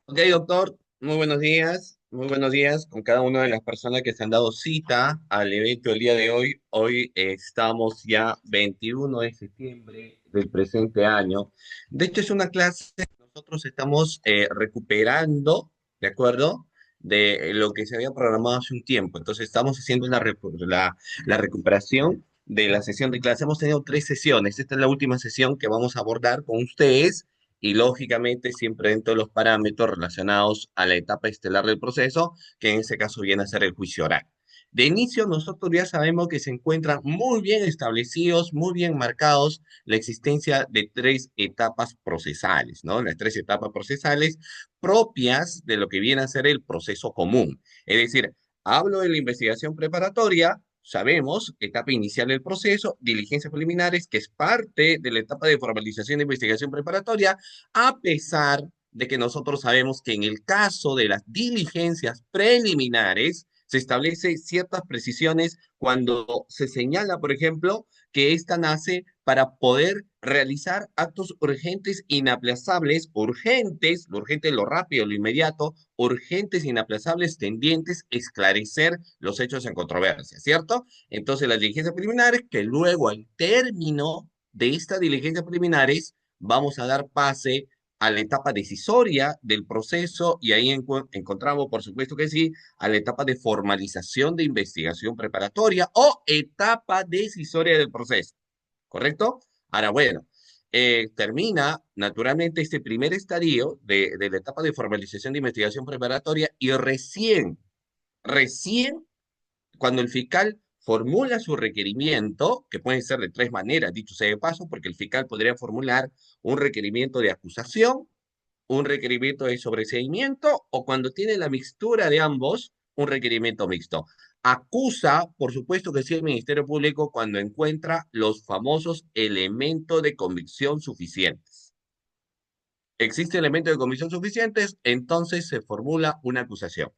Ok, doctor, muy buenos días. Muy buenos días con cada una de las personas que se han dado cita al evento el día de hoy. Hoy estamos ya 21 de septiembre del presente año. De hecho, es una clase que nosotros estamos recuperando, ¿de acuerdo? De lo que se había programado hace un tiempo. Entonces, estamos haciendo la recuperación de la sesión de clase. Hemos tenido tres sesiones. Esta es la última sesión que vamos a abordar con ustedes y lógicamente siempre dentro de los parámetros relacionados a la etapa estelar del proceso, que en ese caso viene a ser el juicio oral. De inicio, nosotros ya sabemos que se encuentran muy bien establecidos, muy bien marcados la existencia de tres etapas procesales, ¿no? Las tres etapas procesales propias de lo que viene a ser el proceso común. Es decir, hablo de la investigación preparatoria, sabemos, etapa inicial del proceso, diligencias preliminares, que es parte de la etapa de formalización de investigación preparatoria, a pesar de que nosotros sabemos que en el caso de las diligencias preliminares se establece ciertas precisiones cuando se señala, por ejemplo, que ésta nace para poder realizar actos urgentes, inaplazables, urgentes, lo urgente, lo rápido, lo inmediato, urgentes, inaplazables, tendientes, esclarecer los hechos en controversia, ¿cierto? Entonces, las diligencias preliminares, que luego al término de estas diligencias preliminares, vamos a dar pase a la etapa decisoria del proceso y ahí encontramos, por supuesto que sí, a la etapa de formalización de investigación preparatoria o etapa decisoria del proceso, ¿correcto? Ahora, bueno, termina naturalmente este primer estadio de la etapa de formalización de investigación preparatoria y recién cuando el fiscal formula su requerimiento, que puede ser de tres maneras, dicho sea de paso, porque el fiscal podría formular un requerimiento de acusación, un requerimiento de sobreseimiento o cuando tiene la mixtura de ambos, un requerimiento mixto. Acusa, por supuesto que sí, el Ministerio Público cuando encuentra los famosos elementos de convicción suficientes. Existe elementos de convicción suficientes, entonces se formula una acusación.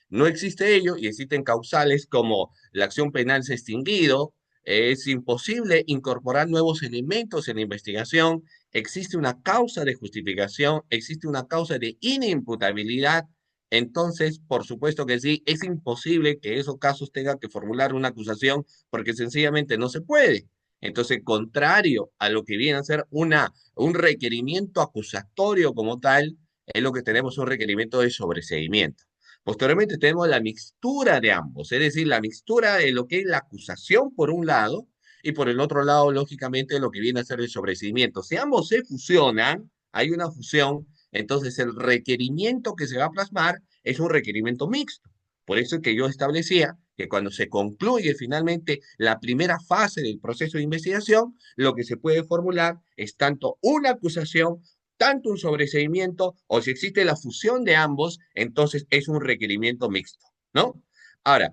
No existe ello y existen causales como la acción penal se ha extinguido, es imposible incorporar nuevos elementos en la investigación, existe una causa de justificación, existe una causa de inimputabilidad, entonces, por supuesto que sí, es imposible que esos casos tengan que formular una acusación porque sencillamente no se puede. Entonces, contrario a lo que viene a ser un requerimiento acusatorio como tal, es lo que tenemos un requerimiento de sobreseimiento. Posteriormente tenemos la mixtura de ambos, es decir, la mixtura de lo que es la acusación por un lado y por el otro lado, lógicamente, lo que viene a ser el sobreseimiento. Si ambos se fusionan, hay una fusión, entonces el requerimiento que se va a plasmar es un requerimiento mixto. Por eso es que yo establecía que cuando se concluye finalmente la primera fase del proceso de investigación, lo que se puede formular es tanto una acusación, tanto un sobreseimiento, o si existe la fusión de ambos, entonces es un requerimiento mixto, ¿no? Ahora,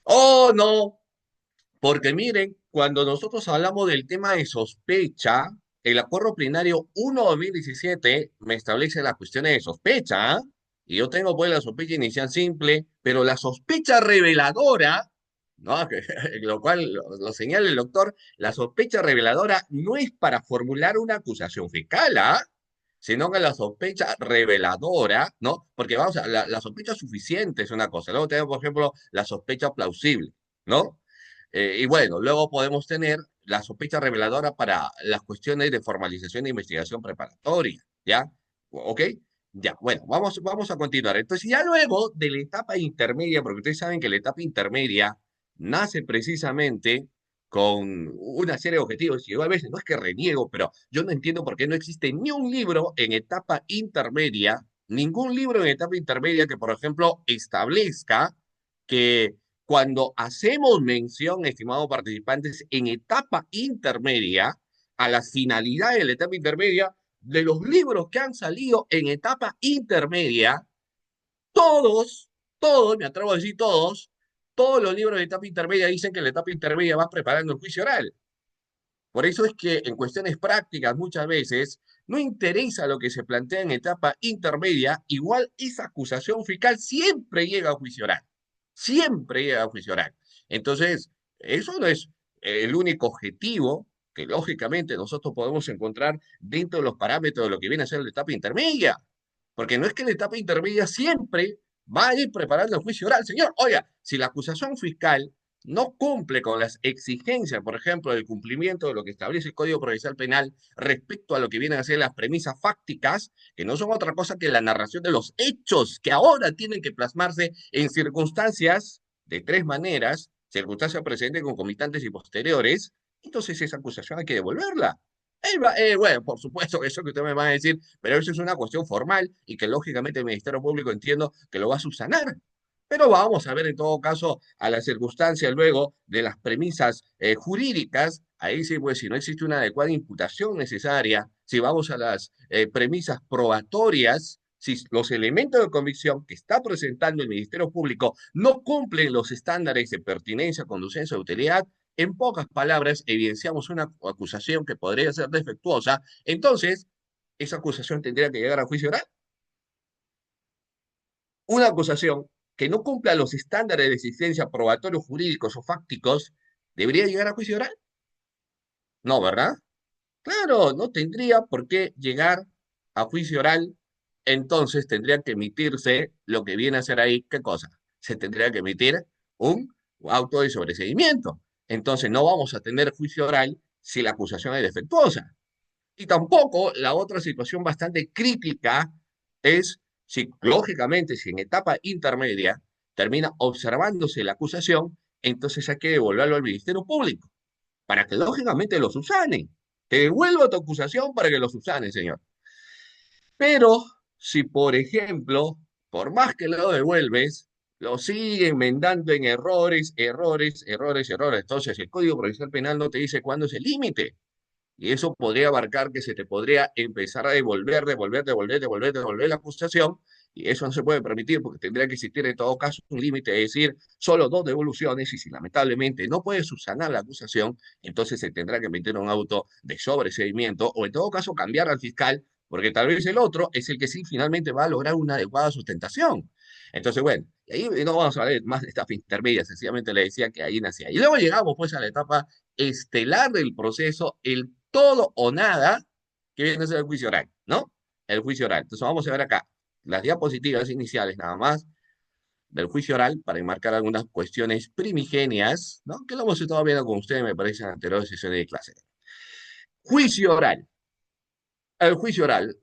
oh no, porque miren, cuando nosotros hablamos del tema de sospecha, el acuerdo plenario 1/2017 me establece las cuestiones de sospecha, ¿ah? Y yo tengo pues la sospecha inicial simple, pero la sospecha reveladora, ¿no? Lo cual lo señala el doctor, la sospecha reveladora no es para formular una acusación fiscal, ¿ah? Sino que la sospecha reveladora, ¿no? Porque vamos a, la sospecha suficiente es una cosa. Luego tenemos, por ejemplo, la sospecha plausible, ¿no? Y bueno, luego podemos tener la sospecha reveladora para las cuestiones de formalización de investigación preparatoria, ¿ya? ¿Ok? Ya, bueno, vamos a continuar. Entonces, ya luego de la etapa intermedia, porque ustedes saben que la etapa intermedia nace precisamente con una serie de objetivos, y yo a veces no es que reniego, pero yo no entiendo por qué no existe ni un libro en etapa intermedia, ningún libro en etapa intermedia que, por ejemplo, establezca que cuando hacemos mención, estimados participantes, en etapa intermedia, a las finalidades de la etapa intermedia, de los libros que han salido en etapa intermedia, todos, todos, me atrevo a decir todos los libros de etapa intermedia dicen que la etapa intermedia va preparando el juicio oral. Por eso es que en cuestiones prácticas muchas veces no interesa lo que se plantea en etapa intermedia, igual esa acusación fiscal siempre llega a juicio oral. Siempre llega a juicio oral. Entonces, eso no es el único objetivo que lógicamente nosotros podemos encontrar dentro de los parámetros de lo que viene a ser la etapa intermedia. Porque no es que la etapa intermedia siempre va a ir preparando el juicio oral. Señor, oiga, si la acusación fiscal no cumple con las exigencias, por ejemplo, del cumplimiento de lo que establece el Código Procesal Penal respecto a lo que vienen a ser las premisas fácticas, que no son otra cosa que la narración de los hechos que ahora tienen que plasmarse en circunstancias de tres maneras, circunstancias precedentes, concomitantes y posteriores, entonces esa acusación hay que devolverla. Bueno, por supuesto que eso que usted me va a decir, pero eso es una cuestión formal y que lógicamente el Ministerio Público entiendo que lo va a subsanar. Pero vamos a ver en todo caso a la circunstancia luego de las premisas jurídicas. Ahí sí, pues si no existe una adecuada imputación necesaria, si vamos a las premisas probatorias, si los elementos de convicción que está presentando el Ministerio Público no cumplen los estándares de pertinencia, conducencia, utilidad, en pocas palabras, evidenciamos una acusación que podría ser defectuosa, entonces esa acusación tendría que llegar a juicio oral. Una acusación que no cumpla los estándares de existencia probatorios jurídicos o fácticos, ¿debería llegar a juicio oral? No, ¿verdad? Claro, no tendría por qué llegar a juicio oral, entonces tendría que emitirse lo que viene a ser ahí, ¿qué cosa? Se tendría que emitir un auto de sobreseimiento. Entonces no vamos a tener juicio oral si la acusación es defectuosa. Y tampoco la otra situación bastante crítica es si, lógicamente, si en etapa intermedia termina observándose la acusación, entonces hay que devolverlo al Ministerio Público para que lógicamente lo subsane. Te devuelvo tu acusación para que lo subsane, señor. Pero si, por ejemplo, por más que lo devuelves, lo sigue enmendando en errores, errores, errores, errores. Entonces, el Código Procesal Penal no te dice cuándo es el límite. Y eso podría abarcar que se te podría empezar a devolver la acusación, y eso no se puede permitir porque tendría que existir en todo caso un límite, es decir, solo dos devoluciones, y si lamentablemente no puede subsanar la acusación, entonces se tendrá que meter un auto de sobreseimiento, o en todo caso cambiar al fiscal, porque tal vez el otro es el que sí finalmente va a lograr una adecuada sustentación. Entonces, bueno, y ahí no vamos a ver más de etapa intermedia, sencillamente le decía que ahí nacía. Y luego llegamos pues a la etapa estelar del proceso, el todo o nada, que viene a ser el juicio oral, ¿no? El juicio oral. Entonces vamos a ver acá las diapositivas iniciales nada más del juicio oral para enmarcar algunas cuestiones primigenias, ¿no? Que lo hemos estado viendo con ustedes, me parece, en anteriores sesiones de clase. Juicio oral. El juicio oral.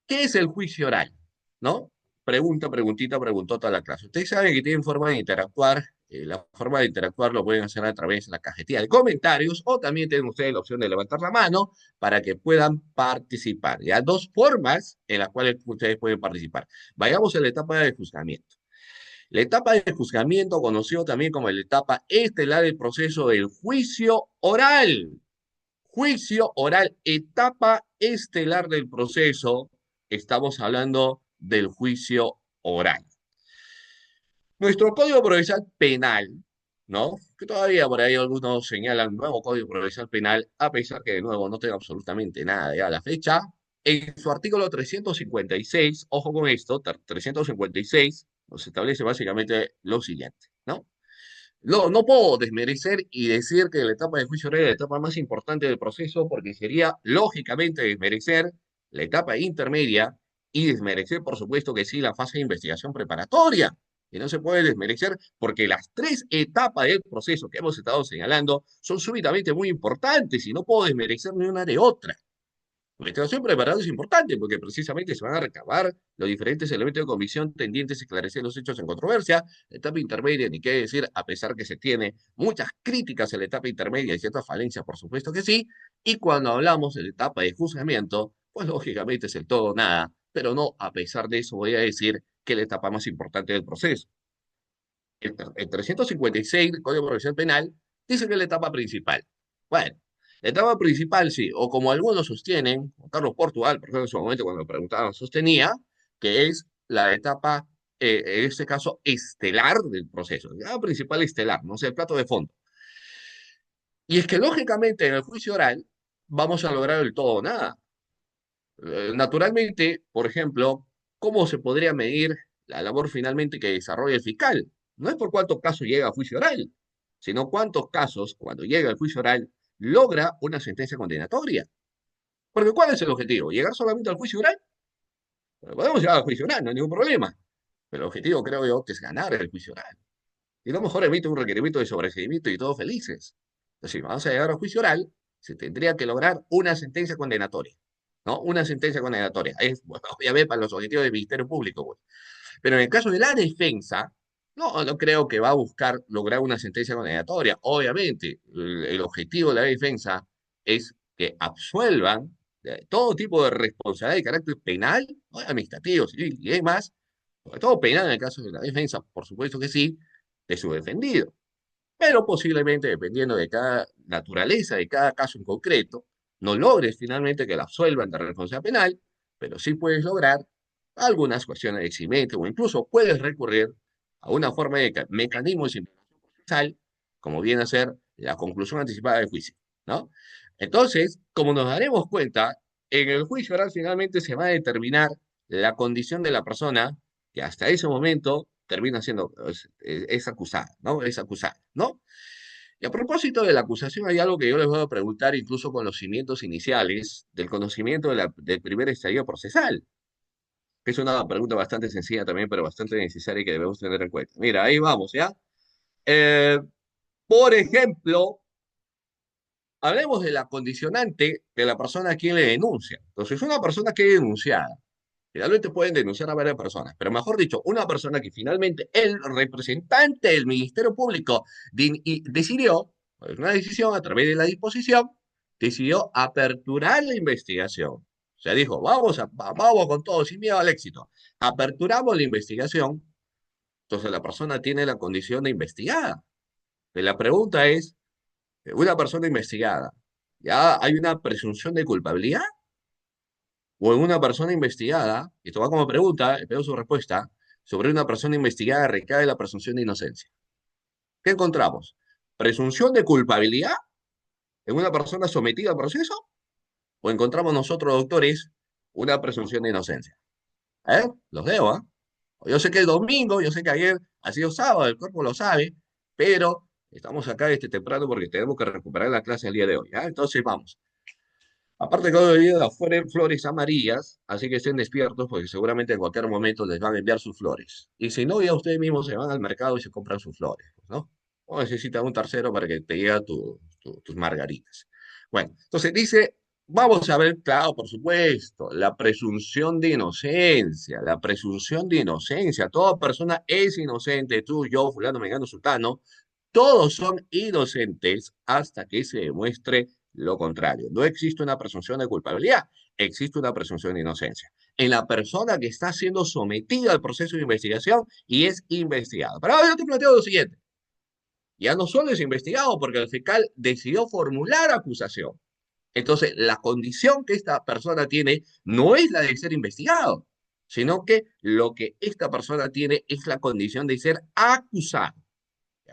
¿Qué es el juicio oral? ¿No? Preguntita, preguntó toda la clase. Ustedes saben que tienen forma de interactuar. La forma de interactuar lo pueden hacer a través de la cajetilla de comentarios o también tienen ustedes la opción de levantar la mano para que puedan participar. Ya dos formas en las cuales ustedes pueden participar. Vayamos a la etapa de juzgamiento. La etapa de juzgamiento, conocido también como la etapa estelar del proceso del juicio oral. Juicio oral, etapa estelar del proceso, estamos hablando del juicio oral. Nuestro Código Procesal Penal, ¿no? Que todavía por ahí algunos señalan nuevo Código Procesal Penal, a pesar que de nuevo no tenga absolutamente nada ya a la fecha. En su artículo 356, ojo con esto, 356, nos establece básicamente lo siguiente, ¿no? No puedo desmerecer y decir que la etapa de juicio oral es la etapa más importante del proceso, porque sería lógicamente desmerecer la etapa intermedia y desmerecer, por supuesto que sí, la fase de investigación preparatoria. Y no se puede desmerecer porque las tres etapas del proceso que hemos estado señalando son súbitamente muy importantes y no puedo desmerecer ni una de otra. La investigación preparada es importante porque precisamente se van a recabar los diferentes elementos de convicción tendientes a esclarecer los hechos en controversia. La etapa intermedia, ni qué decir, a pesar que se tiene muchas críticas en la etapa intermedia y ciertas falencias, por supuesto que sí. Y cuando hablamos de la etapa de juzgamiento, pues lógicamente es el todo o nada, pero no a pesar de eso voy a decir que es la etapa más importante del proceso. El 356 del Código Procesal Penal dice que es la etapa principal. Bueno, la etapa principal sí, o como algunos sostienen, Juan Carlos Portugal, por ejemplo, en su momento cuando me preguntaban, sostenía que es la etapa, en este caso, estelar del proceso. La etapa principal estelar, no sé, el plato de fondo. Y es que lógicamente en el juicio oral vamos a lograr el todo o nada. Naturalmente, por ejemplo, ¿cómo se podría medir la labor finalmente que desarrolla el fiscal? No es por cuántos casos llega a juicio oral, sino cuántos casos, cuando llega al juicio oral, logra una sentencia condenatoria. Porque ¿cuál es el objetivo? ¿Llegar solamente al juicio oral? Pero podemos llevar al juicio oral, no hay ningún problema. Pero el objetivo, creo yo, que es ganar el juicio oral. Y lo mejor emite un requerimiento de sobreseimiento y todos felices. Entonces, si vamos a llegar a juicio oral, se tendría que lograr una sentencia condenatoria. ¿No? Una sentencia condenatoria. Es, bueno, obviamente, para los objetivos del Ministerio Público, pues. Pero en el caso de la defensa, no creo que va a buscar lograr una sentencia condenatoria. Obviamente, el objetivo de la defensa es que absuelvan de todo tipo de responsabilidad de carácter penal, ¿no? Administrativo, civil y demás, sobre todo penal en el caso de la defensa, por supuesto que sí, de su defendido. Pero posiblemente, dependiendo de cada naturaleza, de cada caso en concreto, no logres finalmente que la absuelvan de responsabilidad penal, pero sí puedes lograr algunas cuestiones de eximente o incluso puedes recurrir a una forma de mecanismo de simplificación procesal, como viene a ser la conclusión anticipada del juicio, ¿no? Entonces, como nos daremos cuenta, en el juicio oral finalmente se va a determinar la condición de la persona que hasta ese momento termina siendo, es acusada, ¿no? Es acusada, ¿no? Y a propósito de la acusación, hay algo que yo les voy a preguntar, incluso con los cimientos iniciales del conocimiento del primer estadio procesal, que es una pregunta bastante sencilla también, pero bastante necesaria y que debemos tener en cuenta. Mira, ahí vamos, ¿ya? Eh, por ejemplo, hablemos de la condicionante de la persona a quien le denuncia. Entonces, una persona que es denunciada, finalmente pueden denunciar a varias personas, pero mejor dicho, una persona que finalmente el representante del Ministerio Público decidió, por una decisión a través de la disposición, decidió aperturar la investigación. O sea, dijo, vamos con todo, sin miedo al éxito. Aperturamos la investigación, entonces la persona tiene la condición de investigada. Y la pregunta es, una persona investigada, ¿ya hay una presunción de culpabilidad? O en una persona investigada, y esto va como pregunta, espero su respuesta, sobre una persona investigada recae la presunción de inocencia. ¿Qué encontramos? ¿Presunción de culpabilidad en una persona sometida al proceso? ¿O encontramos nosotros, doctores, una presunción de inocencia? Los leo, ¿ah? Yo sé que es domingo, yo sé que ayer ha sido sábado, el cuerpo lo sabe, pero estamos acá este temprano porque tenemos que recuperar la clase el día de hoy, ¿ya? Entonces vamos. Aparte que hoy día afuera flores amarillas, así que estén despiertos porque seguramente en cualquier momento les van a enviar sus flores. Y si no, ya ustedes mismos se van al mercado y se compran sus flores, pues, ¿no? O necesitan un tercero para que te llegue tus margaritas. Bueno, entonces dice, vamos a ver, claro, por supuesto, la presunción de inocencia, la presunción de inocencia. Toda persona es inocente, tú, yo, fulano, mengano, sultano, todos son inocentes hasta que se demuestre lo contrario. No existe una presunción de culpabilidad, existe una presunción de inocencia. En la persona que está siendo sometida al proceso de investigación y es investigada. Pero ahora yo te planteo lo siguiente. Ya no solo es investigado porque el fiscal decidió formular acusación. Entonces, la condición que esta persona tiene no es la de ser investigado, sino que lo que esta persona tiene es la condición de ser acusado.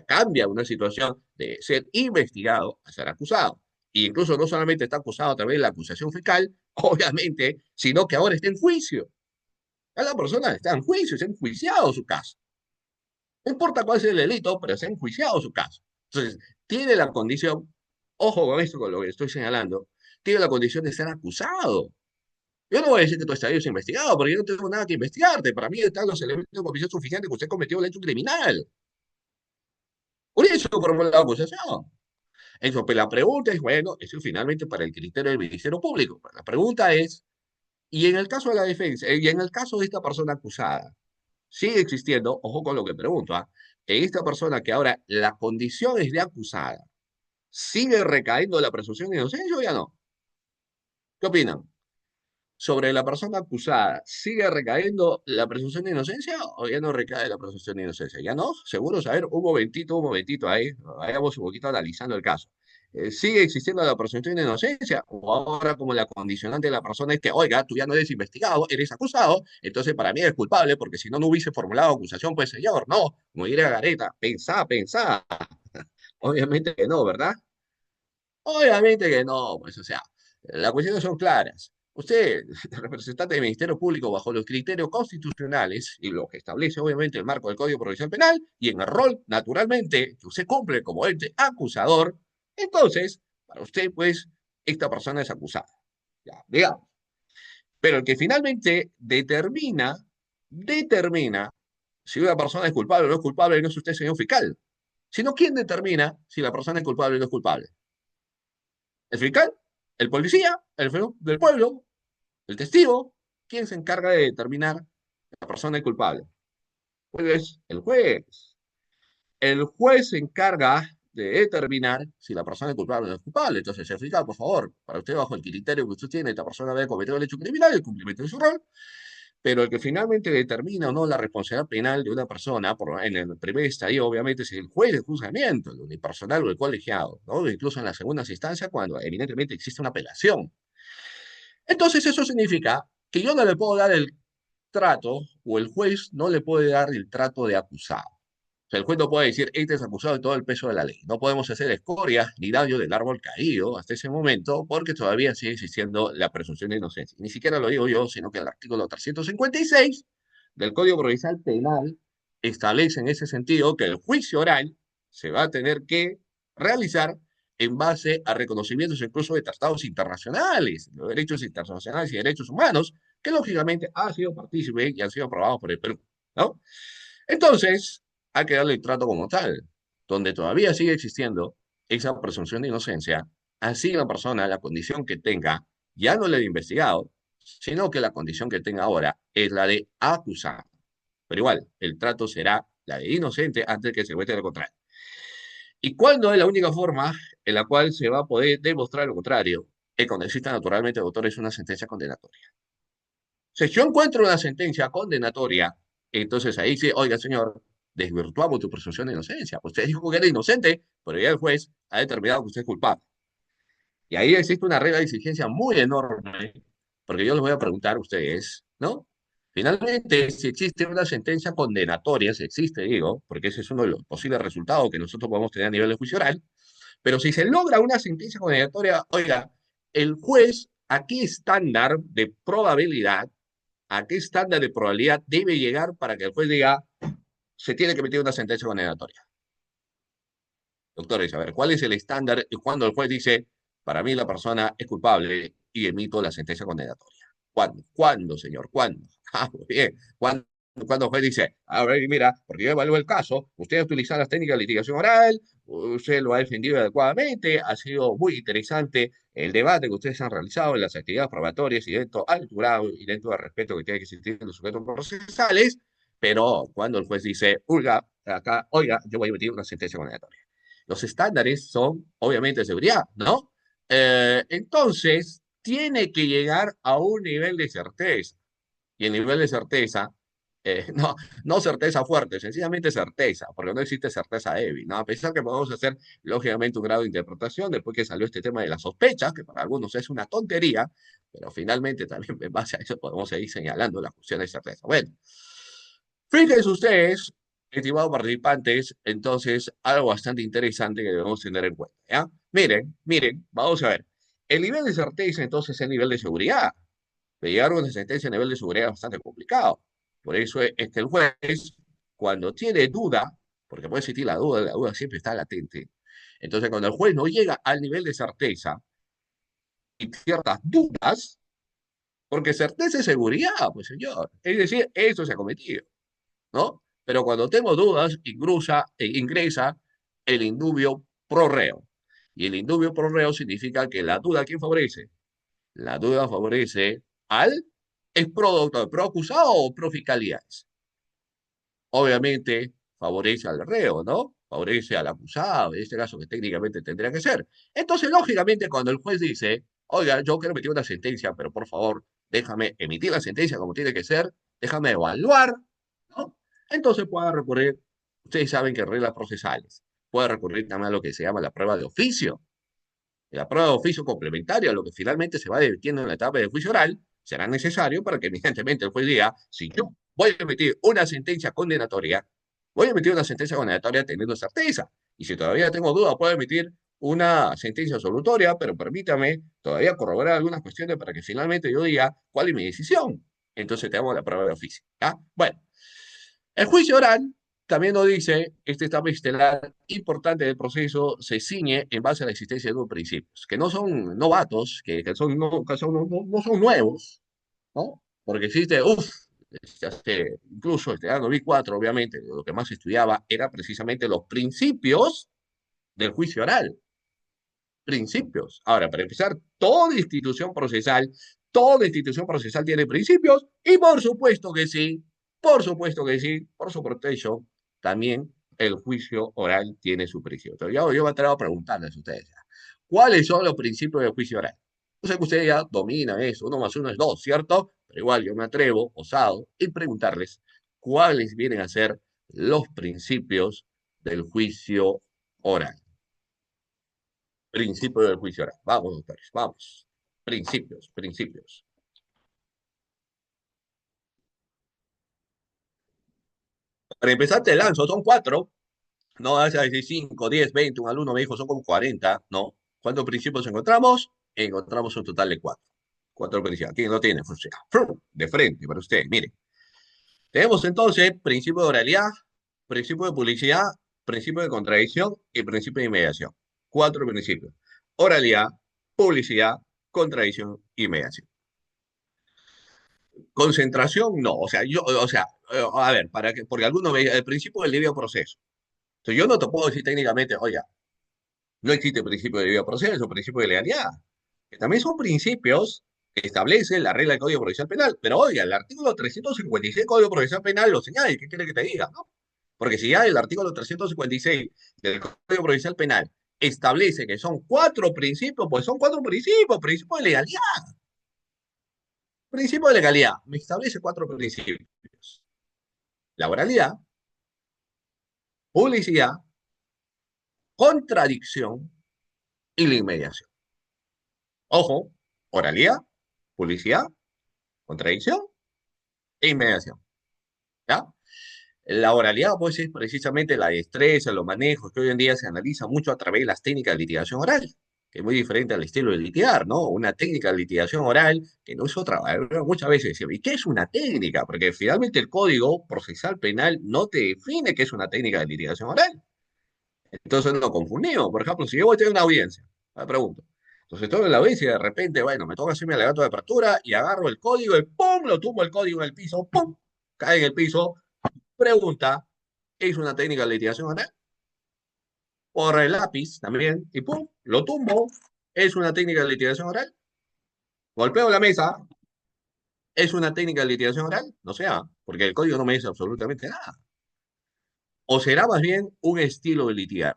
Cambia una situación de ser investigado a ser acusado. E incluso no solamente está acusado a través de la acusación fiscal, obviamente, sino que ahora está en juicio. Ya la persona está en juicio, se ha enjuiciado su caso. No importa cuál sea el delito, pero se ha enjuiciado su caso. Entonces, tiene la condición, ojo con esto, con lo que estoy señalando, tiene la condición de ser acusado. Yo no voy a decir que tu estadio es investigado, porque yo no tengo nada que investigarte. Para mí están los elementos de convicción suficientes que usted cometió el hecho criminal. Por eso formó la acusación. Eso, pues la pregunta es, bueno, eso finalmente para el criterio del Ministerio Público. La pregunta es, y en el caso de la defensa, y en el caso de esta persona acusada, sigue existiendo, ojo con lo que pregunto, ¿ah? En esta persona que ahora la condición es de acusada, ¿sigue recayendo la presunción de inocencia o ya no? ¿Qué opinan? Sobre la persona acusada, ¿sigue recayendo la presunción de inocencia o ya no recae la presunción de inocencia? ¿Ya no? Seguro, a ver, un momentito ahí, vayamos un poquito analizando el caso. ¿Sigue existiendo la presunción de inocencia? ¿O ahora como la condicionante de la persona es que, oiga, tú ya no eres investigado, eres acusado, entonces para mí eres culpable porque si no, no hubiese formulado acusación, pues señor, no, como diría Gareta, pensá, pensá. Obviamente que no, ¿verdad? Obviamente que no, pues o sea, las cuestiones son claras. Usted, representante del Ministerio Público, bajo los criterios constitucionales y lo que establece obviamente el marco del Código Procesal Penal y en el rol, naturalmente, que usted cumple como ente acusador, entonces, para usted, pues, esta persona es acusada. Ya, digamos. Pero el que finalmente determina si una persona es culpable o no es culpable no es usted, señor fiscal, sino quién determina si la persona es culpable o no es culpable. ¿El fiscal? ¿El policía? ¿El del pueblo? ¿El testigo? ¿Quién se encarga de determinar si la persona es culpable? Pues el juez. El juez se encarga de determinar si la persona es culpable o no es culpable. Entonces, señor fiscal, por favor, para usted, bajo el criterio que usted tiene, esta persona debe cometer el hecho criminal, el cumplimiento de su rol, pero el que finalmente determina o no la responsabilidad penal de una persona en el primer estadio, obviamente, es el juez de juzgamiento, el unipersonal o el colegiado, ¿no? Incluso en las segundas instancias, cuando evidentemente existe una apelación. Entonces, eso significa que yo no le puedo dar el trato, o el juez no le puede dar el trato de acusado. O sea, el juez no puede decir, este es acusado de todo el peso de la ley. No podemos hacer escoria ni daño del árbol caído hasta ese momento, porque todavía sigue existiendo la presunción de inocencia. Ni siquiera lo digo yo, sino que el artículo 356 del Código Procesal Penal establece en ese sentido que el juicio oral se va a tener que realizar en base a reconocimientos incluso de tratados internacionales, de derechos internacionales y derechos humanos, que lógicamente han sido partícipes y han sido aprobados por el Perú, ¿no? Entonces, hay que darle el trato como tal, donde todavía sigue existiendo esa presunción de inocencia, así la persona, la condición que tenga, ya no la de investigado, sino que la condición que tenga ahora es la de acusado. Pero igual, el trato será la de inocente antes que se muestre lo contrario. ¿Y cuándo es la única forma en la cual se va a poder demostrar lo contrario? Es cuando exista naturalmente, doctores, una sentencia condenatoria. Si yo encuentro una sentencia condenatoria, entonces ahí sí, oiga, señor, desvirtuamos tu presunción de inocencia. Usted dijo que era inocente, pero ya el juez ha determinado que usted es culpable. Y ahí existe una regla de exigencia muy enorme, porque yo les voy a preguntar a ustedes, ¿no? Finalmente, si existe una sentencia condenatoria, si existe, digo, porque ese es uno de los posibles resultados que nosotros podemos tener a nivel de juicio oral, pero si se logra una sentencia condenatoria, oiga, el juez, ¿a qué estándar de probabilidad, a qué estándar de probabilidad debe llegar para que el juez diga, se tiene que emitir una sentencia condenatoria? Doctores, a ver, ¿cuál es el estándar y cuando el juez dice, para mí la persona es culpable y emito la sentencia condenatoria? ¿Cuándo? ¿Cuándo, señor? ¿Cuándo? Ah, muy bien. ¿Cuándo el juez dice, a ver, mira, porque yo evalúo el caso, usted ha utilizado las técnicas de litigación oral, usted lo ha defendido adecuadamente, ha sido muy interesante el debate que ustedes han realizado en las actividades probatorias y dentro al jurado y dentro del respeto que tiene que existir en los sujetos procesales, pero cuando el juez dice, oiga, acá, oiga, yo voy a emitir una sentencia condenatoria. Los estándares son, obviamente, de seguridad, ¿no? Entonces, tiene que llegar a un nivel de certeza. Y el nivel de certeza, no, no certeza fuerte, sencillamente certeza, porque no existe certeza débil, ¿no? A pesar que podemos hacer, lógicamente, un grado de interpretación después que salió este tema de las sospechas, que para algunos es una tontería, pero finalmente también en base a eso podemos seguir señalando la cuestión de certeza. Bueno, fíjense ustedes, estimados participantes, entonces, algo bastante interesante que debemos tener en cuenta, ¿ya? Miren, vamos a ver. El nivel de certeza, entonces, es el nivel de seguridad. De llegar a una sentencia a nivel de seguridad es bastante complicado. Por eso es que el juez, cuando tiene duda, porque puede existir la duda siempre está latente. Entonces, cuando el juez no llega al nivel de certeza y ciertas dudas, porque certeza es seguridad, pues señor. Es decir, eso se ha cometido. ¿No? Pero cuando tengo dudas, ingresa el indubio pro reo. Y el indubio pro reo significa que la duda, ¿a quién favorece? La duda favorece al es producto de pro acusado o pro fiscalías. Obviamente favorece al reo, ¿no? Favorece al acusado, en este caso que técnicamente tendría que ser. Entonces, lógicamente, cuando el juez dice, oiga, yo quiero emitir una sentencia, pero por favor, déjame emitir la sentencia como tiene que ser, déjame evaluar, ¿no? Entonces puede recurrir, ustedes saben que reglas procesales, puede recurrir también a lo que se llama la prueba de oficio. La prueba de oficio complementaria a lo que finalmente se va debatiendo en la etapa de juicio oral será necesario para que evidentemente el juez diga, si yo voy a emitir una sentencia condenatoria, voy a emitir una sentencia condenatoria teniendo certeza. Y si todavía tengo duda, puedo emitir una sentencia absolutoria, pero permítame todavía corroborar algunas cuestiones para que finalmente yo diga cuál es mi decisión. Entonces tenemos la prueba de oficio. ¿Ya? Bueno, el juicio oral también nos dice, este etapa estelar importante del proceso se ciñe en base a la existencia de dos principios, que no son novatos, que son, no, no son nuevos, ¿no? Porque existe, incluso este año 2004, obviamente, lo que más estudiaba era precisamente los principios del juicio oral. Principios. Ahora, para empezar, toda institución procesal tiene principios y por supuesto que sí, por supuesto que sí, por supuesto eso, también el juicio oral tiene su principio. Entonces, yo me atrevo a preguntarles a ustedes, ¿cuáles son los principios del juicio oral? Yo sé que ustedes ya dominan eso, uno más uno es dos, ¿cierto? Pero igual yo me atrevo, osado, y preguntarles cuáles vienen a ser los principios del juicio oral. Principio del juicio oral. Vamos, doctores, vamos. Principios, principios. Para empezar, te lanzo, son cuatro. No vas a decir 5, 10, 20. Un alumno me dijo son como 40. No. ¿Cuántos principios encontramos? Encontramos un total de cuatro. Cuatro principios. ¿Quién lo tiene? Pues, de frente para usted. Mire. Tenemos entonces principio de oralidad, principio de publicidad, principio de contradicción y principio de inmediación. Cuatro principios. Oralidad, publicidad, contradicción y mediación. Concentración, no. A ver, porque algunos me el principio del debido proceso. Entonces, yo no te puedo decir técnicamente, oiga, no existe principio de debido proceso, principio de legalidad, que también son principios que establecen la regla del Código Procesal Penal. Pero, oiga, el artículo 356 del Código Procesal Penal lo señala, ¿y qué quiere que te diga? ¿No? Porque si ya el artículo 356 del Código Procesal Penal establece que son cuatro principios, pues son cuatro principios, principio de legalidad. Principio de legalidad, me establece cuatro principios. La oralidad, publicidad, contradicción y la inmediación. Ojo, oralidad, publicidad, contradicción e inmediación. ¿Ya? La oralidad, pues, es precisamente la destreza, los manejos que hoy en día se analiza mucho a través de las técnicas de litigación oral, que es muy diferente al estilo de litigar, ¿no? Una técnica de litigación oral que no es otra. Muchas veces decimos, ¿y qué es una técnica? Porque finalmente el Código Procesal Penal no te define qué es una técnica de litigación oral. Entonces no confundimos. Por ejemplo, si yo voy a tener una audiencia, me pregunto. Entonces estoy en la audiencia y de repente, bueno, me toca hacerme el alegato de apertura y agarro el código y ¡pum! Lo tumbo el código en el piso, ¡pum! Cae en el piso. Pregunta, ¿es una técnica de litigación oral? Por el lápiz también y ¡pum! Lo tumbo. ¿Es una técnica de litigación oral? Golpeo la mesa. ¿Es una técnica de litigación oral? No sea, porque el código no me dice absolutamente nada. ¿O será más bien un estilo de litigar?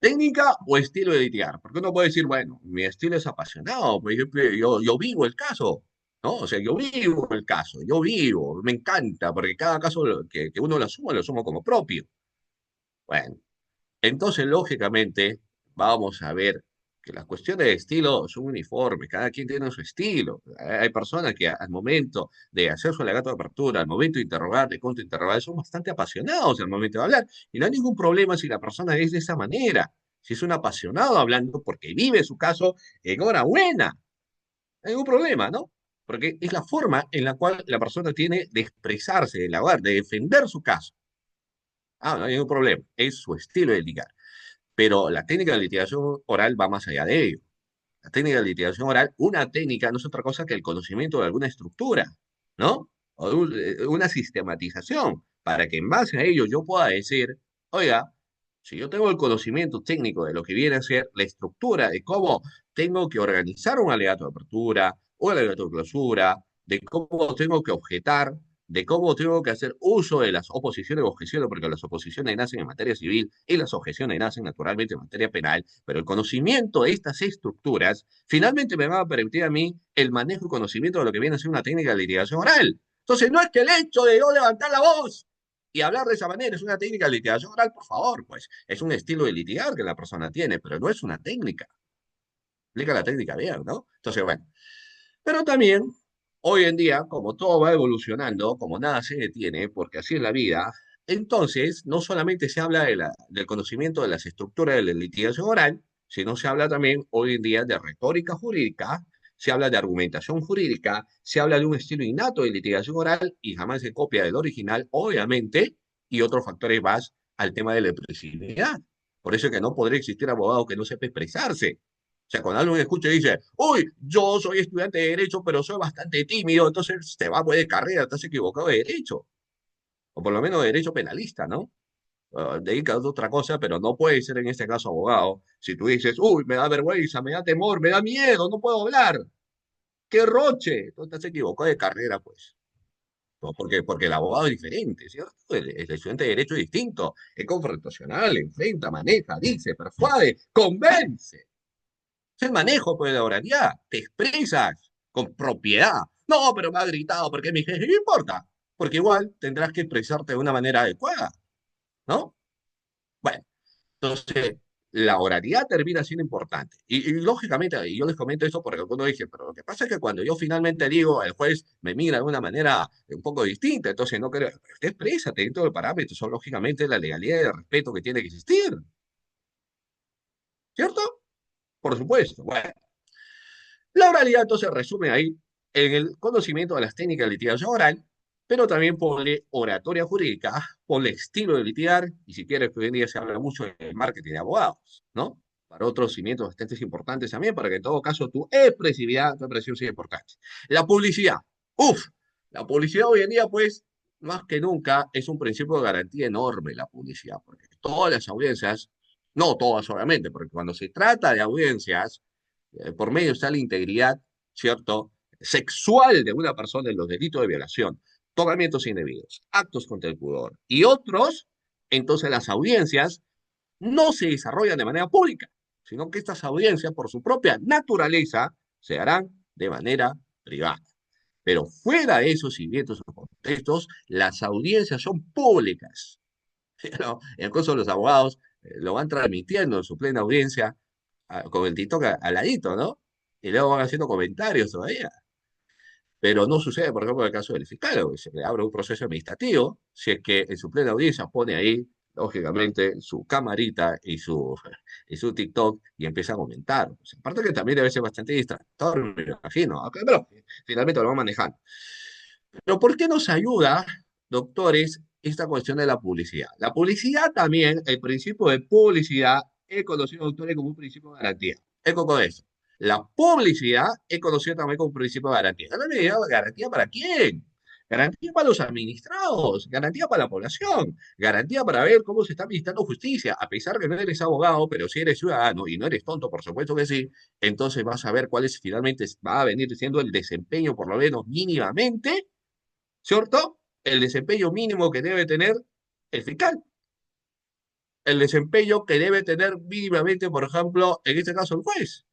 ¿Técnica o estilo de litigar? Porque uno puede decir, bueno, mi estilo es apasionado, pues yo vivo el caso, ¿no? O sea, yo vivo el caso, yo vivo, me encanta, porque cada caso que uno lo asumo como propio. Bueno, entonces, lógicamente, vamos a ver que las cuestiones de estilo son uniformes, cada quien tiene su estilo. Hay personas que al momento de hacer su alegato de apertura, al momento de interrogar, de contrainterrogar, son bastante apasionados al momento de hablar. Y no hay ningún problema si la persona es de esa manera. Si es un apasionado hablando porque vive su caso, enhorabuena. No hay ningún problema, ¿no? Porque es la forma en la cual la persona tiene de expresarse, de hablar, de defender su caso. No hay ningún problema. Es su estilo de ligar. Pero la técnica de litigación oral va más allá de ello. La técnica de litigación oral, una técnica no es otra cosa que el conocimiento de alguna estructura, ¿no? O una sistematización, para que en base a ello yo pueda decir, oiga, si yo tengo el conocimiento técnico de lo que viene a ser la estructura, de cómo tengo que organizar un alegato de apertura, un alegato de clausura, de cómo tengo que objetar, de cómo tengo que hacer uso de las oposiciones o objeciones, porque las oposiciones nacen en materia civil y las objeciones nacen naturalmente en materia penal, pero el conocimiento de estas estructuras finalmente me va a permitir a mí el manejo y conocimiento de lo que viene a ser una técnica de litigación oral. Entonces, no es que el hecho de yo levantar la voz y hablar de esa manera es una técnica de litigación oral, por favor, pues es un estilo de litigar que la persona tiene, pero no es una técnica. Explica la técnica bien, ¿no? Entonces, bueno. Pero también, hoy en día, como todo va evolucionando, como nada se detiene, porque así es la vida, entonces no solamente se habla del conocimiento de las estructuras de la litigación oral, sino se habla también hoy en día de retórica jurídica, se habla de argumentación jurídica, se habla de un estilo innato de litigación oral y jamás se copia del original, obviamente, y otros factores más al tema de la expresividad. Por eso es que no podría existir abogado que no sepa expresarse. O sea, cuando alguien escucha y dice, uy, yo soy estudiante de Derecho, pero soy bastante tímido, entonces te va a poder carrera, estás equivocado de Derecho. O por lo menos de Derecho penalista, ¿no? Dedicas a otra cosa, pero no puede ser en este caso abogado. Si tú dices, uy, me da vergüenza, me da temor, me da miedo, no puedo hablar, qué roche, tú estás equivocado de carrera, pues. No, porque el abogado es diferente, ¿cierto? El estudiante de Derecho es distinto, es confrontacional, enfrenta, maneja, dice, persuade, convence. Es el manejo pues, de la oralidad. Te expresas con propiedad. No, pero me ha gritado porque mi jefe no importa. Porque igual tendrás que expresarte de una manera adecuada, ¿no? Bueno, entonces la oralidad termina siendo importante. Y lógicamente, y yo les comento esto porque algunos dicen, pero lo que pasa es que cuando yo finalmente digo, el juez me mira de una manera un poco distinta, entonces no creo, pero usted exprésate dentro del parámetro, son lógicamente la legalidad y el respeto que tiene que existir, ¿cierto? Por supuesto. Bueno, la oralidad entonces resume ahí en el conocimiento de las técnicas de litigación oral, pero también por oratoria jurídica, por el estilo de litigar, y si quieres, que hoy en día se habla mucho del marketing de abogados, ¿no? Para otros cimientos bastante importantes también, para que en todo caso tu expresión sea importante. La publicidad. Uf, la publicidad hoy en día, pues, más que nunca, es un principio de garantía enorme la publicidad, porque todas las audiencias, no todas obviamente, porque cuando se trata de audiencias, por medio está la integridad, ¿cierto?, sexual de una persona en los delitos de violación, tocamientos indebidos, actos contra el pudor y otros, entonces las audiencias no se desarrollan de manera pública, sino que estas audiencias, por su propia naturaleza, se harán de manera privada. Pero fuera de esos cimientos o contextos, las audiencias son públicas. ¿No? Incluso los abogados lo van transmitiendo en su plena audiencia con el TikTok al ladito, ¿no? Y luego van haciendo comentarios todavía. Pero no sucede, por ejemplo, en el caso del fiscal, que se le abre un proceso administrativo, si es que en su plena audiencia pone ahí, lógicamente, su camarita y su TikTok y empieza a comentar. O sea, aparte que también debe ser bastante distractor, me imagino, pero finalmente lo van manejando. Pero ¿por qué nos ayuda, doctores, esta cuestión de la publicidad? La publicidad también, el principio de publicidad, es conocido, doctores, como un principio de garantía. Es con eso. La publicidad es conocida también como un principio de garantía. ¿Garantía para quién? Garantía para los administrados, garantía para la población, garantía para ver cómo se está administrando justicia. A pesar que no eres abogado, pero si eres ciudadano y no eres tonto, por supuesto que sí, entonces vas a ver cuál es finalmente va a venir siendo el desempeño, por lo menos mínimamente, ¿cierto? El desempeño mínimo que debe tener el fiscal, el desempeño que debe tener mínimamente, por ejemplo, en este caso el juez.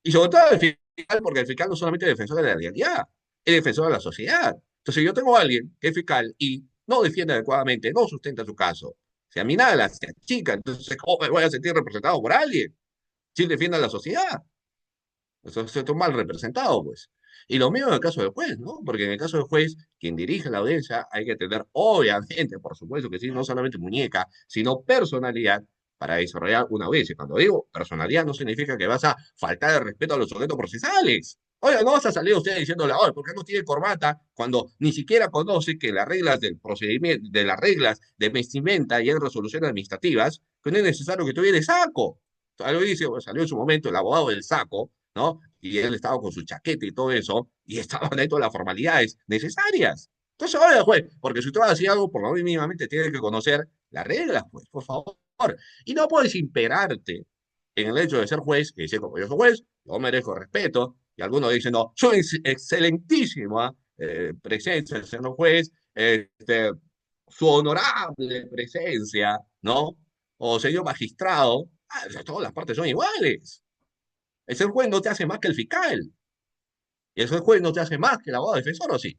Y sobre todo el fiscal, porque el fiscal no solamente es defensor de la legalidad, es defensor de la sociedad. Entonces, si yo tengo a alguien que es fiscal y no defiende adecuadamente, no sustenta su caso, se aminala, se achica, entonces, ¿cómo me voy a sentir representado por alguien? Si él defiende a la sociedad. Eso está mal representado, pues. Y lo mismo en el caso del juez, ¿no? Porque en el caso del juez, quien dirige la audiencia, hay que tener, obviamente, por supuesto que sí, no solamente muñeca, sino personalidad para desarrollar una audiencia. Cuando digo personalidad, no significa que vas a faltar el respeto a los sujetos procesales. Oye, no vas a salir usted diciéndole, oye, ¿por qué no tiene corbata? Cuando ni siquiera conoce que las reglas del procedimiento, de las reglas de vestimenta y en resoluciones administrativas, que no es necesario que tuviera saco. Algo dice, pues, salió en su momento el abogado del saco, ¿no? Y él estaba con su chaqueta y todo eso, y estaban ahí todas las formalidades necesarias. Entonces, oye, juez, porque si usted va a decir algo, por lo menos mínimamente tiene que conocer las reglas, pues, por favor. Y no puedes imperarte en el hecho de ser juez, que dice, como yo soy juez, yo merezco respeto, y algunos dicen, no, soy excelentísima presencia, señor juez, su honorable presencia, ¿no? O señor magistrado, todas las partes son iguales. El ser juez no te hace más que el fiscal. Y el ser juez no te hace más que el abogado defensor, ¿o sí?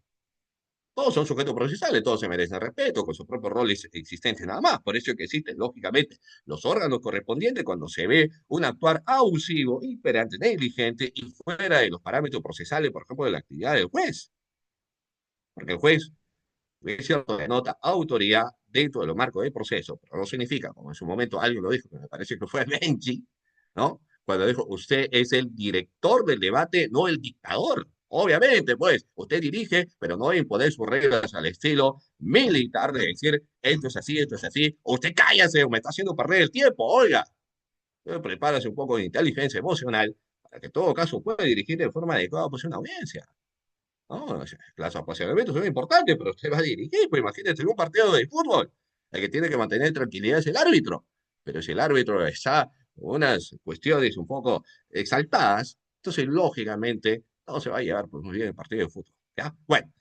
Todos son sujetos procesales, todos se merecen respeto, con sus propios roles existentes nada más. Por eso es que existen, lógicamente, los órganos correspondientes cuando se ve un actuar abusivo, imperante, negligente y fuera de los parámetros procesales, por ejemplo, de la actividad del juez. Porque el juez, es cierto, denota autoridad dentro de los marcos del proceso, pero no significa, como en su momento alguien lo dijo, que me parece que fue Benji, ¿no? Cuando dijo, usted es el director del debate, no el dictador. Obviamente, pues, usted dirige, pero no imponer sus reglas al estilo militar de decir, esto es así, usted cállese o me está haciendo perder el tiempo, oiga. Prepárase un poco de inteligencia emocional para que en todo caso pueda dirigir de forma adecuada pues, una audiencia. ¿No? O sea, los apasionamientos son importantes, pero usted va a dirigir, pues imagínese en un partido de fútbol. El que tiene que mantener tranquilidad es el árbitro. Pero si el árbitro está con unas cuestiones un poco exaltadas, entonces lógicamente no se va a llevar pues, muy bien el partido de fútbol. ¿Ya? Bueno,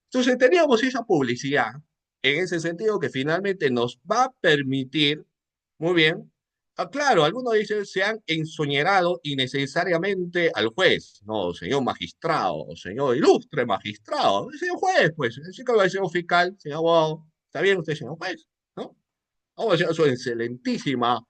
entonces teníamos esa publicidad en ese sentido que finalmente nos va a permitir, muy bien, claro, algunos dicen se han ensoñerado innecesariamente al juez. No, señor magistrado, señor ilustre magistrado, señor juez, pues, señor fiscal, señor abogado, está bien usted, señor juez, ¿no? Vamos a su excelentísima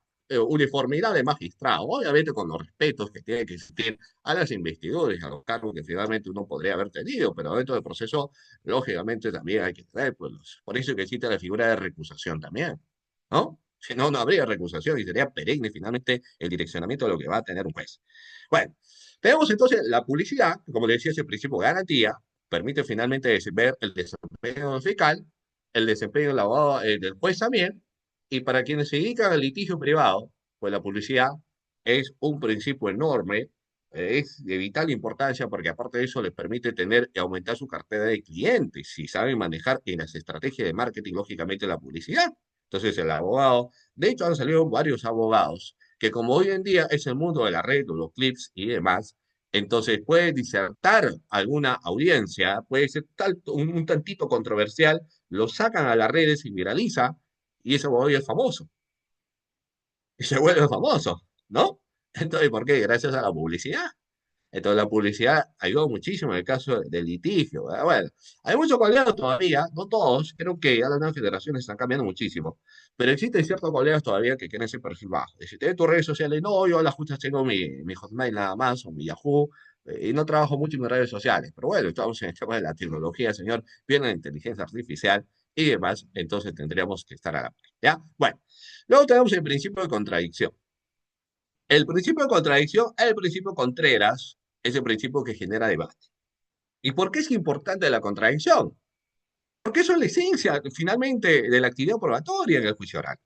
uniformidad de magistrado, obviamente con los respetos que tiene que existir a las investiduras, a los cargos que finalmente uno podría haber tenido, pero dentro del proceso, lógicamente también hay que tener, pues, por eso que existe la figura de recusación también, ¿no? Si no, no habría recusación y sería perenne finalmente el direccionamiento de lo que va a tener un juez. Bueno, tenemos entonces la publicidad, que como le decía, es el principio de garantía, permite finalmente ver el desempeño del fiscal, el desempeño del abogado, del juez también, y para quienes se dedican al litigio privado, pues la publicidad es un principio enorme, es de vital importancia porque aparte de eso les permite tener y aumentar su cartera de clientes si saben manejar en las estrategias de marketing, lógicamente, la publicidad. Entonces el abogado, de hecho han salido varios abogados que como hoy en día es el mundo de la red, los clips y demás, entonces puede disertar alguna audiencia, puede ser un tantito controversial, lo sacan a las redes y viraliza, y ese abogado ya es famoso, y se vuelve famoso, ¿no? Entonces, ¿por qué? Gracias a la publicidad. Entonces, la publicidad ayudó muchísimo en el caso del litigio, ¿verdad? Bueno, hay muchos colegas todavía, no todos, creo que ya las nuevas generaciones están cambiando muchísimo, pero existen ciertos colegas todavía que quieren ese perfil bajo. Si tienes tus redes sociales, no, yo a las justas tengo mi Hotmail nada más, o mi Yahoo, y no trabajo mucho en mis redes sociales, pero bueno, estamos en el tema de la tecnología, señor, viene la inteligencia artificial y demás, entonces tendríamos que estar a la par, ¿ya? Bueno, luego tenemos el principio de contradicción. El principio de contradicción es el principio Contreras, es el principio que genera debate. ¿Y por qué es importante la contradicción? Porque eso es la esencia, finalmente, de la actividad probatoria en el juicio oral.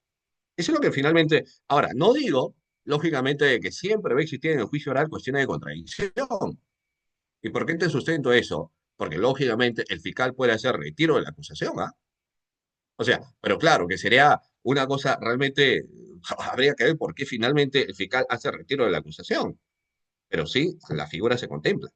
Eso es lo que finalmente... Ahora, no digo, lógicamente, que siempre va a existir en el juicio oral cuestiones de contradicción. ¿Y por qué te sustento eso? Porque, lógicamente, el fiscal puede hacer retiro de la acusación, ¿ah? O sea, pero claro, que sería una cosa realmente... Habría que ver por qué finalmente el fiscal hace retiro de la acusación. Pero sí, la figura se contempla.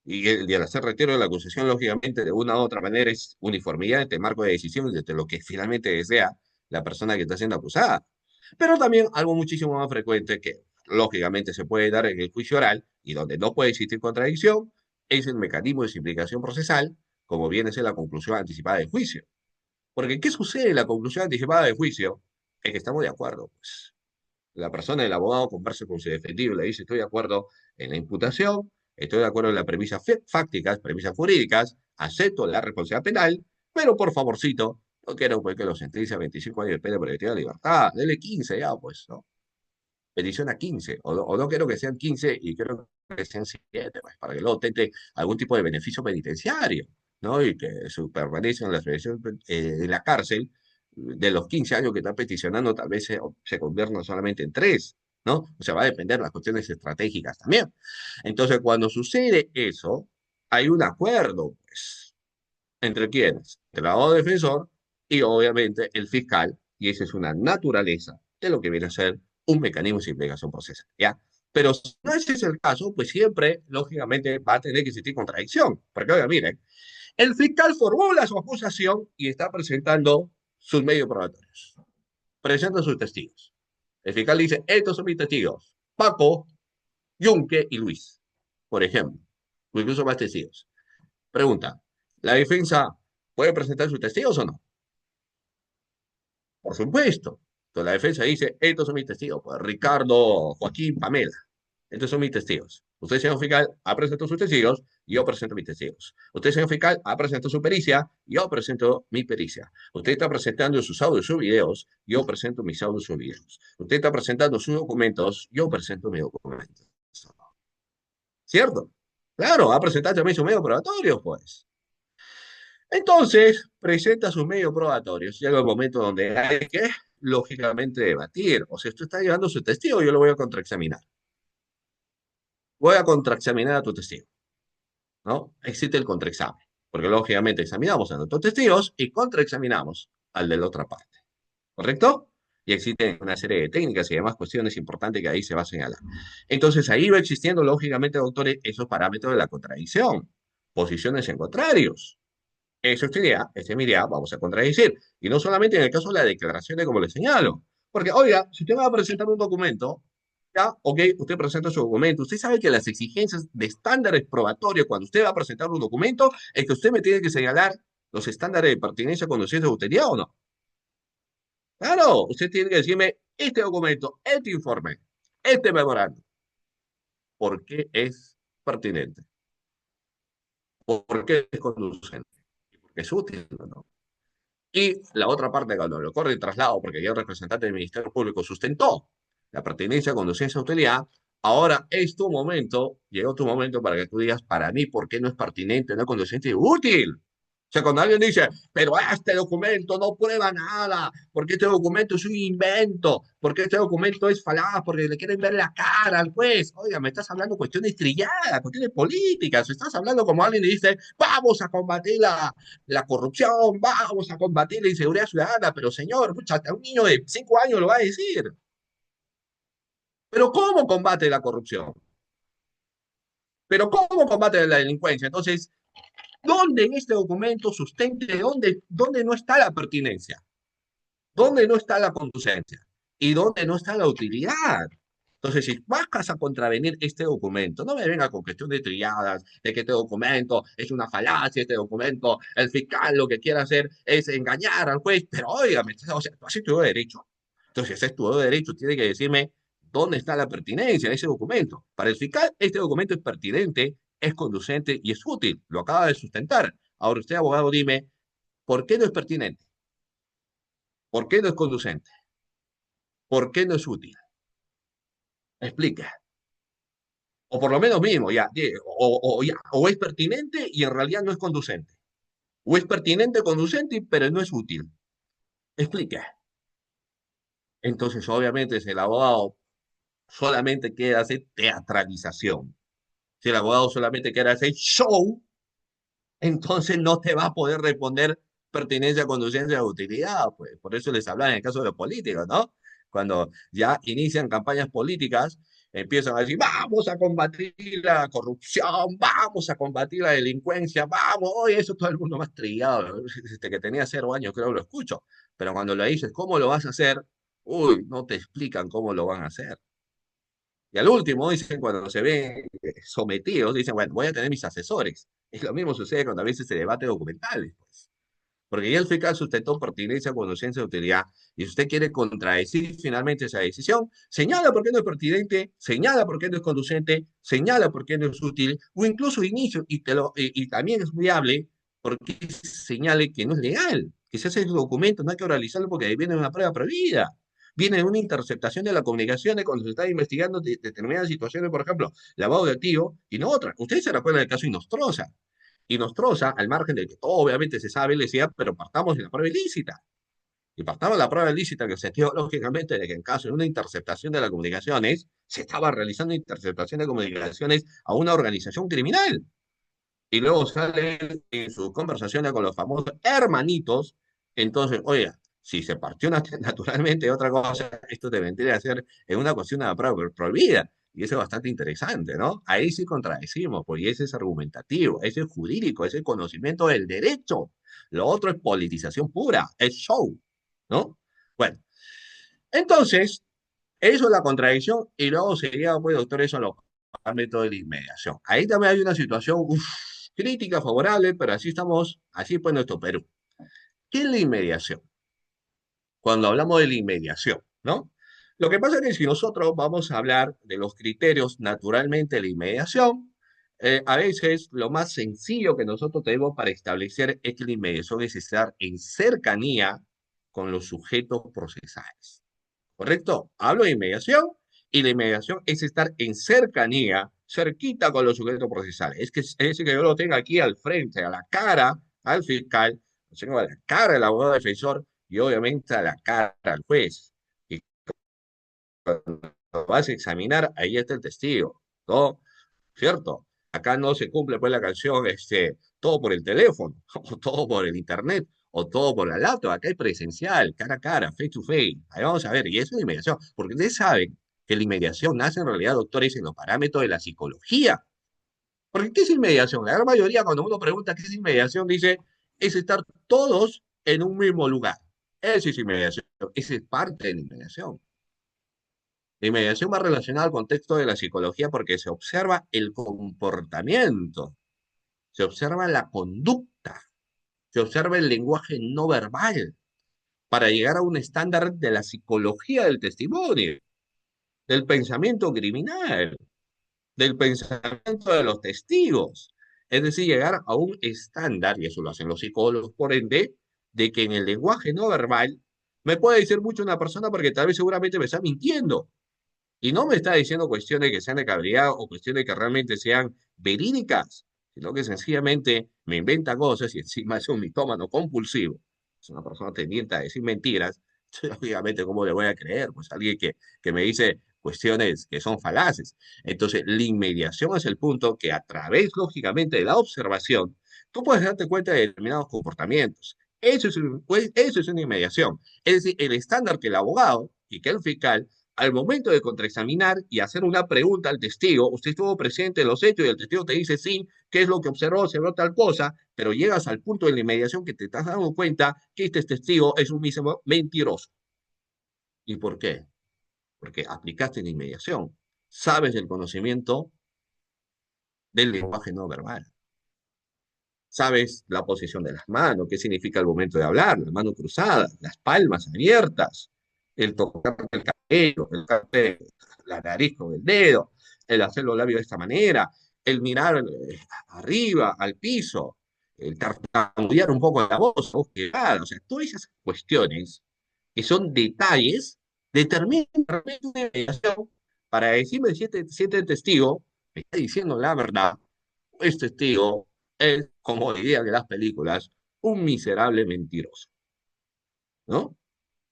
Y al hacer retiro de la acusación, lógicamente, de una u otra manera es uniformidad entre marco de decisión y entre lo que finalmente desea la persona que está siendo acusada. Pero también algo muchísimo más frecuente que, lógicamente, se puede dar en el juicio oral y donde no puede existir contradicción es el mecanismo de simplificación procesal, como viene a ser la conclusión anticipada del juicio. Porque, ¿qué sucede en la conclusión anticipada del juicio? Es que estamos de acuerdo, pues la persona, el abogado, conversa con su defendido, le dice, estoy de acuerdo en la imputación, estoy de acuerdo en las premisas fácticas, premisas jurídicas, acepto la responsabilidad penal, pero por favorcito, no quiero pues, que lo sentencia a 25 años de pena preventiva de libertad, dele 15 ya, pues, ¿no? Petición a 15, o no quiero que sean 15 y quiero que sean 7, pues, para que luego tente algún tipo de beneficio penitenciario, ¿no? Y que su permanencia en en la cárcel de los 15 años que está peticionando, tal vez se convierta solamente en 3, ¿no? O sea, va a depender de las cuestiones estratégicas también. Entonces, cuando sucede eso, hay un acuerdo, pues, ¿entre quiénes? El abogado defensor y obviamente el fiscal, y esa es una naturaleza de lo que viene a ser un mecanismo de simplificación procesal, ¿ya? Pero si no ese es el caso, pues siempre, lógicamente, va a tener que existir contradicción. Porque, oiga, miren, el fiscal formula su acusación y está presentando sus medios probatorios. Presenta sus testigos. El fiscal dice, estos son mis testigos, Paco, Yunque y Luis, por ejemplo. O incluso más testigos. Pregunta, ¿la defensa puede presentar sus testigos o no? Por supuesto. Entonces la defensa dice, estos son mis testigos, pues Ricardo, Joaquín, Pamela. Estos son mis testigos. Usted, señor fiscal, ha presentado sus testigos, yo presento mis testigos. Usted, señor fiscal, ha presentado su pericia, yo presento mi pericia. Usted está presentando sus audios, sus videos, yo presento mis audios, sus videos. Usted está presentando sus documentos, yo presento mis documentos. ¿Cierto? Claro, ha presentado también sus medios probatorios, pues. Entonces, presenta sus medios probatorios. Llega el momento donde hay que lógicamente, debatir. O sea, usted está llevando su testigo, yo lo voy a contraexaminar. Voy a contraexaminar a tu testigo, ¿no? Existe el contraexamen, porque lógicamente examinamos a nuestros testigos y contraexaminamos al de la otra parte, ¿correcto? Y existen una serie de técnicas y demás cuestiones importantes que ahí se va a señalar. Entonces, ahí va existiendo, lógicamente, doctores, esos parámetros de la contradicción, posiciones en contrarios. Eso es tu idea, esa es mi idea, vamos a contradecir. Y no solamente en el caso de la declaración de como le señalo. Porque, oiga, si usted va a presentar un documento, ya, ok, usted presenta su documento. Usted sabe que las exigencias de estándares probatorios cuando usted va a presentar un documento es que usted me tiene que señalar los estándares de pertinencia cuando usted es de autoridad o no. Claro, usted tiene que decirme este documento, este informe, este memorando, ¿por qué es pertinente? ¿Por qué es conducente? ¿Porque es útil o no? Y la otra parte, cuando lo corre el traslado, porque ya el representante del Ministerio Público sustentó la pertinencia, conducencia, utilidad, ahora es tu momento, llegó tu momento para que tú digas, para mí, ¿por qué no es pertinente, no es conducente y útil? O sea, cuando alguien dice, pero este documento no prueba nada, porque este documento es un invento, porque este documento es falaz, porque le quieren ver la cara al juez. Oiga, me estás hablando cuestiones trilladas, cuestiones políticas, estás hablando como alguien y dice, vamos a combatir la corrupción, vamos a combatir la inseguridad ciudadana, pero señor, pucha, hasta un niño de 5 años lo va a decir. Pero ¿cómo combate la corrupción? ¿Pero cómo combate la delincuencia? Entonces, ¿dónde en este documento sustente, dónde no está la pertinencia? ¿Dónde no está la conducencia? ¿Y dónde no está la utilidad? Entonces, si vas a contravenir este documento, no me venga con cuestión de trilladas, de que este documento es una falacia, este documento, el fiscal lo que quiere hacer es engañar al juez, pero óigame, o sea, tú has estudiado derecho. Entonces, si has estudiado derecho, tiene que decirme dónde está la pertinencia de ese documento. Para el fiscal, este documento es pertinente, es conducente y es útil. Lo acaba de sustentar. Ahora usted, abogado, dime, ¿por qué no es pertinente? ¿Por qué no es conducente? ¿Por qué no es útil? Explica. O por lo menos mismo, ya, o es pertinente y en realidad no es conducente. O es pertinente, conducente, pero no es útil. Explica. Entonces, obviamente, si el abogado solamente quiere hacer teatralización, si el abogado solamente quiere hacer show, entonces no te va a poder responder pertinencia, conducencia o utilidad. Pues por eso les hablaba en el caso de los políticos, ¿no? Cuando ya inician campañas políticas, empiezan a decir, vamos a combatir la corrupción, vamos a combatir la delincuencia, vamos, hoy eso todo el mundo más trillado, ¿no? Desde que tenía 0 años creo que lo escucho, pero cuando le dices, ¿cómo lo vas a hacer? Uy, no te explican cómo lo van a hacer. Y al último, dicen, cuando se ven sometidos, dicen, bueno, voy a tener mis asesores. Es lo mismo sucede cuando a veces se debate documentales, pues. Porque ya el fiscal sustentó pertinencia, conducencia de utilidad. Y si usted quiere contradecir finalmente esa decisión, señala por qué no es pertinente, señala por qué no es conducente, señala por qué no es útil, o incluso inicio, y también es viable porque señale que no es legal, que si hace el documento no hay que oralizarlo porque ahí viene una prueba prohibida. Viene una interceptación de las comunicaciones cuando se está investigando determinadas situaciones, por ejemplo, lavado de activo y no otra. Ustedes se recuerdan del caso Inostroza. Y Nostroza, al margen de que todo obviamente se sabe, le decía, pero partamos de la prueba ilícita. Y partamos de la prueba ilícita que se dio, lógicamente, de que en caso de una interceptación de las comunicaciones, se estaba realizando interceptación de comunicaciones a una organización criminal. Y luego sale en sus conversaciones con los famosos hermanitos, entonces, oiga, si se partió naturalmente otra cosa, esto te vendría a ser en una cuestión de la prueba prohibida. Y eso es bastante interesante, ¿no? Ahí sí contradecimos, porque ese es argumentativo, ese es jurídico, ese es conocimiento del derecho. Lo otro es politización pura, es show, ¿no? Bueno, entonces, eso es la contradicción y luego sería, pues, doctor, eso los ámbitos de la inmediación. Ahí también hay una situación crítica, favorable, pero así estamos, así pues nuestro Perú. ¿Qué es la inmediación? Cuando hablamos de la inmediación, ¿no? Lo que pasa es que si nosotros vamos a hablar de los criterios naturalmente de la inmediación, a veces lo más sencillo que nosotros tenemos para establecer es que la inmediación es estar en cercanía con los sujetos procesales. ¿Correcto? Hablo de inmediación y la inmediación es estar en cercanía, cerquita con los sujetos procesales. Es decir, que yo lo tenga aquí al frente, a la cara, al fiscal, lo tengo a la cara del abogado defensor y obviamente a la cara al juez. Y cuando vas a examinar, ahí está el testigo, ¿no? ¿Cierto? Acá no se cumple pues la canción, todo por el teléfono, o todo por el internet, o todo por la laptop. Acá hay presencial, cara a cara, face to face. Ahí vamos a ver, y eso es la inmediación, porque ustedes saben que la inmediación nace en realidad, doctores, en los parámetros de la psicología. Porque ¿qué es inmediación? La gran mayoría, cuando uno pregunta qué es inmediación, dice, es estar todos en un mismo lugar. Eso es inmediación. Esa es parte de la inmediación. La inmediación va relacionada al contexto de la psicología porque se observa el comportamiento, se observa la conducta, se observa el lenguaje no verbal para llegar a un estándar de la psicología del testimonio, del pensamiento criminal, del pensamiento de los testigos. Es decir, llegar a un estándar, y eso lo hacen los psicólogos, por ende, de que en el lenguaje no verbal me puede decir mucho una persona porque tal vez seguramente me está mintiendo. Y no me está diciendo cuestiones que sean de cabalidad o cuestiones que realmente sean verídicas, sino que sencillamente me inventa cosas y encima es un mitómano compulsivo. Es una persona tendiente a decir mentiras. Obviamente, ¿cómo le voy a creer? Pues alguien que me dice cuestiones que son falaces. Entonces, la inmediación es el punto que a través, lógicamente, de la observación, tú puedes darte cuenta de determinados comportamientos. Eso es una inmediación. Es decir, el estándar que el abogado y que el fiscal al momento de contraexaminar y hacer una pregunta al testigo, usted estuvo presente en los hechos y el testigo te dice sí, qué es lo que observó, observó tal cosa, pero llegas al punto de la inmediación que te estás dando cuenta que este testigo es un mismo mentiroso. ¿Y por qué? Porque aplicaste la inmediación, sabes del conocimiento del lenguaje no verbal, sabes la posición de las manos, qué significa el momento de hablar, las manos cruzadas, las palmas abiertas, el tocar el cabello, el tocar la nariz con el dedo, el hacer los labios de esta manera, el mirar arriba, al piso, el tartamudear un poco la voz quebrada, o sea, todas esas cuestiones que son detalles determinan realmente una mediación para decirme si este testigo me está diciendo la verdad, este testigo es, como dirían en las películas, un miserable mentiroso, ¿no?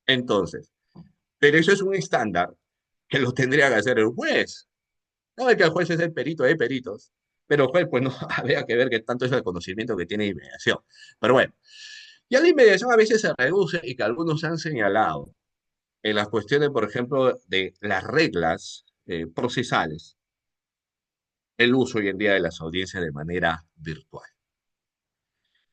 Entonces, pero eso es un estándar que lo tendría que hacer el juez. No es que el juez es el perito de peritos, pero el juez, pues no habría que ver qué tanto es el conocimiento que tiene de inmediación. Pero bueno, ya la inmediación a veces se reduce y que algunos han señalado en las cuestiones, por ejemplo, de las reglas procesales, el uso hoy en día de las audiencias de manera virtual.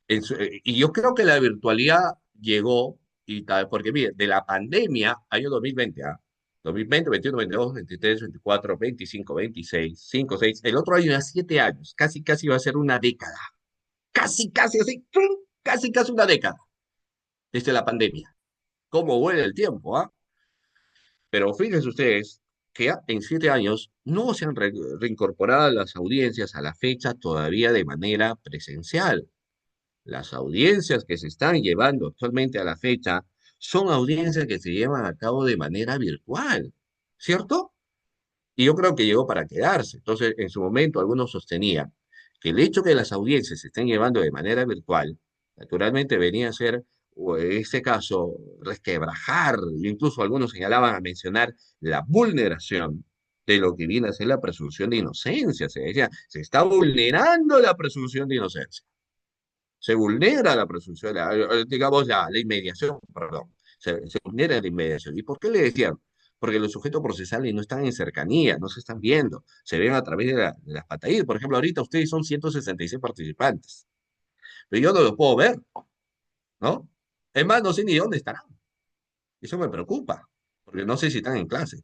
Y yo creo que la virtualidad llegó, y tal, porque mire, de la pandemia, año 2020, ¿ah? 2020, 21, 22, 23, 24, 25, 26, 5, 6, el otro año ya 7 años, casi, casi va a ser una década, casi, casi, así, ¡trum! Casi, casi una década desde la pandemia. ¿Cómo vuela el tiempo, ah? Pero fíjense ustedes que en 7 años no se han reincorporado las audiencias a la fecha todavía de manera presencial. Las audiencias que se están llevando actualmente a la fecha son audiencias que se llevan a cabo de manera virtual, ¿cierto? Y yo creo que llegó para quedarse. Entonces, en su momento, algunos sostenían que el hecho que las audiencias se estén llevando de manera virtual, naturalmente venía a ser, o en este caso, resquebrajar, incluso algunos señalaban a mencionar la vulneración de lo que viene a ser la presunción de inocencia. Se decía, se está vulnerando la presunción de inocencia, se vulnera la presunción, digamos, la inmediación, perdón, se vulnera la inmediación. ¿Y por qué le decían? Porque los sujetos procesales no están en cercanía, no se están viendo, se ven a través de las pantallas. Por ejemplo, ahorita ustedes son 166 participantes, pero yo no los puedo ver, ¿no? Es más, no sé ni dónde estarán. Eso me preocupa, porque no sé si están en clase.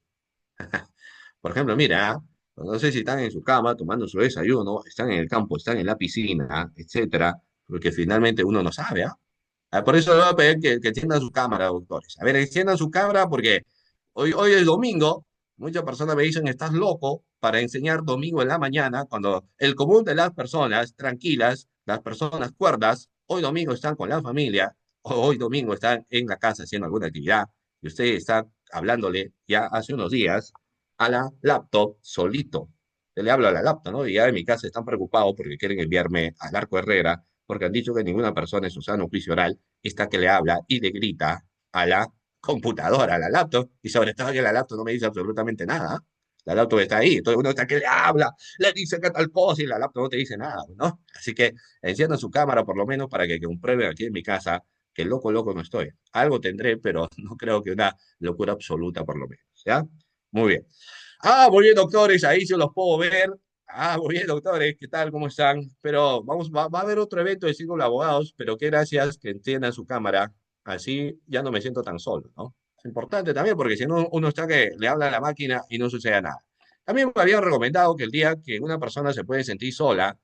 Por ejemplo, mira, no sé si están en su cama tomando su desayuno, están en el campo, están en la piscina, etcétera, porque finalmente uno no sabe, ¿ah? Por eso le voy a pedir que enciendan su cámara, doctores. A ver, enciendan su cámara porque hoy es domingo. Muchas personas me dicen, estás loco para enseñar domingo en la mañana, cuando el común de las personas tranquilas, las personas cuerdas, hoy domingo están con la familia, o hoy domingo están en la casa haciendo alguna actividad, y usted está hablándole ya hace unos días a la laptop solito. Yo le hablo a la laptop, ¿no? Y ya en mi casa están preocupados porque quieren enviarme al Arco Herrera porque han dicho que ninguna persona en su sano juicio oral está que le habla y le grita a la computadora, a la laptop, y sobre todo que la laptop no me dice absolutamente nada. La laptop está ahí, todo el mundo está que le habla, le dice que tal cosa y la laptop no te dice nada, ¿no? Así que enciendan su cámara por lo menos para que comprueben aquí en mi casa que loco no estoy. Algo tendré, pero no creo que una locura absoluta por lo menos, ¿ya? Muy bien. Muy bien, doctores, ahí se los puedo ver. Muy bien, doctores, ¿qué tal? ¿Cómo están? Pero va a haber otro evento de Círculo de Abogados, pero qué gracias que enciendan su cámara. Así ya no me siento tan solo, ¿no? Es importante también porque si no, uno está que le habla a la máquina y no sucede nada. También me habían recomendado que el día que una persona se puede sentir sola,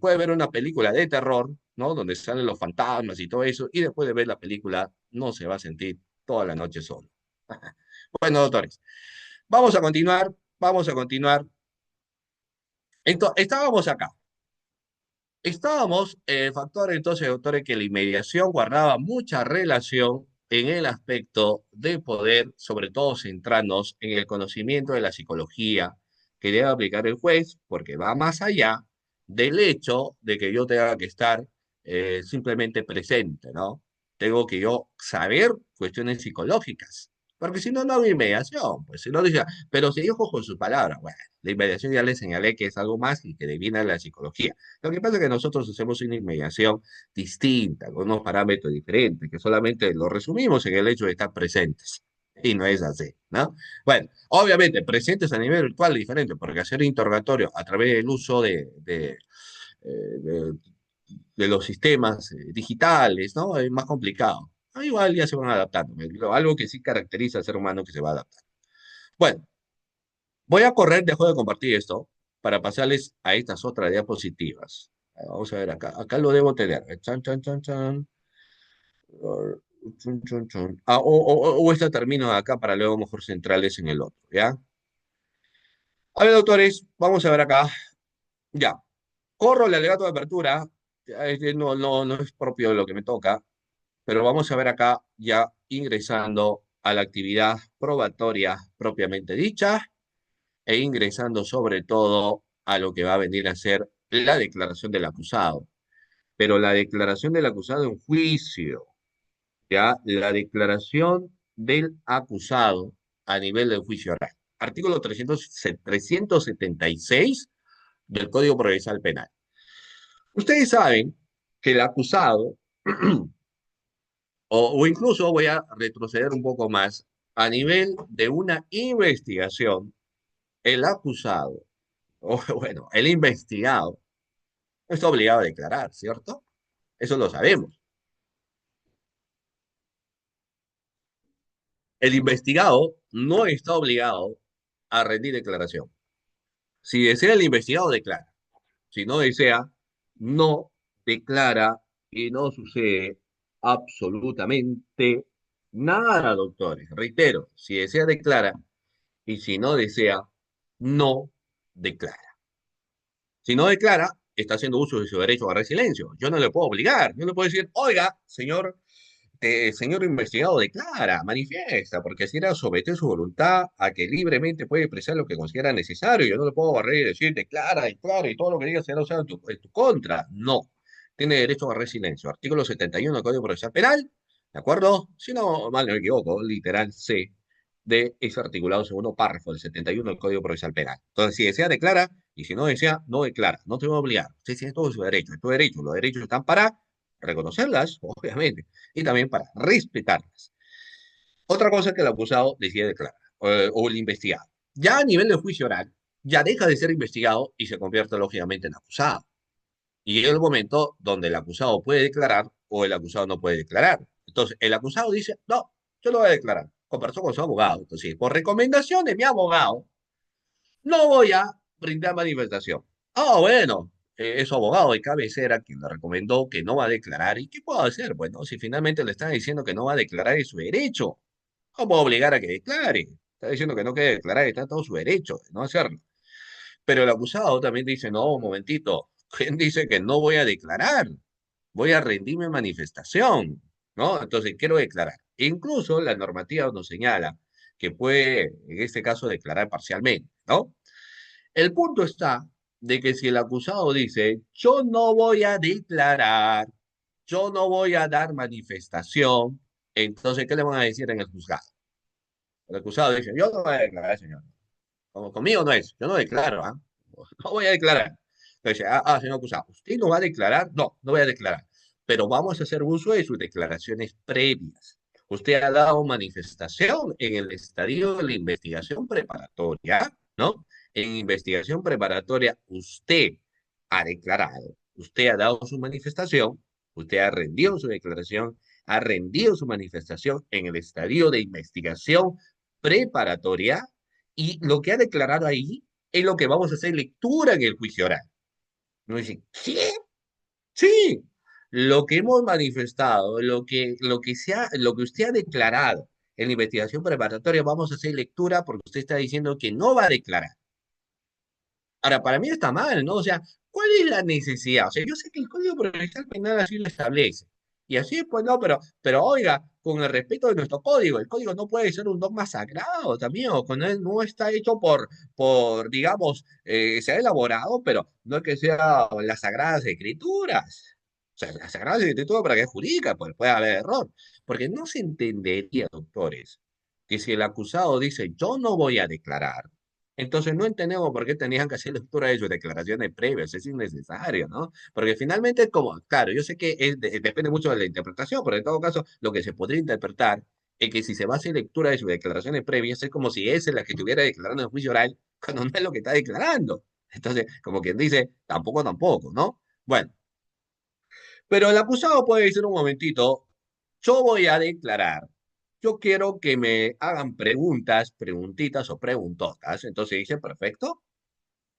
puede ver una película de terror, ¿no? Donde salen los fantasmas y todo eso, y después de ver la película no se va a sentir toda la noche solo. Bueno, doctores, vamos a continuar, vamos a continuar. Entonces, estábamos acá. Estábamos, factor entonces, doctores, que la inmediación guardaba mucha relación en el aspecto de poder, sobre todo centrarnos en el conocimiento de la psicología que debe aplicar el juez, porque va más allá del hecho de que yo tenga que estar simplemente presente, ¿no? Tengo que yo saber cuestiones psicológicas, porque si no, no hay inmediación, pues si no dice, pero si yo cojo su palabra, bueno, la inmediación ya le señalé que es algo más y que devina la psicología. Lo que pasa es que nosotros hacemos una inmediación distinta, con unos parámetros diferentes, que solamente lo resumimos en el hecho de estar presentes. Y no es así, ¿no? Bueno, obviamente, presentes a nivel virtual es diferente, porque hacer interrogatorio a través del uso de, de los sistemas digitales, ¿no? Es más complicado. Igual ya se van adaptando. Algo que sí caracteriza al ser humano que se va a adaptar. Bueno, voy a correr, dejo de compartir esto para pasarles a estas otras diapositivas. Vamos a ver acá. Acá lo debo tener. Chan, chan, chan, chan. Chun, chun, chun. O esta termino acá para luego mejor centrales en el otro, ¿ya? A ver, doctores, vamos a ver acá. Ya. Corro el alegato de apertura. No es propio de lo que me toca, pero vamos a ver acá ya ingresando a la actividad probatoria propiamente dicha e ingresando sobre todo a lo que va a venir a ser la declaración del acusado. Pero la declaración del acusado en juicio, ya la declaración del acusado a nivel del juicio oral. Artículo 376 del Código Procesal Penal. Ustedes saben que el acusado, o incluso voy a retroceder un poco más, a nivel de una investigación, el acusado, o bueno, el investigado, no está obligado a declarar, ¿cierto? Eso lo sabemos. El investigado no está obligado a rendir declaración. Si desea el investigado, declara. Si no desea, no declara y no sucede absolutamente nada, doctores. Reitero, si desea, declara y si no desea, no declara. Si no declara, está haciendo uso de su derecho a guardar silencio. Yo no le puedo obligar. Yo le puedo decir, oiga, señor investigado, declara, manifiesta, porque si era someter su voluntad a que libremente puede expresar lo que considera necesario. Yo no le puedo barrer y decir, declara, declara, y todo lo que diga será usado en tu contra. No. Tiene derecho a guardar silencio. Artículo 71 del Código Procesal Penal, ¿de acuerdo? Si no, mal no me equivoco, literal C de ese articulado segundo párrafo del 71 del Código Procesal Penal. Entonces, si desea, declara, y si no desea, no declara. No te voy a obligar. Usted tiene todo su derecho, es tu derecho. Los derechos están para reconocerlas, obviamente, y también para respetarlas. Otra cosa es que el acusado decide declarar, o el investigado. Ya a nivel de juicio oral, ya deja de ser investigado y se convierte lógicamente en acusado. Y llega el momento donde el acusado puede declarar o el acusado no puede declarar. Entonces, el acusado dice, no, yo lo voy a declarar. Conversó con su abogado. Entonces, por recomendación de mi abogado, no voy a brindar manifestación. Bueno, es su abogado de cabecera quien le recomendó que no va a declarar. ¿Y qué puedo hacer? Bueno, si finalmente le están diciendo que no va a declarar es su derecho. No puedo obligar a que declare. Está diciendo que no quiere declarar, está todo su derecho de no hacerlo. Pero el acusado también dice, no, un momentito. ¿Quién dice que no voy a declarar? Voy a rendirme manifestación, ¿no? Entonces quiero declarar. Incluso la normativa nos señala que puede, en este caso, declarar parcialmente, ¿no? El punto está de que si el acusado dice, yo no voy a declarar, yo no voy a dar manifestación, Entonces, ¿qué le van a decir en el juzgado? El acusado dice, yo no voy a declarar, señor. Como conmigo no es, yo no declaro, ¿ah? No voy a declarar. Entonces, señor acusado, ¿usted no va a declarar? No, no voy a declarar. Pero vamos a hacer uso de sus declaraciones previas. Usted ha dado manifestación en el estadio de la investigación preparatoria, ¿no? En investigación preparatoria, usted ha declarado, usted ha dado su manifestación, usted ha rendido su declaración, ha rendido su manifestación en el estadio de investigación preparatoria y lo que ha declarado ahí es lo que vamos a hacer lectura en el juicio oral. No dice, ¿qué? Sí, lo que hemos manifestado, lo que usted ha declarado en la investigación preparatoria, vamos a hacer lectura porque usted está diciendo que no va a declarar. Ahora, para mí está mal, ¿no? O sea, ¿cuál es la necesidad? O sea, yo sé que el Código Procesal Penal así lo establece. Y así, pues no, pero oiga, con el respeto de nuestro código, el código no puede ser un dogma sagrado también, o cuando él no está hecho digamos, se ha elaborado, pero no es que sea las Sagradas Escrituras. O sea, las Sagradas Escrituras para que es jurídica, pues puede haber error. Porque no se entendería, doctores, que si el acusado dice, yo no voy a declarar, entonces no entendemos por qué tenían que hacer lectura de sus declaraciones previas, es innecesario, ¿no? Porque finalmente, como, claro, yo sé que depende mucho de la interpretación, pero en todo caso, lo que se podría interpretar es que si se va a hacer lectura de sus declaraciones previas, es como si esa es la que estuviera declarando en juicio oral, cuando no es lo que está declarando. Entonces, como quien dice, tampoco, tampoco, ¿no? Bueno, pero el acusado puede decir un momentito, yo voy a declarar, yo quiero que me hagan preguntas, preguntitas o preguntotas. Entonces dice, perfecto,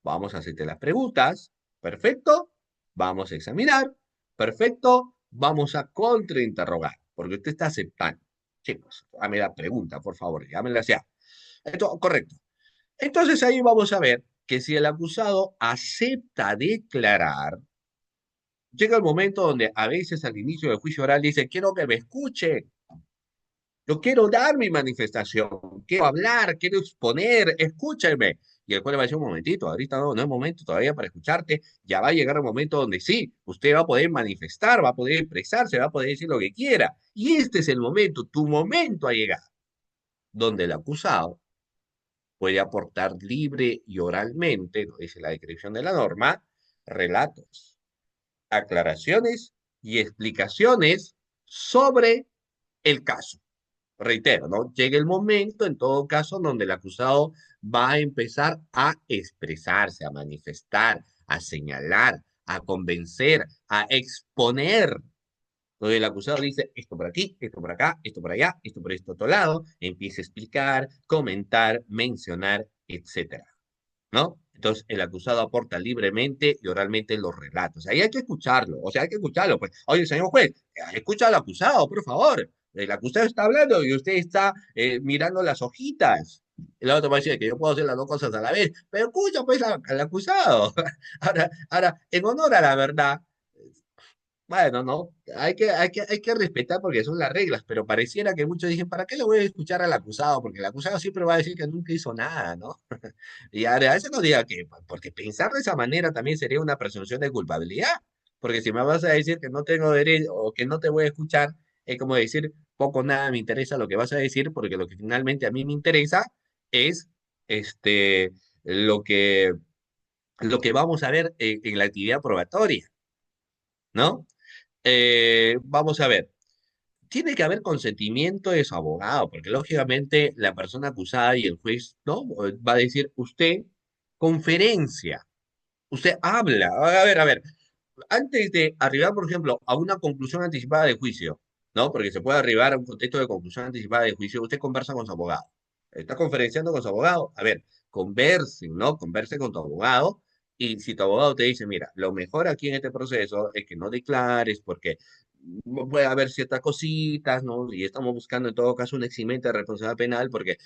vamos a hacerte las preguntas. Perfecto. Vamos a examinar. Perfecto. Vamos a contrainterrogar. Porque usted está aceptando. Chicos, dame la pregunta, por favor. Llámela sea. Esto, correcto. Entonces ahí vamos a ver que si el acusado acepta declarar, llega el momento donde a veces al inicio del juicio oral dice, quiero que me escuche. Yo quiero dar mi manifestación, quiero hablar, quiero exponer, escúchenme. Y el juez le va a decir un momentito, ahorita no, no es momento todavía para escucharte, ya va a llegar un momento donde sí, usted va a poder manifestar, va a poder expresarse, va a poder decir lo que quiera. Y este es el momento, tu momento ha llegado, donde el acusado puede aportar libre y oralmente, lo dice la descripción de la norma, relatos, aclaraciones y explicaciones sobre el caso. Reitero, ¿no? Llega el momento, en todo caso, donde el acusado va a empezar a expresarse, a manifestar, a señalar, a convencer, a exponer. Donde el acusado dice esto por aquí, esto por acá, esto por allá, esto por este otro lado, empieza a explicar, comentar, mencionar, etcétera. ¿No? Entonces, el acusado aporta libremente y oralmente los relatos. Ahí hay que escucharlo, o sea, hay que escucharlo. Pues, oye, señor juez, escucha al acusado, por favor. El acusado está hablando y usted está mirando las hojitas. El otro va a decir que yo puedo hacer las dos cosas a la vez, pero escucha pues al acusado. Ahora, en honor a la verdad, bueno, no, hay que respetar porque son las reglas, pero pareciera que muchos dicen, ¿para qué le voy a escuchar al acusado? Porque el acusado siempre va a decir que nunca hizo nada, ¿no? Y a veces no diga que, porque pensar de esa manera también sería una presunción de culpabilidad, porque si me vas a decir que no tengo derecho o que no te voy a escuchar, es como decir, poco o nada me interesa lo que vas a decir, porque lo que finalmente a mí me interesa es este, lo que, lo que vamos a ver en la actividad probatoria, ¿no? Vamos a ver, tiene que haber consentimiento de su abogado, porque lógicamente la persona acusada y el juez, ¿no? Va a decir, usted, conferencia, usted habla, a ver, antes de arribar, por ejemplo, a una conclusión anticipada de juicio, ¿no? Porque se puede arribar a un contexto de conclusión anticipada de juicio, usted conversa con su abogado. Está conferenciando con su abogado, a ver, conversen, ¿no? Converse con tu abogado. Y si tu abogado te dice, mira, lo mejor aquí en este proceso es que no declares porque puede haber ciertas cositas, ¿no? Y estamos buscando en todo caso un eximente de responsabilidad penal porque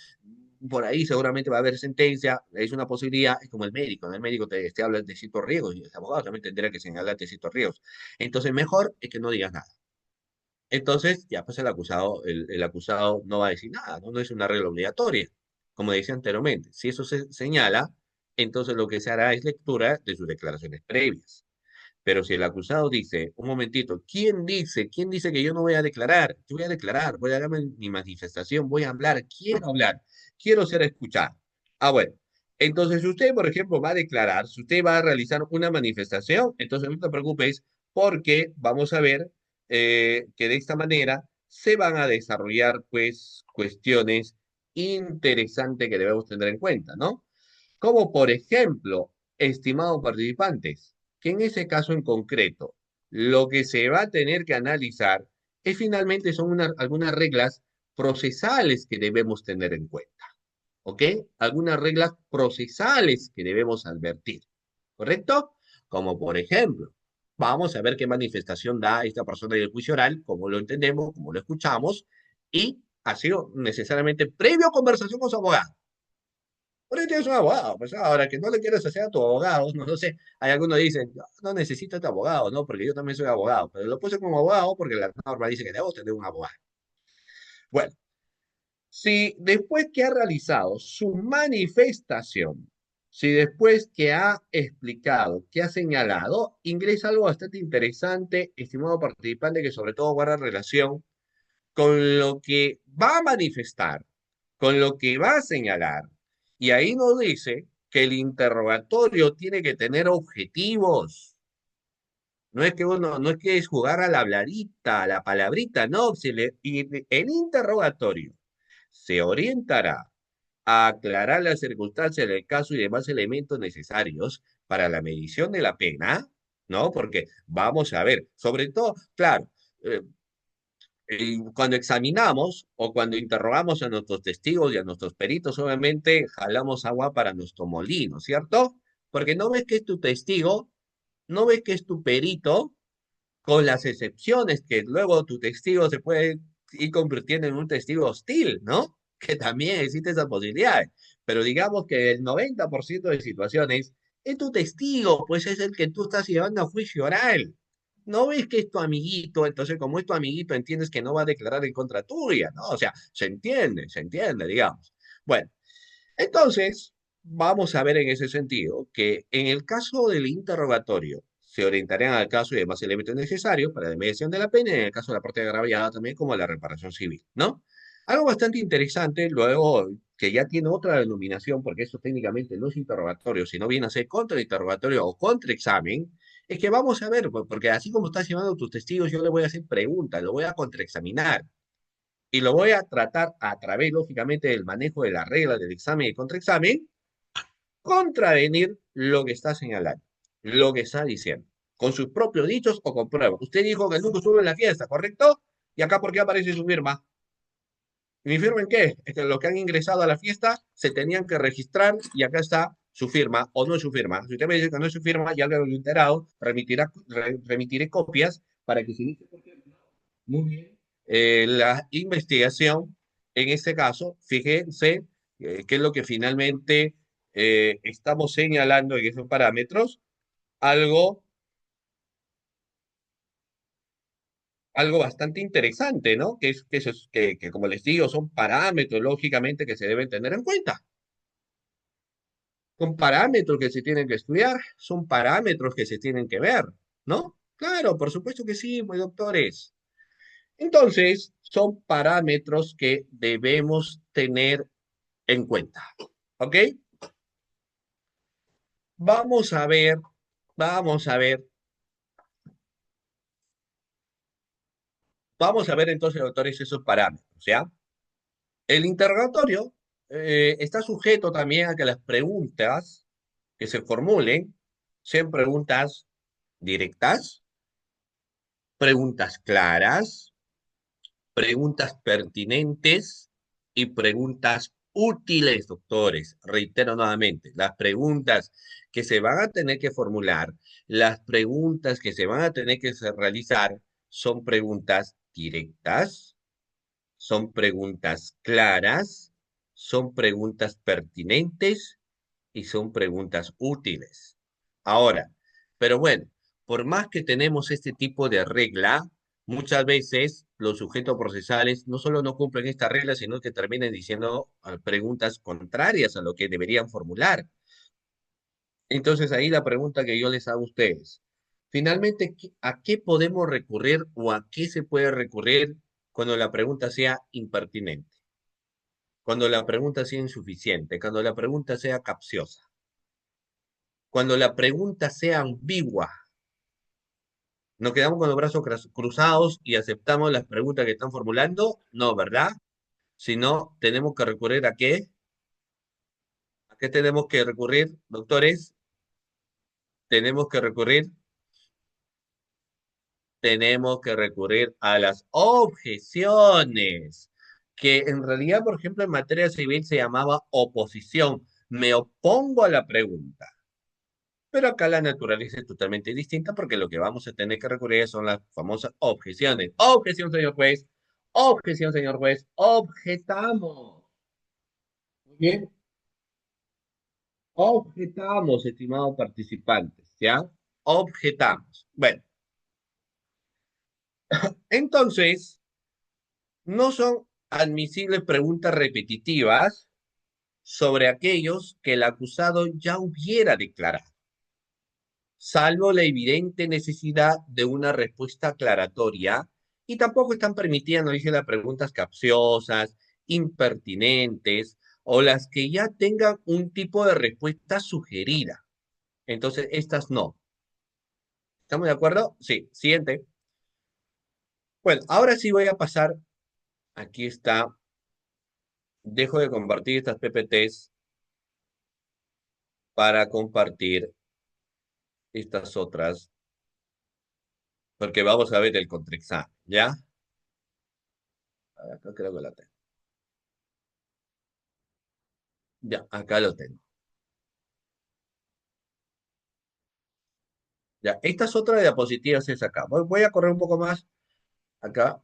por ahí seguramente va a haber sentencia, es una posibilidad, es como el médico, ¿no? El médico te habla de ciertos riesgos y el abogado también tendrá que señalar de ciertos riesgos. Entonces, mejor es que no digas nada. Entonces, ya pues el acusado no va a decir nada, ¿no? No es una regla obligatoria, como decía anteriormente. Si eso se señala, entonces lo que se hará es lectura de sus declaraciones previas. Pero si el acusado dice, un momentito, ¿quién dice? ¿Quién dice que yo no voy a declarar? Yo voy a declarar, voy a dar mi manifestación, voy a hablar, quiero ser escuchado. Ah, bueno. Entonces, si usted, por ejemplo, va a declarar, si usted va a realizar una manifestación, entonces no te preocupes porque vamos a ver que de esta manera se van a desarrollar, pues, cuestiones interesantes que debemos tener en cuenta, ¿no? Como por ejemplo, estimados participantes, que en ese caso en concreto, lo que se va a tener que analizar es finalmente son algunas reglas procesales que debemos tener en cuenta, ¿ok? Algunas reglas procesales que debemos advertir, ¿correcto? Como por ejemplo, vamos a ver qué manifestación da esta persona en el juicio oral, cómo lo entendemos, cómo lo escuchamos, y ha sido necesariamente previo conversación con su abogado. Por ahí tienes un abogado, pues ahora que no le quieres hacer a tu abogado, no sé, hay algunos que dicen, "Yo no necesito a tu abogado, no, porque yo también soy abogado, pero lo puse como abogado porque la norma dice que debo tener un abogado. Bueno, si después que ha realizado su manifestación, si después que ha explicado, que ha señalado, ingresa algo bastante interesante, estimado participante, que sobre todo guarda relación con lo que va a manifestar, con lo que va a señalar. Y ahí nos dice que el interrogatorio tiene que tener objetivos. No es que es jugar a la hablarita, a la palabrita, no. Y el interrogatorio se orientará a aclarar las circunstancias del caso y demás elementos necesarios para la medición de la pena, ¿no? Porque vamos a ver, sobre todo, claro, eh, cuando examinamos o cuando interrogamos a nuestros testigos y a nuestros peritos, obviamente jalamos agua para nuestro molino, ¿cierto? Porque no ves que es tu testigo, no ves que es tu perito, con las excepciones que luego tu testigo se puede ir convirtiendo en un testigo hostil, ¿no? Que también existe esa posibilidad. Pero digamos que el 90% de situaciones es tu testigo, pues es el que tú estás llevando a juicio oral. No ves que es tu amiguito, entonces como es tu amiguito entiendes que no va a declarar en contra tuya, ¿no? O sea, se entiende, digamos. Bueno, entonces, vamos a ver en ese sentido que en el caso del interrogatorio se orientarían al caso y demás elementos necesarios para la mediación de la pena, y en el caso de la parte agravada también como la reparación civil, ¿no? Algo bastante interesante, luego que ya tiene otra denominación, porque esto técnicamente no es interrogatorio, sino viene a ser contrainterrogatorio o contraexamen, es que vamos a ver, porque así como estás llevando tus testigos, yo le voy a hacer preguntas, lo voy a contraexaminar. Y lo voy a tratar a través, lógicamente, del manejo de las reglas del examen y contraexamen, contravenir lo que está señalando, lo que está diciendo, con sus propios dichos o con pruebas. Usted dijo que nunca estuvo en la fiesta, ¿correcto? Y acá, ¿por qué aparece su firma? ¿Mi firma en qué? Es que los que han ingresado a la fiesta se tenían que registrar y acá está su firma o no es su firma. Si usted me dice que no es su firma, ya lo he enterado, remitiré copias para que se inicie muy bien. La investigación, en este caso, fíjense qué es lo que finalmente estamos señalando en esos parámetros, algo, algo bastante interesante, ¿no? Que, como les digo, son parámetros, lógicamente, que se deben tener en cuenta. Son parámetros que se tienen que estudiar, son parámetros que se tienen que ver, ¿no? Claro, por supuesto que sí, pues doctores. Entonces, son parámetros que debemos tener en cuenta. ¿Ok? Vamos a ver, vamos a ver, vamos a ver entonces, doctores, esos parámetros, ¿ya? El interrogatorio está sujeto también a que las preguntas que se formulen sean preguntas directas, preguntas claras, preguntas pertinentes y preguntas útiles, doctores. Reitero nuevamente, las preguntas que se van a tener que formular, las preguntas que se van a tener que realizar son preguntas directas, son preguntas claras, son preguntas pertinentes y son preguntas útiles. Ahora, pero bueno, por más que tenemos este tipo de regla, muchas veces los sujetos procesales no solo no cumplen esta regla, sino que terminan diciendo preguntas contrarias a lo que deberían formular. Entonces ahí la pregunta que yo les hago a ustedes. Finalmente, ¿a qué podemos recurrir o a qué se puede recurrir cuando la pregunta sea impertinente? Cuando la pregunta sea insuficiente, cuando la pregunta sea capciosa, cuando la pregunta sea ambigua. ¿Nos quedamos con los brazos cruzados y aceptamos las preguntas que están formulando? No, ¿verdad? Si no, tenemos que recurrir ¿a qué? ¿A qué tenemos que recurrir, doctores? Tenemos que recurrir, tenemos que recurrir a las objeciones, que en realidad, por ejemplo, en materia civil se llamaba oposición. Me opongo a la pregunta. Pero acá la naturaleza es totalmente distinta porque lo que vamos a tener que recurrir son las famosas objeciones. Objeción, señor juez. Objeción, señor juez. Objetamos. Muy bien. Objetamos, estimados participantes. ¿Ya? Objetamos. Bueno, entonces, no son admisibles preguntas repetitivas sobre aquellos que el acusado ya hubiera declarado, salvo la evidente necesidad de una respuesta aclaratoria, y tampoco están permitidas, no dice las preguntas capciosas, impertinentes, o las que ya tengan un tipo de respuesta sugerida. Entonces, estas no. ¿Estamos de acuerdo? Sí. Siguiente. Bueno, ahora sí voy a pasar. Aquí está. Dejo de compartir estas PPTs para compartir estas otras, porque vamos a ver el contraexamen, ¿ya? A ver, acá creo que la tengo. Ya, acá lo tengo. Ya, esta es otra diapositiva, es acá. Voy a correr un poco más acá,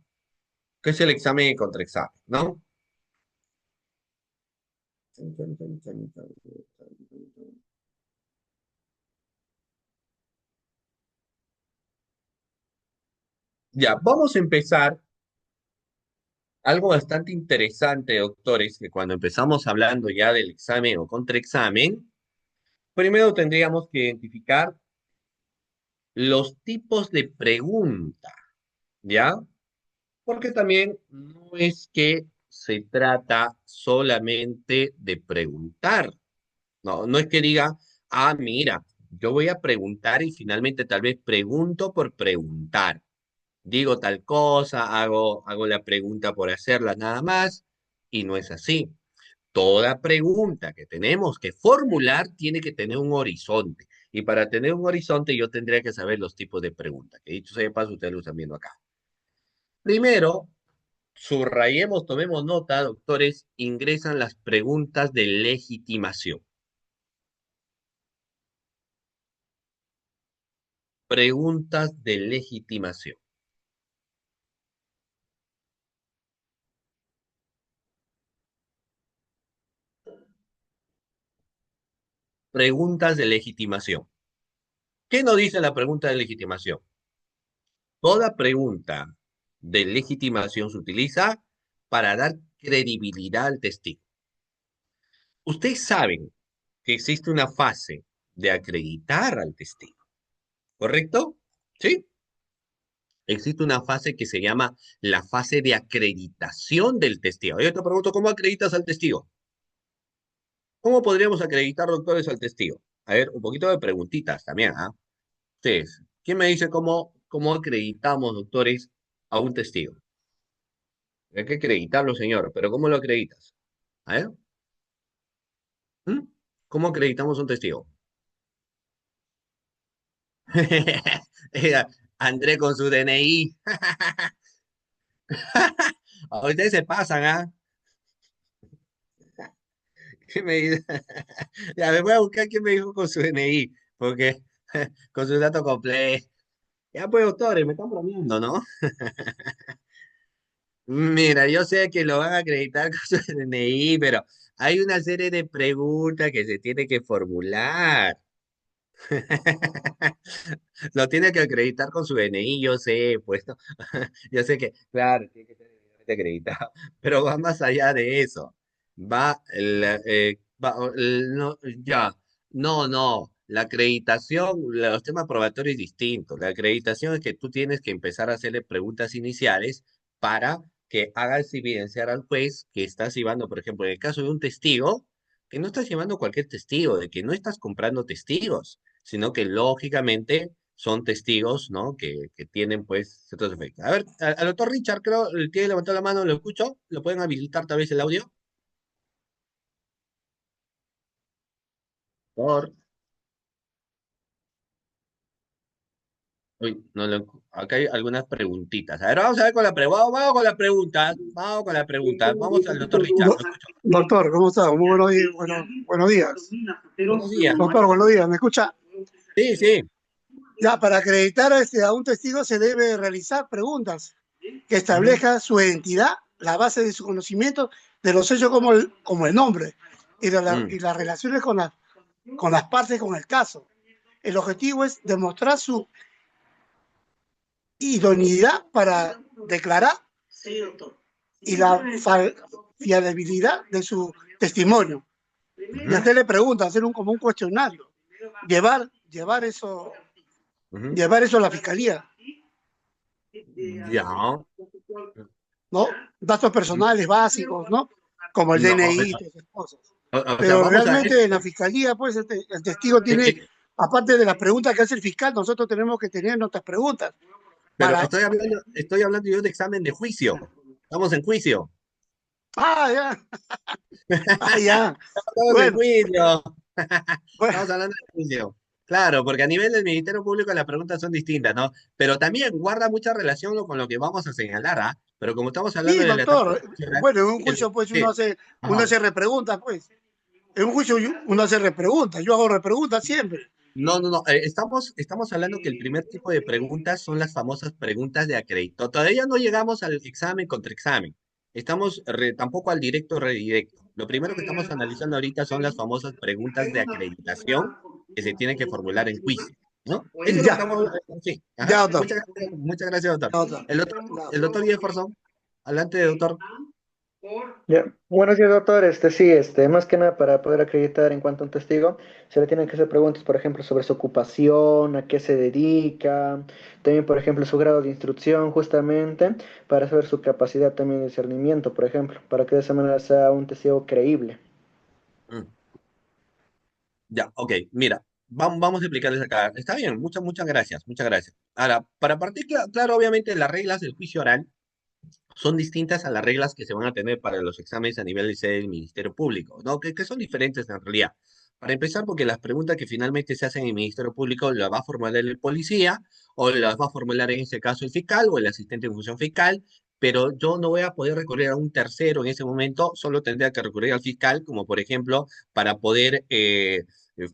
que es el examen y contraexamen, ¿no? Ya, vamos a empezar algo bastante interesante, doctores, que cuando empezamos hablando ya del examen o contraexamen, primero tendríamos que identificar los tipos de pregunta, ¿ya? Porque también no es que se trata solamente de preguntar. No, no es que diga, ah, mira, yo voy a preguntar y finalmente tal vez pregunto por preguntar. Digo tal cosa, hago la pregunta por hacerla nada más, y no es así. Toda pregunta que tenemos que formular tiene que tener un horizonte. Y para tener un horizonte yo tendría que saber los tipos de preguntas, que dicho sea de paso, ustedes lo están viendo acá. Primero, subrayemos, tomemos nota, doctores, ingresan las preguntas de legitimación. Preguntas de legitimación. Preguntas de legitimación. ¿Qué nos dice la pregunta de legitimación? Toda pregunta de legitimación se utiliza para dar credibilidad al testigo. Ustedes saben que existe una fase de acreditar al testigo, ¿correcto? ¿Sí? Existe una fase que se llama la fase de acreditación del testigo. Yo te pregunto, ¿cómo acreditas al testigo? ¿Cómo podríamos acreditar, doctores, al testigo? A ver, un poquito de preguntitas también, ¿ah? Ustedes, ¿quién me dice cómo acreditamos, doctores, a un testigo? Hay que acreditarlo, señor, pero ¿cómo lo acreditas? A ver, ¿mm? ¿Cómo acreditamos a un testigo? André con su DNI. A ustedes se pasan, ¿ah? ¿Qué me dice? Ya me voy a buscar quién me dijo con su DNI, porque con su dato completo. Ya pues, doctores, me están bromeando, ¿no? Mira, yo sé que lo van a acreditar con su DNI, pero hay una serie de preguntas que se tiene que formular. Lo tiene que acreditar con su DNI, yo sé, pues, ¿no? Yo sé que, claro, tiene que ser debidamente acreditado, pero va más allá de eso. Va, no, ya, no, no. la acreditación, los temas probatorios es distinto. La acreditación es que tú tienes que empezar a hacerle preguntas iniciales para que hagas evidenciar al juez que estás llevando, por ejemplo, en el caso de un testigo, que no estás llevando cualquier testigo, de que no estás comprando testigos, sino que lógicamente son testigos, ¿no? Que tienen pues ciertos efectos. A ver, al doctor Richard, creo, el que levantó la mano, ¿lo escucho? ¿Lo pueden habilitar tal vez el audio? Por Uy, no acá hay algunas preguntitas. A ver, vamos a ver con la vamos con las preguntas. Vamos con las preguntas. Vamos al doctor Richard. Do- ¿Lo escucho? Doctor, ¿cómo está? Muy buenos días. Buenos días. Doctor, buenos días. ¿Me escucha? Sí, sí. Ya, para acreditar a un testigo se debe realizar preguntas que Ujú, establezcan su identidad, la base de su conocimiento de los hechos como el nombre mm, y las relaciones con las partes con el caso. El objetivo es demostrar su idoneidad para declarar y la fiabilidad de su testimonio. Y ujú, hacerle preguntas, hacer como un cuestionario, llevar, llevar, eso, ujú. llevar eso a la fiscalía, Ya. ¿no? Datos personales básicos, ¿no? Como el No, DNI y todas esas cosas. o sea, Pero vamos a realmente en la fiscalía, pues, el testigo tiene, eh, aparte de las preguntas que hace el fiscal, nosotros tenemos que tener nuestras preguntas pero para... estoy hablando yo de examen de juicio. Estamos en juicio. Ah, ya, ah, ya. Estamos en Bueno, juicio. bueno, Estamos hablando de juicio. Claro, porque a nivel del Ministerio Público las preguntas son distintas, ¿no? Pero también guarda mucha relación con lo que vamos a señalar, ¿ah? Pero como estamos hablando sí, de la etapa doctor. profesional, Bueno, en un juicio, pues, sí, uno ajá. hace repreguntas, pues. En un juicio uno hace repreguntas, yo hago repreguntas siempre. No, no, no. Estamos hablando que el primer tipo de preguntas son las famosas preguntas de acredito. Todavía no llegamos al examen contra examen. Tampoco al directo redirecto. Lo primero que estamos analizando ahorita son las famosas preguntas de acreditación que se tienen que formular en juicio, ¿no? Eso es lo que Ya, estamos. Sí, ajá. ya, doctor. Muchas gracias, doctor. Ya, doctor. El doctor Jefferson. Adelante, doctor. Ya. Buenos días, doctor. Sí, más que nada para poder acreditar en cuanto a un testigo, se le tienen que hacer preguntas, por ejemplo, sobre su ocupación, a qué se dedica, también, por ejemplo, su grado de instrucción, justamente, para saber su capacidad también de discernimiento, por ejemplo, para que de esa manera sea un testigo creíble. Mm, Ya, ok, mira, vamos a explicarles acá. Está bien, muchas gracias, muchas gracias. Ahora, para partir, claro, obviamente las reglas del juicio oral son distintas a las reglas que se van a tener para los exámenes a nivel de sede del Ministerio Público, ¿no? Que son diferentes en realidad. Para empezar, porque las preguntas que finalmente se hacen en el Ministerio Público las va a formular el policía, o las va a formular en ese caso el fiscal o el asistente de función fiscal, pero yo no voy a poder recurrir a un tercero en ese momento, solo tendría que recurrir al fiscal, como por ejemplo, para poder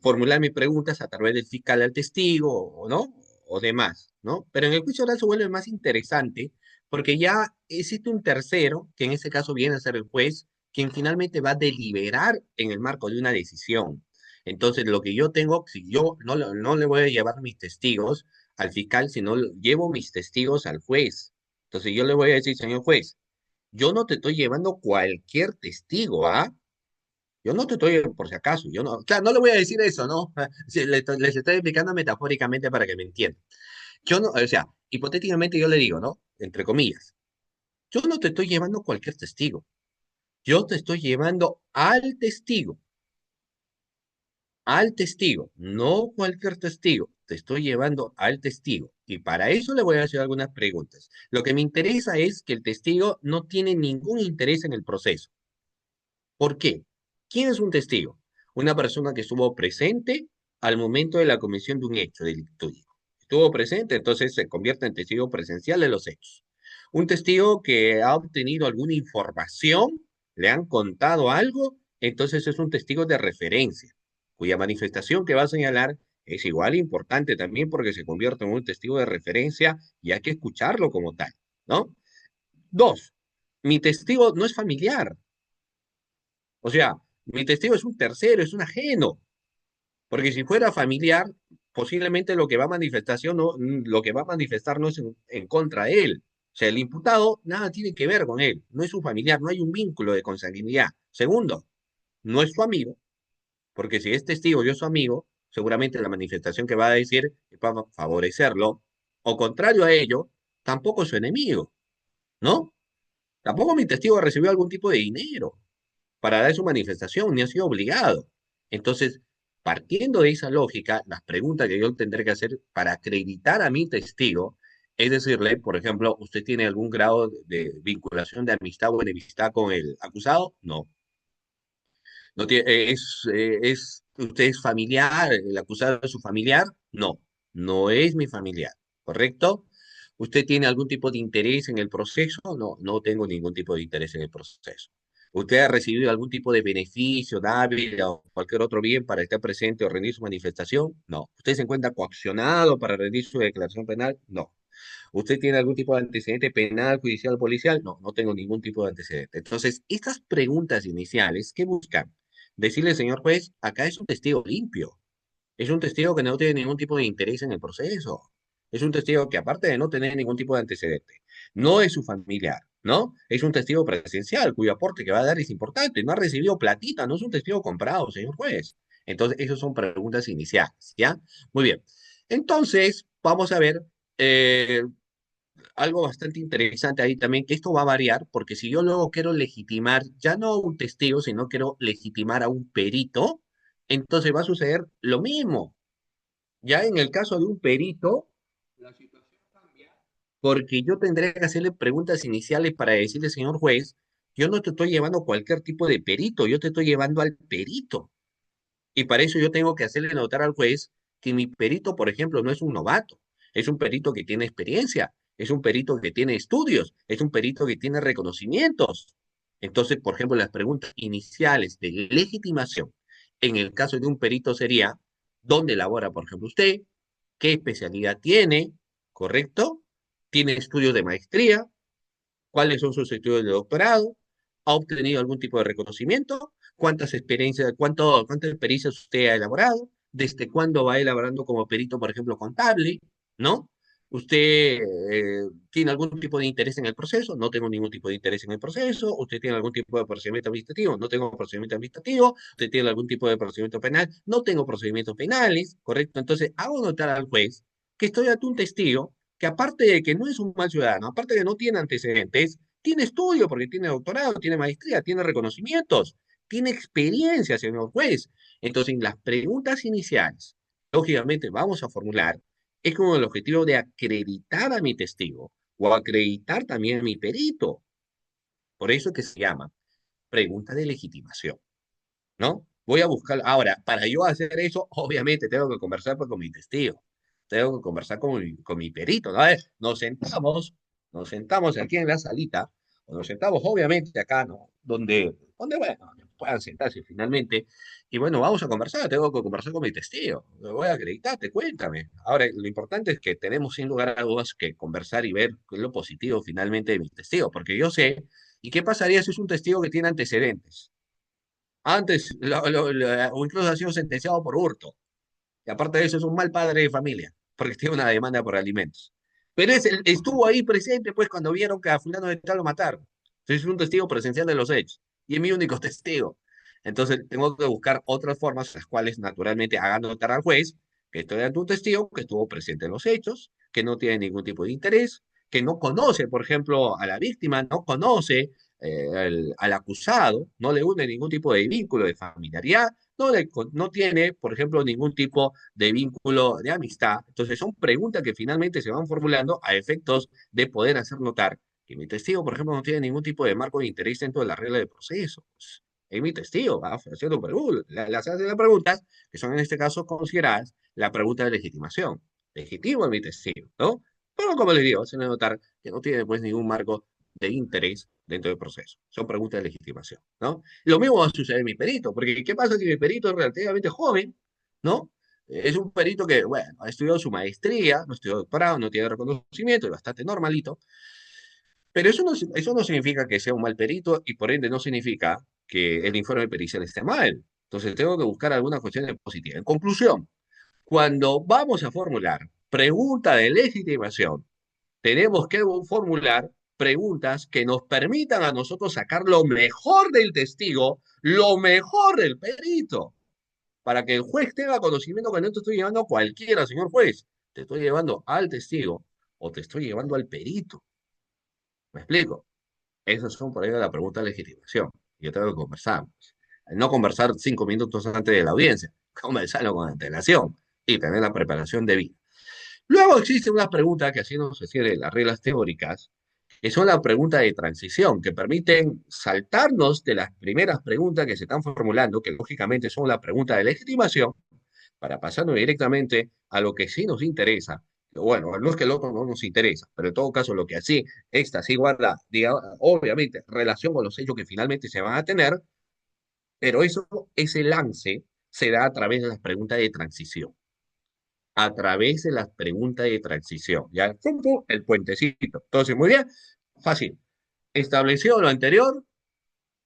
formular mis preguntas a través del fiscal al testigo, o no, o demás, ¿no? Pero en el juicio oral se vuelve más interesante porque ya existe un tercero, que en este caso viene a ser el juez, quien finalmente va a deliberar en el marco de una decisión. Entonces, lo que yo tengo, si yo no le voy a llevar mis testigos al fiscal, sino llevo mis testigos al juez. Entonces, yo le voy a decir, señor juez, yo no te estoy llevando cualquier testigo, ¿ah? Yo no te estoy, por si acaso, yo no, claro, no le voy a decir eso, ¿no? Sí, les estoy explicando metafóricamente para que me entiendan. Yo no, o sea, hipotéticamente yo le digo, ¿no? Entre comillas. Yo no te estoy llevando cualquier testigo. Yo te estoy llevando al testigo, no cualquier testigo. Te estoy llevando al testigo. Y para eso le voy a hacer algunas preguntas. Lo que me interesa es que el testigo no tiene ningún interés en el proceso. ¿Por qué? ¿Quién es un testigo? Una persona que estuvo presente al momento de la comisión de un hecho delictivo. Estuvo presente, entonces se convierte en testigo presencial de los hechos. Un testigo que ha obtenido alguna información, le han contado algo, entonces es un testigo de referencia, cuya manifestación que va a señalar es igual importante también porque se convierte en un testigo de referencia y hay que escucharlo como tal, ¿no? Dos, mi testigo no es familiar, o sea, mi testigo es un tercero, es un ajeno, porque si fuera familiar, posiblemente lo que va a manifestación no, lo que va a manifestar no es en contra de él. O sea, el imputado nada tiene que ver con él, no es su familiar, no hay un vínculo de consanguinidad. Segundo, no es su amigo, porque si es testigo, yo soy su amigo, seguramente la manifestación que va a decir es para favorecerlo, o contrario a ello, tampoco es su enemigo, ¿no? Tampoco mi testigo recibió algún tipo de dinero para dar su manifestación, ni ha sido obligado. Entonces, partiendo de esa lógica, las preguntas que yo tendré que hacer para acreditar a mi testigo es decirle, por ejemplo, ¿usted tiene algún grado de vinculación de amistad o enemistad con el acusado? No. No tiene, ¿usted es familiar? ¿El acusado es su familiar? No, no es mi familiar, ¿correcto? ¿Usted tiene algún tipo de interés en el proceso? No, no tengo ningún tipo de interés en el proceso. ¿Usted ha recibido algún tipo de beneficio, dávila o cualquier otro bien para estar presente o rendir su manifestación? No. ¿Usted se encuentra coaccionado para rendir su declaración penal? No. ¿Usted tiene algún tipo de antecedente penal, judicial, policial? No, no tengo ningún tipo de antecedente. Entonces, estas preguntas iniciales, ¿qué buscan? Decirle, señor juez, acá es un testigo limpio. Es un testigo que no tiene ningún tipo de interés en el proceso. Es un testigo que, aparte de no tener ningún tipo de antecedente, no es su familiar, ¿no? Es un testigo presencial cuyo aporte que va a dar es importante. No ha recibido platita, no es un testigo comprado, señor juez. Entonces, esas son preguntas iniciales, ¿ya? Muy bien. Entonces, vamos a ver eh, algo bastante interesante ahí también, que esto va a variar, porque si yo luego quiero legitimar, ya no a un testigo, sino quiero legitimar a un perito, entonces va a suceder lo mismo. Ya en el caso de un perito, la situación cambia, porque yo tendré que hacerle preguntas iniciales para decirle, señor juez, yo no te estoy llevando cualquier tipo de perito, yo te estoy llevando al perito. Y para eso yo tengo que hacerle notar al juez que mi perito, por ejemplo, no es un novato, es un perito que tiene experiencia, es un perito que tiene estudios, es un perito que tiene reconocimientos. Entonces, por ejemplo, las preguntas iniciales de legitimación en el caso de un perito sería, ¿dónde labora, por ejemplo, usted? ¿Qué especialidad tiene? ¿Correcto? ¿Tiene estudios de maestría? ¿Cuáles son sus estudios de doctorado? ¿Ha obtenido algún tipo de reconocimiento? ¿Cuántas experiencias usted ha elaborado? ¿Desde cuándo va elaborando como perito, por ejemplo, contable? ¿No? ¿Usted tiene algún tipo de interés en el proceso? No tengo ningún tipo de interés en el proceso. ¿Usted tiene algún tipo de procedimiento administrativo? No tengo procedimiento administrativo. ¿Usted tiene algún tipo de procedimiento penal? No tengo procedimientos penales, ¿correcto? Entonces, hago notar al juez que estoy ante un testigo que aparte de que no es un mal ciudadano, aparte de que no tiene antecedentes, tiene estudio porque tiene doctorado, tiene maestría, tiene reconocimientos, tiene experiencia, señor juez. Entonces, en las preguntas iniciales, lógicamente vamos a formular, es con el objetivo de acreditar a mi testigo o acreditar también a mi perito. Por eso es que se llama pregunta de legitimación, ¿no? Voy a buscar, ahora, para yo hacer eso, obviamente tengo que conversar pues, con mi testigo, tengo que conversar con mi perito, ¿no? A ver, nos sentamos aquí en la salita, o nos sentamos obviamente acá, ¿no? Donde bueno, puedan sentarse finalmente, y bueno, vamos a conversar, tengo que conversar con mi testigo, me voy a acreditarte, cuéntame. Ahora, lo importante es que tenemos sin lugar a dudas que conversar y ver qué es lo positivo finalmente de mi testigo, porque yo sé, ¿y qué pasaría si es un testigo que tiene antecedentes? Antes, o incluso ha sido sentenciado por hurto. Y aparte de eso, es un mal padre de familia, porque tiene una demanda por alimentos. Pero estuvo ahí presente, pues, cuando vieron que a fulano de tal lo mataron. Entonces, es un testigo presencial de los hechos. Y es mi único testigo. Entonces, tengo que buscar otras formas, las cuales, naturalmente, hagan notar al juez que estoy ante un testigo que estuvo presente en los hechos, que no tiene ningún tipo de interés, que no conoce, por ejemplo, a la víctima, no conoce al acusado, no le une ningún tipo de vínculo de familiaridad, no tiene, por ejemplo, ningún tipo de vínculo de amistad. Entonces son preguntas que finalmente se van formulando a efectos de poder hacer notar que mi testigo, por ejemplo, no tiene ningún tipo de marco de interés dentro de la regla de procesos. Es mi testigo, va haciendo las preguntas que son en este caso consideradas la pregunta de legitimación. Legitimo es mi testigo, ¿no? Pero como les digo, hacen notar que no tiene pues ningún marco de interés dentro del proceso. Son preguntas de legitimación, ¿no? Lo mismo va a suceder en mi perito, porque ¿qué pasa si mi perito es relativamente joven, ¿no? Es un perito que, bueno, ha estudiado su maestría, no estudió doctorado, no tiene reconocimiento, es bastante normalito, pero eso no significa que sea un mal perito y por ende no significa que el informe pericial esté mal. Entonces tengo que buscar algunas cuestiones positivas. En conclusión, cuando vamos a formular pregunta de legitimación, tenemos que formular preguntas que nos permitan a nosotros sacar lo mejor del testigo, lo mejor del perito. para que el juez tenga conocimiento que no te estoy llevando a cualquiera, señor juez. Te estoy llevando al testigo o te estoy llevando al perito. ¿Me explico? Esas son por ahí la pregunta de legitimación. Yo tengo que conversar. No conversar 5 minutos antes de la audiencia, conversarlo con antelación y tener la preparación debida. Luego existe una pregunta que así no se refiere las reglas teóricas, que son las preguntas de transición, que permiten saltarnos de las primeras preguntas que se están formulando, que lógicamente son las preguntas de legitimación, para pasarnos directamente a lo que sí nos interesa. Bueno, no es que el otro no nos interesa, pero en todo caso lo que así, esta sí guarda, digamos, obviamente, relación con los hechos que finalmente se van a tener, pero eso, ese lance se da a través de las preguntas de transición. A través de las preguntas de transición. Ya, ¡pum, pum! El puentecito. Entonces, muy bien, fácil. Establecido lo anterior,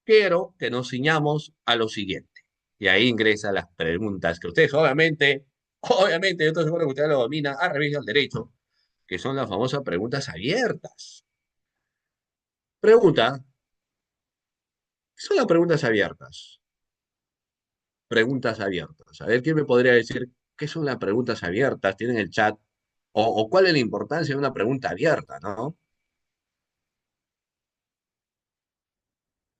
quiero que nos ciñamos a lo siguiente. Y ahí ingresan las preguntas que ustedes obviamente, yo estoy seguro que ustedes lo dominan a revés del derecho, que son las famosas preguntas abiertas. Pregunta, ¿qué son las preguntas abiertas? Preguntas abiertas. A ver, ¿quién me podría decir qué son las preguntas abiertas? ¿Tienen el chat? O cuál es la importancia de una pregunta abierta, ¿no?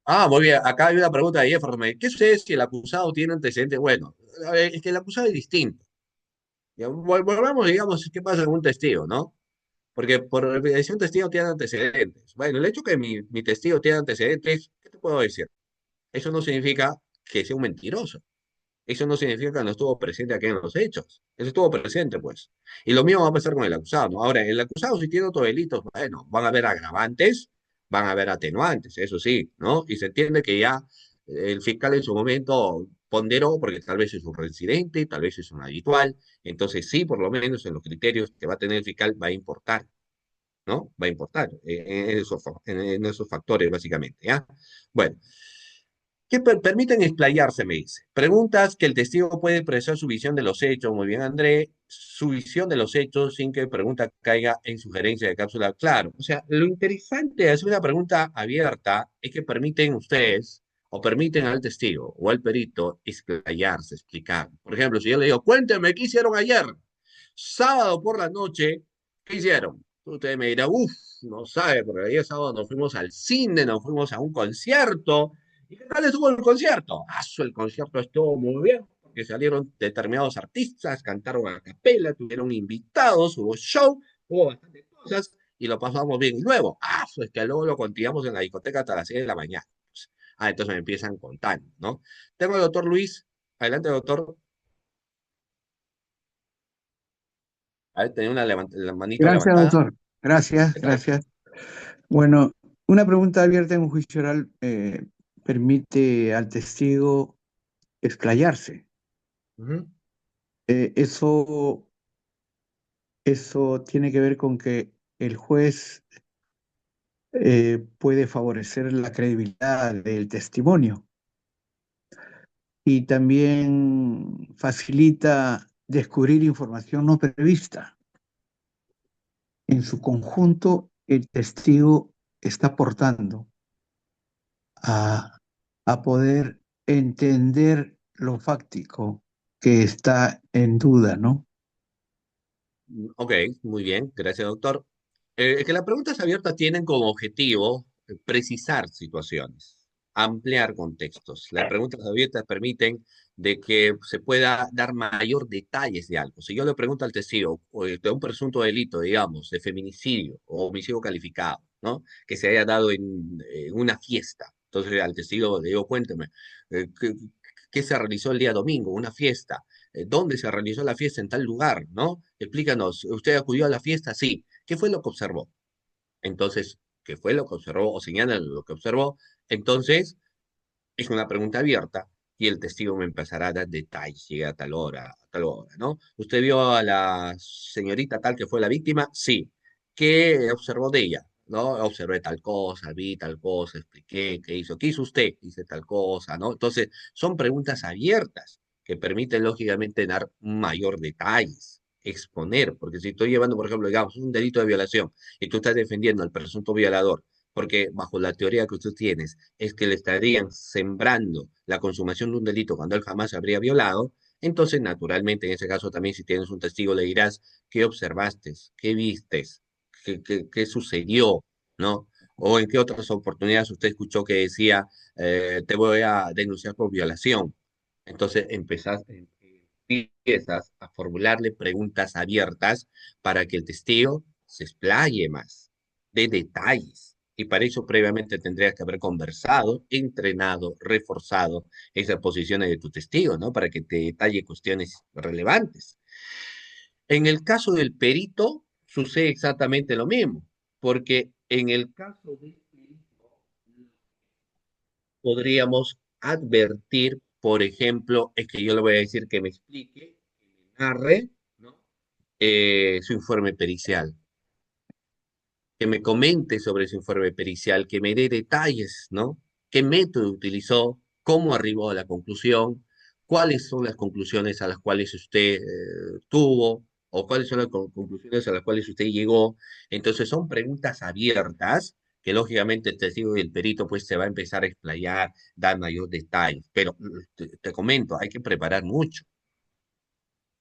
Ah, muy bien. Acá hay una pregunta de Jefferson. ¿Qué sucede si el acusado tiene antecedentes? Bueno, a ver, es que el acusado es distinto. Ya, volvamos, digamos, qué pasa con un testigo, ¿no? Porque por definición un testigo tiene antecedentes. Bueno, el hecho que mi testigo tiene antecedentes, ¿qué te puedo decir? Eso no significa que sea un mentiroso. Eso no significa que no estuvo presente aquí en los hechos. Eso estuvo presente, pues. Y lo mismo va a pasar con el acusado, ¿no? Ahora, el acusado, si tiene otros delitos, bueno, van a haber agravantes, van a haber atenuantes, eso sí, ¿no? Y se entiende que ya el fiscal en su momento ponderó, porque tal vez es un reincidente, tal vez es un habitual, entonces sí, por lo menos en los criterios que va a tener el fiscal va a importar, ¿no? Va a importar en esos factores, básicamente, ¿ya? Bueno, que permiten explayarse, me dice. Preguntas que el testigo puede expresar su visión de los hechos, muy bien, André, su visión de los hechos sin que la pregunta caiga en sugerencia de cápsula. Claro, o sea, lo interesante de hacer una pregunta abierta es que permiten ustedes o permiten al testigo o al perito explayarse, explicar. Por ejemplo, si yo le digo, cuénteme, ¿qué hicieron ayer? Sábado por la noche, ¿qué hicieron? Usted me dirá, uff, no sabe, porque ayer sábado nos fuimos al cine, nos fuimos a un concierto. ¿Y qué tal estuvo el concierto? El concierto estuvo muy bien, porque salieron determinados artistas, cantaron a capela, tuvieron invitados, hubo show, hubo bastantes cosas, y lo pasamos bien. Y luego, es que luego lo continuamos en la discoteca hasta las 6 de la mañana. Entonces me empiezan contando, ¿no? Tengo al doctor Luis. Adelante, doctor. A ver, tenía la manito Gracias, levantada. doctor. Gracias, ¿Qué tal? gracias. Bueno, una pregunta abierta en un juicio oral permite al testigo explayarse. Ujú. Eso tiene que ver con que el juez puede favorecer la credibilidad del testimonio y también facilita descubrir información no prevista. En su conjunto, el testigo está aportando a, a poder entender lo fáctico que está en duda, ¿no? Ok, muy bien, gracias, doctor. Es que las preguntas abiertas tienen como objetivo precisar situaciones, ampliar contextos. Las preguntas abiertas permiten de que se pueda dar mayor detalles de algo. Si yo le pregunto al testigo de un presunto delito, digamos, de feminicidio o homicidio calificado, ¿no? Que se haya dado en una fiesta. Entonces al testigo le digo, cuénteme, ¿qué se realizó el día domingo? Una fiesta. ¿Dónde se realizó la fiesta? En tal lugar, ¿no? Explícanos, ¿usted acudió a la fiesta? Sí. ¿Qué fue lo que observó? Entonces, ¿qué fue lo que observó o señala lo que observó? Entonces, es una pregunta abierta y el testigo me empezará a dar detalles, llega a tal hora, ¿no? ¿Usted vio a la señorita tal que fue la víctima? Sí. ¿Qué observó de ella? ¿No? Observé tal cosa, vi tal cosa, expliqué qué hizo. ¿Qué hizo usted? Hice tal cosa, ¿no? Entonces, son preguntas abiertas que permiten, lógicamente, dar mayor detalles, exponer, porque si estoy llevando, por ejemplo, digamos, un delito de violación y tú estás defendiendo al presunto violador, porque bajo la teoría que tú tienes, es que le estarían sembrando la consumación de un delito cuando él jamás habría violado, Entonces, naturalmente, en ese caso también, si tienes un testigo, le dirás qué observaste, qué vistes, qué sucedió, ¿no? O en qué otras oportunidades usted escuchó que decía, te voy a denunciar por violación. Entonces, empiezas a formularle preguntas abiertas para que el testigo se explaye más, de detalles. Y para eso previamente tendrías que haber conversado, entrenado, reforzado esas posiciones de tu testigo, ¿no? Para que te detalle cuestiones relevantes. En el caso del perito, sucede exactamente lo mismo, porque en el caso del perito, podríamos advertir, por ejemplo, es que yo le voy a decir que me explique, que me narre, ¿no? Su informe pericial, que me comente sobre su informe pericial, que me dé detalles, ¿no? ¿Qué método utilizó? ¿Cómo arribó a la conclusión? ¿Cuáles son las conclusiones a las cuales usted tuvo? ¿O cuáles son las conclusiones a las cuales usted llegó? Entonces son preguntas abiertas que lógicamente el testigo y el perito pues se va a empezar a explayar, dar mayor detalles. Pero te comento, hay que preparar mucho,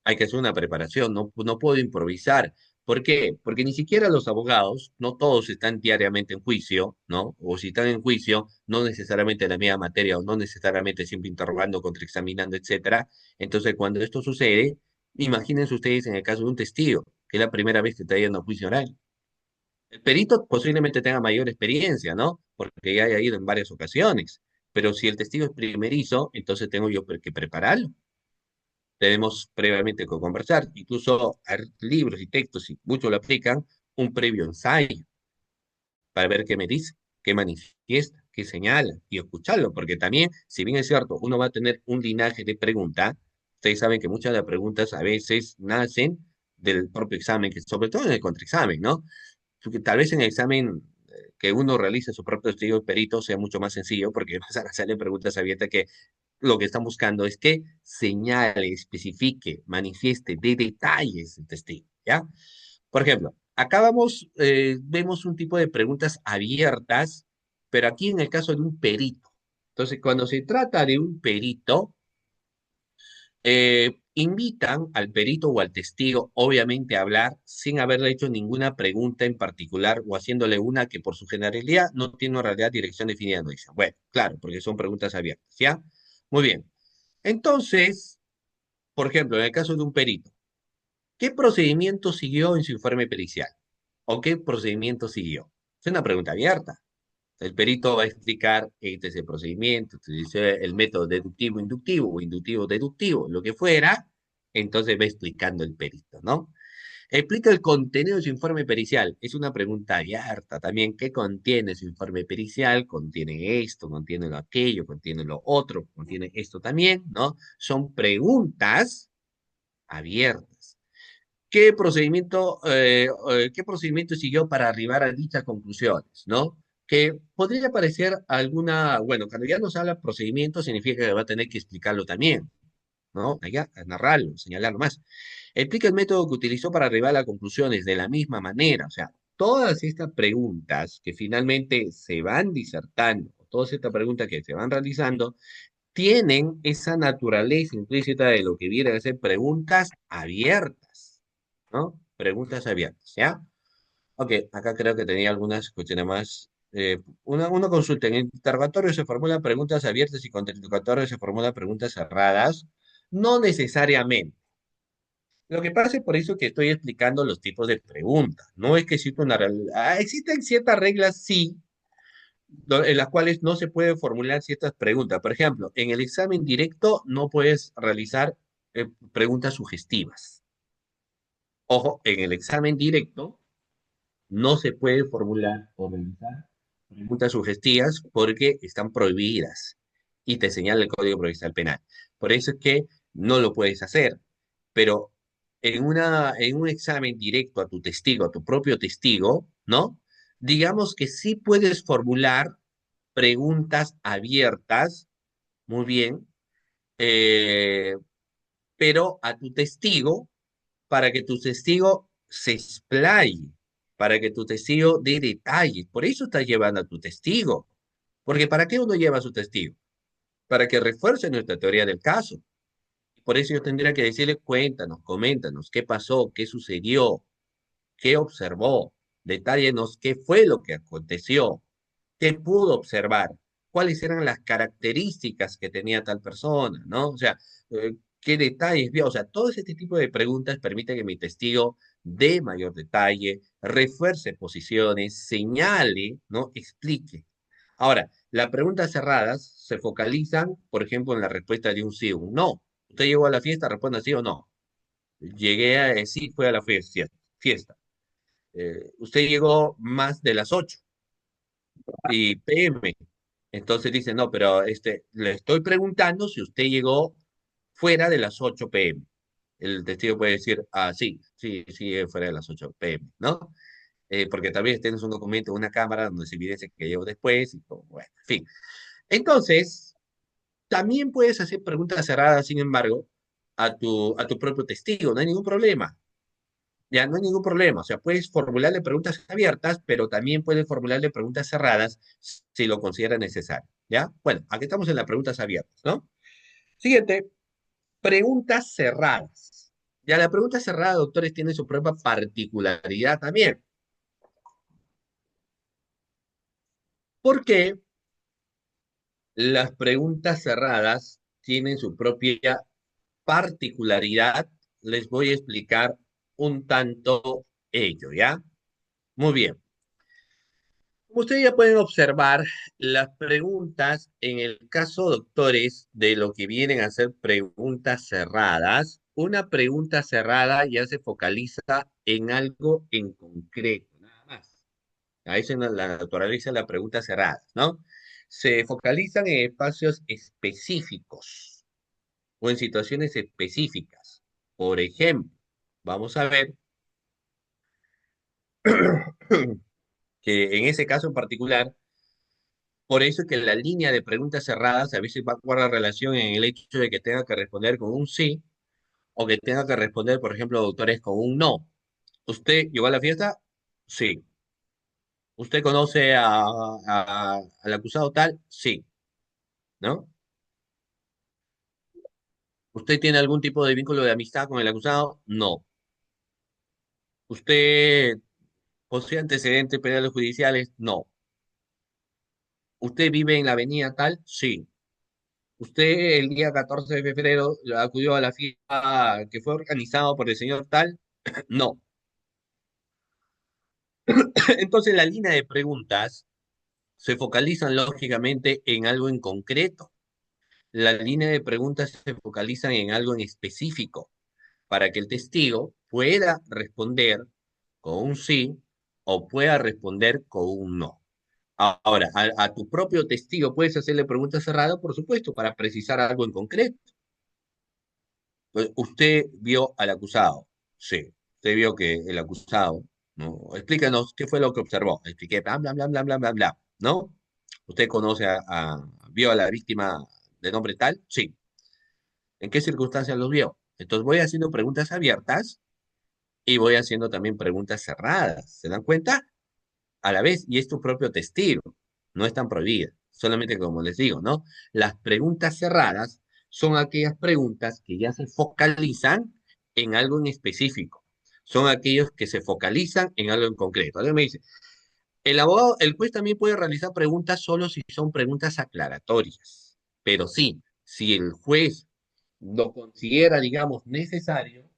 hay que hacer una preparación, no puedo improvisar. ¿Por qué? Porque ni siquiera los abogados, no todos están diariamente en juicio, ¿no? O si están en juicio, no necesariamente en la misma materia o no necesariamente siempre interrogando, contraexaminando, etcétera. Entonces, cuando esto sucede, imagínense ustedes en el caso de un testigo, que es la primera vez que está yendo a juicio oral. El perito posiblemente tenga mayor experiencia, ¿no? Porque ya haya ido en varias ocasiones. Pero si el testigo es primerizo, entonces tengo yo que prepararlo, tenemos previamente que conversar. Incluso hay libros y textos, y muchos lo aplican, un previo ensayo para ver qué me dice, qué manifiesta, qué señala y escucharlo, porque también, si bien es cierto, uno va a tener un linaje de pregunta, ustedes saben que muchas de las preguntas a veces nacen del propio examen, que sobre todo en el contraexamen, ¿no? Porque tal vez en el examen que uno realice su propio estudio de perito sea mucho más sencillo, porque salen preguntas abiertas que lo que están buscando es que señale, especifique, manifieste de detalles el testigo, ¿ya? Por ejemplo, acá vemos un tipo de preguntas abiertas, pero aquí en el caso de un perito. Entonces, cuando se trata de un perito, invitan al perito o al testigo, obviamente, a hablar sin haberle hecho ninguna pregunta en particular o haciéndole una que por su generalidad no tiene en realidad dirección definida, no dice. Bueno, claro, porque son preguntas abiertas, ¿ya? Muy bien. Entonces, por ejemplo, en el caso de un perito, ¿qué procedimiento siguió en su informe pericial? ¿O qué procedimiento siguió? Es una pregunta abierta. El perito va a explicar este es el procedimiento, este es el método deductivo-inductivo o inductivo-deductivo, lo que fuera, entonces va explicando el perito, ¿no? Explica el contenido de su informe pericial. Es una pregunta abierta también. ¿Qué contiene su informe pericial? Contiene esto, contiene lo aquello, contiene lo otro, contiene esto también, ¿no? Son preguntas abiertas. ¿Qué procedimiento siguió para arribar a dichas conclusiones, ¿no? Que podría parecer alguna, bueno, cuando ya nos habla procedimiento, significa que va a tener que explicarlo también, ¿no? Allá, a narrarlo, señalarlo más. Explica el método que utilizó para arribar a conclusiones de la misma manera, o sea, todas estas preguntas que finalmente se van disertando, todas estas preguntas que se van realizando, tienen esa naturaleza implícita de lo que vienen a ser preguntas abiertas, ¿no? Preguntas abiertas, ¿ya? Ok, acá creo que tenía algunas cuestiones más. Una consulta. En el interrogatorio se formulan preguntas abiertas y con el interrogatorio se formulan preguntas cerradas. No necesariamente. Lo que pasa es por eso que estoy explicando los tipos de preguntas. No es que exista una existen ciertas reglas, sí, en las cuales no se pueden formular ciertas preguntas. Por ejemplo, en el examen directo no puedes realizar preguntas sugestivas. Ojo, en el examen directo no se puede formular o realizar preguntas sugestivas porque están prohibidas y te señala el Código Procesal Penal. Por eso es que no lo puedes hacer. Pero en un examen directo a tu testigo, a tu propio testigo, ¿no? Digamos que sí puedes formular preguntas abiertas, muy bien, eh, pero a tu testigo para que tu testigo se explaye, para que tu testigo dé detalles. Por eso estás llevando a tu testigo. Porque ¿para qué uno lleva a su testigo? Para que refuerce nuestra teoría del caso. Por eso yo tendría que decirle, cuéntanos, coméntanos, qué pasó, qué sucedió, qué observó, detállenos qué fue lo que aconteció, qué pudo observar, cuáles eran las características que tenía tal persona, ¿no? O sea, qué detalles vio, o sea, todo ese tipo de preguntas permite que mi testigo dé mayor detalle, refuerce posiciones, señale, ¿no? Explique. Ahora, las preguntas cerradas se focalizan, por ejemplo, en la respuesta de un sí o un no. Usted llegó a la fiesta, responda sí o no. Llegué a, sí, fue a la fiesta. Usted llegó más de las 8 y PM. Entonces dice, no, pero le estoy preguntando si usted llegó fuera de las 8 PM. El testigo puede decir, ah, sí, sí, sí, fuera de las 8 PM, ¿no? Porque también tienes un documento, una cámara donde se evidencia que llegó después y todo, bueno, en fin. Entonces, también puedes hacer preguntas cerradas, sin embargo, a tu propio testigo, no hay ningún problema. Ya no hay ningún problema. O sea, puedes formularle preguntas abiertas, pero también puedes formularle preguntas cerradas si lo considera necesario. ¿Ya? Bueno, aquí estamos en las preguntas abiertas, ¿no? Siguiente, preguntas cerradas. Ya la pregunta cerrada, doctores, tiene su propia particularidad también. ¿Por qué las preguntas cerradas tienen su propia particularidad? Les voy a explicar un tanto ello, ¿ya? Muy bien. Como ustedes ya pueden observar, las preguntas, en el caso, doctores, de lo que vienen a ser preguntas cerradas, una pregunta cerrada ya se focaliza en algo en concreto, nada más. A eso la naturaleza de la pregunta cerrada, ¿no? Se focalizan en espacios específicos o en situaciones específicas. Por ejemplo, vamos a ver que en ese caso en particular, por eso es que la línea de preguntas cerradas a veces va a guardar relación en el hecho de que tenga que responder con un sí o que tenga que responder, por ejemplo, doctores, con un no. ¿Usted llegó a la fiesta? Sí. ¿Usted conoce al acusado tal? Sí. ¿No? ¿Usted tiene algún tipo de vínculo de amistad con el acusado? No. ¿Usted posee antecedentes penales judiciales? No. ¿Usted vive en la avenida tal? Sí. ¿Usted el día 14 de febrero acudió a la fiesta que fue organizado por el señor tal? No. Entonces la línea de preguntas se focalizan lógicamente en algo en concreto. La línea de preguntas se focalizan en algo en específico para que el testigo pueda responder con un sí o pueda responder con un no. Ahora, a tu propio testigo puedes hacerle preguntas cerradas, por supuesto, para precisar algo en concreto. Pues, usted vio al acusado. Sí. Usted vio que el acusado, ¿no? Explícanos qué fue lo que observó. Expliqué, bla, bla, bla, bla, bla, bla, bla, ¿no? ¿Usted conoce vio a la víctima de nombre tal? Sí. ¿En qué circunstancias los vio? Entonces voy haciendo preguntas abiertas y voy haciendo también preguntas cerradas. ¿Se dan cuenta? A la vez, y es tu propio testigo. No están prohibidas. Solamente como les digo, ¿no? Las preguntas cerradas son aquellas preguntas que ya se focalizan en algo en específico. Son aquellos que se focalizan en algo en concreto. Alguien me dice, el abogado, el juez también puede realizar preguntas solo si son preguntas aclaratorias. Pero sí, si el juez lo considera, digamos, necesario,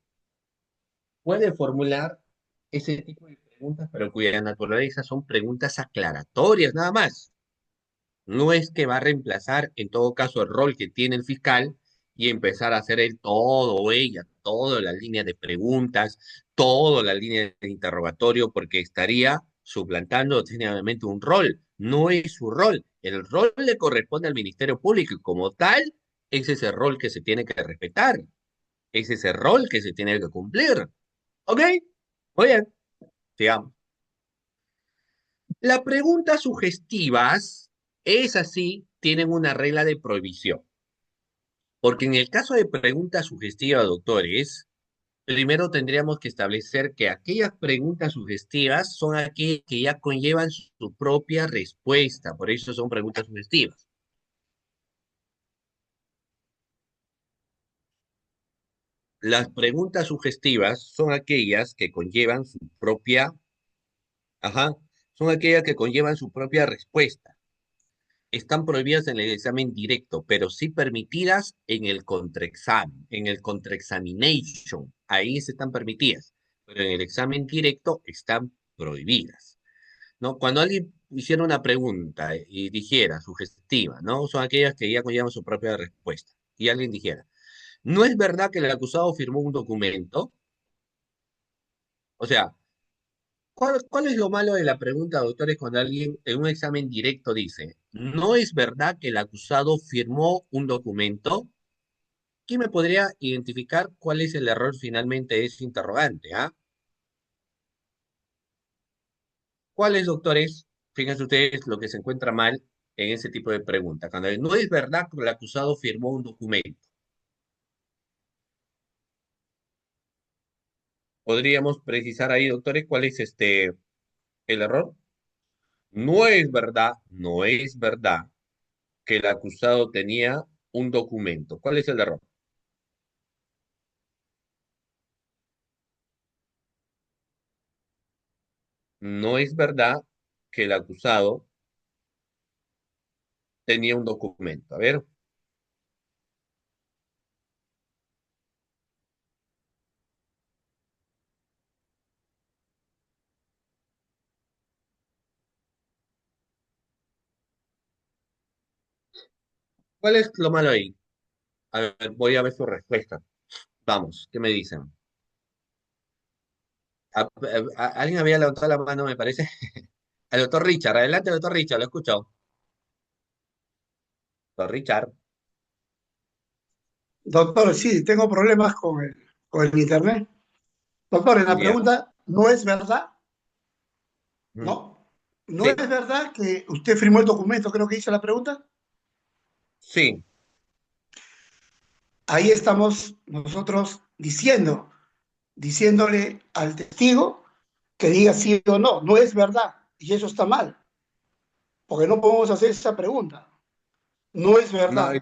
puede formular ese tipo de preguntas, pero cuya naturaleza son preguntas aclaratorias, nada más. No es que va a reemplazar, en todo caso, el rol que tiene el fiscal y empezar a hacer él todo o ella, toda la línea de preguntas, toda la línea de interrogatorio, porque estaría suplantando definitivamente un rol. No es su rol. El rol le corresponde al Ministerio Público y como tal, ese es el rol que se tiene que respetar. Ese es el rol que se tiene que cumplir. ¿Ok? Muy bien, sigamos. Las preguntas sugestivas, es así, tienen una regla de prohibición. Porque en el caso de preguntas sugestivas, doctores, primero tendríamos que establecer que aquellas preguntas sugestivas son aquellas que ya conllevan su propia respuesta. Por eso son preguntas sugestivas. Las preguntas sugestivas son aquellas que conllevan su propia, ajá, son aquellas que conllevan su propia respuesta. Están prohibidas en el examen directo, pero sí permitidas en el contraexamen, en el contraexamination. Ahí se están permitidas, pero en el examen directo están prohibidas, ¿no? Cuando alguien hiciera una pregunta y dijera sugestiva, ¿no? Son aquellas que ya conllevan su propia respuesta. Y alguien dijera, ¿no es verdad que el acusado firmó un documento? O sea, ¿cuál es lo malo de la pregunta, doctores, cuando alguien en un examen directo dice, ¿no es verdad que el acusado firmó un documento? ¿Quién me podría identificar cuál es el error finalmente de ese interrogante? ¿Ah? ¿Cuál es, doctores? Fíjense ustedes lo que se encuentra mal en ese tipo de pregunta. Cuando no es verdad que el acusado firmó un documento. ¿Podríamos precisar ahí, doctores, cuál es el error? No es verdad que el acusado tenía un documento. ¿Cuál es el error? No es verdad que el acusado tenía un documento. A ver, ¿cuál es lo malo ahí? A ver, voy a ver su respuesta. Vamos, ¿qué me dicen? Alguien había levantado la mano, me parece. El doctor Richard, adelante, doctor Richard, lo escucho. Doctor Richard. Doctor, sí, tengo problemas con el internet. Doctor, en la Ya. pregunta, ¿no es verdad? Mm. ¿No? ¿No Sí, es verdad que usted firmó el documento? Creo que hizo la pregunta. sí. Ahí estamos nosotros diciéndole al testigo que diga sí o no. No es verdad. Y eso está mal, porque no podemos hacer esa pregunta. No es No, verdad.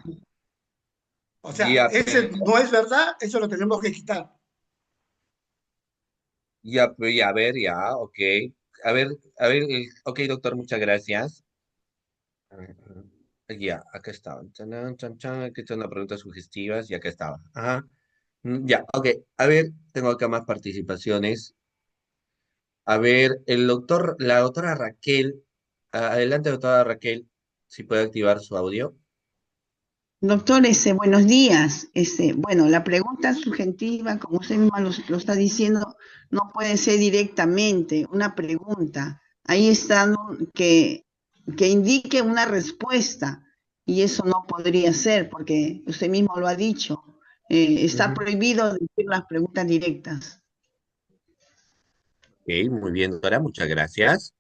O sea, ya, ese no es verdad, eso lo tenemos que quitar. ya, a ver, ya, ok. A ver, ok, doctor, muchas gracias. Ya, acá estaba. Chanán, chan, chan, aquí están las preguntas sugestivas y acá estaba. Ajá. Ya, ok. A ver, tengo acá más participaciones. A ver, la doctora Raquel, adelante, doctora Raquel, si puede activar su audio. Doctor, buenos días. Bueno, la pregunta subjetiva, como usted mismo lo está diciendo, no puede ser directamente una pregunta. Ahí está que indique una respuesta y eso no podría ser porque usted mismo lo ha dicho. Está Ujú. prohibido decir las preguntas directas. Ok, muy bien, doctora, muchas gracias.